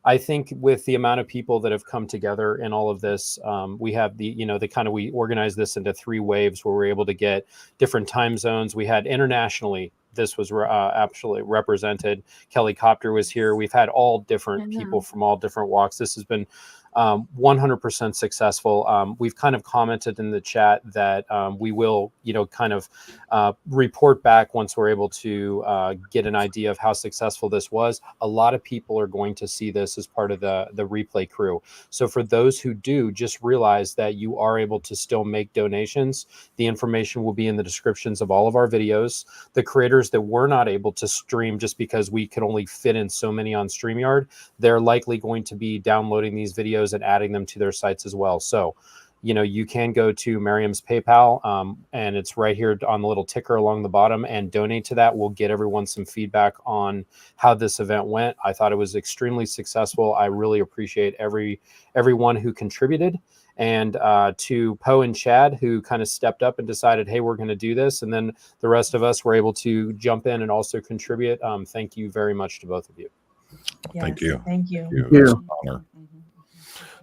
I think with the amount of people that have come together in all of this, we have we organized this into 3 waves where we're able to get different time zones. We had internationally, this was absolutely represented. Kelly Copter was here. We've had all different people from all different walks. This has been 100% successful. We've kind of commented in the chat that we will, kind of report back once we're able to get an idea of how successful this was. A lot of people are going to see this as part of the replay crew. So for those who do, just realize that you are able to still make donations. The information will be in the descriptions of all of our videos. The creators that were not able to stream just because we could only fit in so many on StreamYard, they're likely going to be downloading these videos and adding them to their sites as well. So, you can go to Miriam's PayPal, and it's right here on the little ticker along the bottom, and donate to that. We'll get everyone some feedback on how this event went. I thought it was extremely successful. I really appreciate everyone who contributed, and to Poe and Chad, who kind of stepped up and decided, hey, we're going to do this. And then the rest of us were able to jump in and also contribute. Thank you very much to both of you. Thank you. Thank you. It's an honor.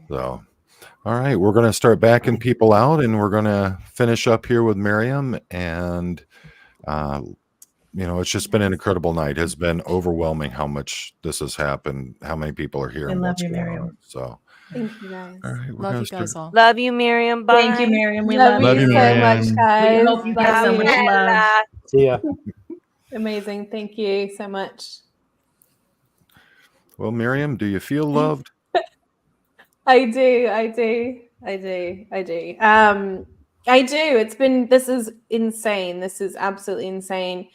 So, all right, we're going to start backing people out, and we're going to finish up here with Miriam. And, it's just been an incredible night. It's been overwhelming how much this has happened, how many people are here. I and love what's you, going Miriam. on. So, Thank you guys. all right, Love you guys all. Love you, Miriam. Bye. Thank you, Miriam. We Love love you you. so much, guys. We hope you get so much love. See ya. Amazing. Thank you so much. well, Miriam, do you feel loved? I do. This is insane. This is absolutely insane.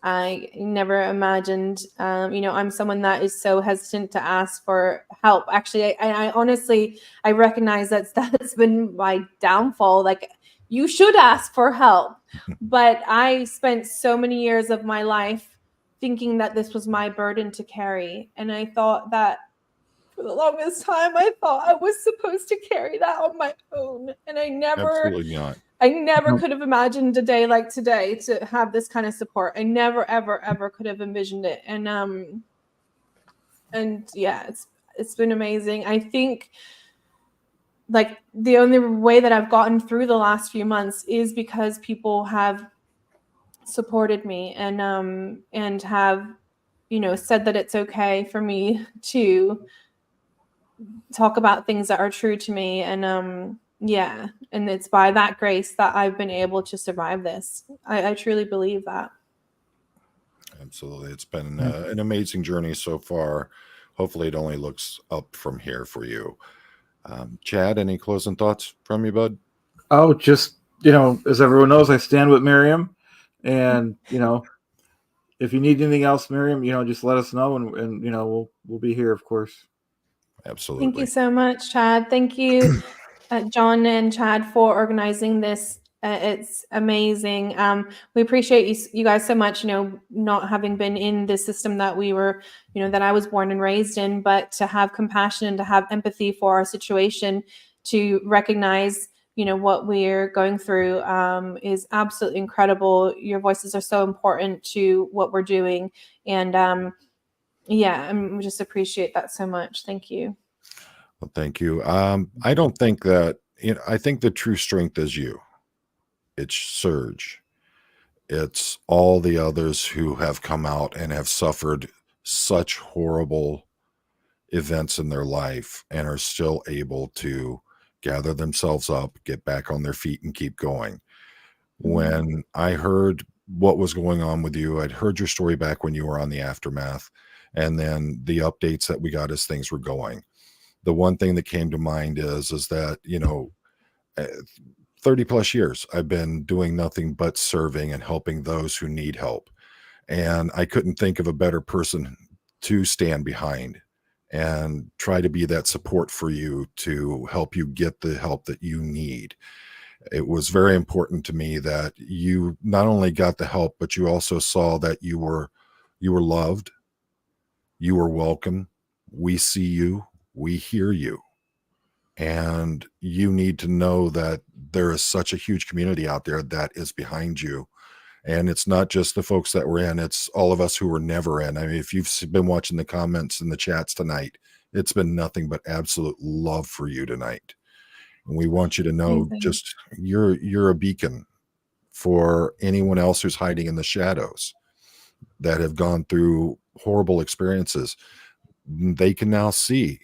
I never imagined, I'm someone that is so hesitant to ask for help. Actually, I honestly, I recognize that's been my downfall. Like, you should ask for help. But I spent so many years of my life thinking that this was my burden to carry. And I thought that for the longest time, I thought I was supposed to carry that on my own. And I Absolutely not. could have imagined a day like today to have this kind of support. I never, ever, ever could have envisioned it. And yeah, it's been amazing. I think like the only way that I've gotten through the last few months is because people have supported me and have, said that it's okay for me to talk about things that are true to me. And and it's by that grace that I've been able to survive this. I truly believe that. Absolutely. It's been an amazing journey so far. Hopefully it only looks up from here for you. Chad, any closing thoughts from you, bud? Oh, just, as everyone knows, I stand with Miriam, and, if you need anything else, Miriam, just let us know, and we'll be here, of course. Absolutely. Thank you so much, Chad. Thank you, John and Chad, for organizing this. It's amazing. We appreciate you guys so much, not having been in the system that we were, that I was born and raised in, but to have compassion and to have empathy for our situation, to recognize, what we're going through is absolutely incredible. Your voices are so important to what we're doing. And I just appreciate that so much. Thank you. Well, thank you. I don't think that, I think the true strength is you. It's Serge. It's all the others who have come out and have suffered such horrible events in their life and are still able to gather themselves up, get back on their feet, and keep going. When I heard what was going on with you, I'd heard your story back when you were on the aftermath, and then the updates that we got as things were going. The one thing that came to mind is that, 30 plus years, I've been doing nothing but serving and helping those who need help. And I couldn't think of a better person to stand behind and try to be that support for you to help you get the help that you need. It was very important to me that you not only got the help, but you also saw that you were loved, you were welcome. We see you, we hear you. And you need to know that there is such a huge community out there that is behind you. And it's not just the folks that were in, it's all of us who were never in. I mean, if you've been watching the comments and the chats tonight, it's been nothing but absolute love for you tonight. And we want you to know just you're a beacon for anyone else who's hiding in the shadows that have gone through horrible experiences. They can now see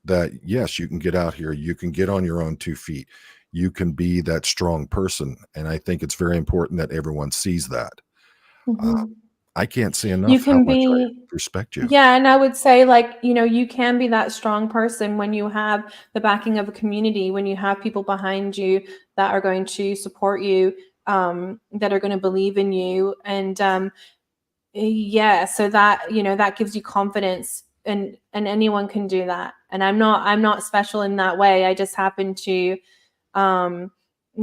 that, yes, you can get out here, you can get on your own 2 feet, you can be that strong person. And I think it's very important that everyone sees that. I can't say You enough how can much I be, respect you. yeah, and I would say, like, you know, you can be that strong person when you have the backing of a community, when you have people behind you that are going to support you, that are going to believe in you. And yeah, so that, you know, that gives you confidence, and anyone can do that. And I'm not special in that way. I just happen to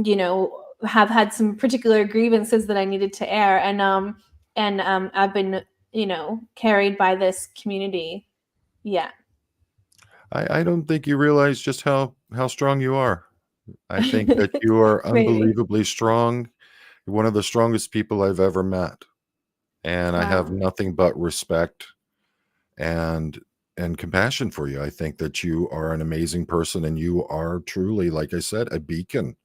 you know, have had some particular grievances that I needed to air, and I've been, you know, carried by this community. Yeah. I don't think you realize just how strong you are. I think that you are Maybe. unbelievably strong. You're one of the strongest people I've ever met. And I have Wow. nothing but respect and compassion for you. I think that you are an amazing person, and you are truly, like I said, a beacon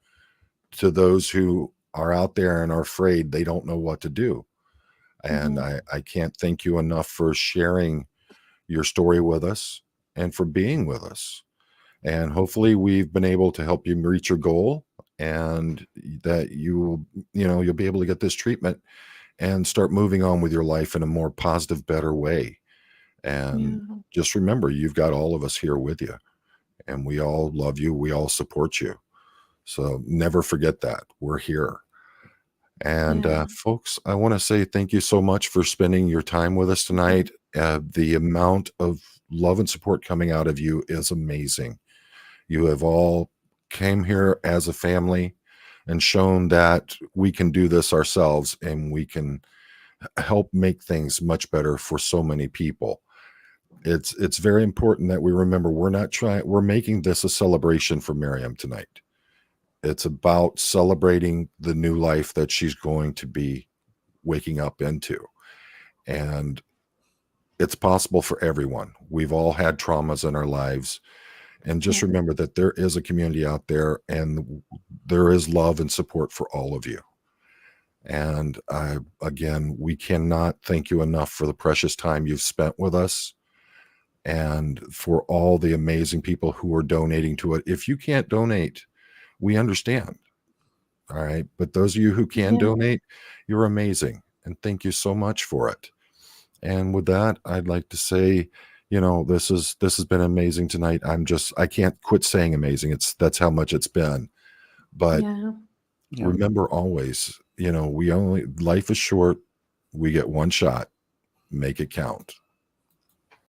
to those who are out there and are afraid they don't know what to do. And I can't thank you enough for sharing your story with us and for being with us. And hopefully we've been able to help you reach your goal, and that you'll be able to get this treatment and start moving on with your life in a more positive, better way. And Yeah. just remember, you've got all of us here with you, and we all love you. We all support you. So never forget that we're here. And Yeah. folks, I want to say thank you so much for spending your time with us tonight. The amount of love and support coming out of you is amazing. You have all came here as a family and shown that we can do this ourselves, and we can help make things much better for so many people. It's very important that we remember we're making this a celebration for Miriam tonight. It's about celebrating the new life that she's going to be waking up into. And it's possible for everyone. We've all had traumas in our lives. And just Yeah. remember that there is a community out there, and there is love and support for all of you. And again, we cannot thank you enough for the precious time you've spent with us, and for all the amazing people who are donating to it. If you can't donate, we understand. All right. But those of you who can Yeah. donate, you're amazing. And thank you so much for it. And with that, I'd like to say, this has been amazing tonight. I can't quit saying amazing. That's how much it's been. But Yeah. remember always, life is short. We get one shot. Make it count.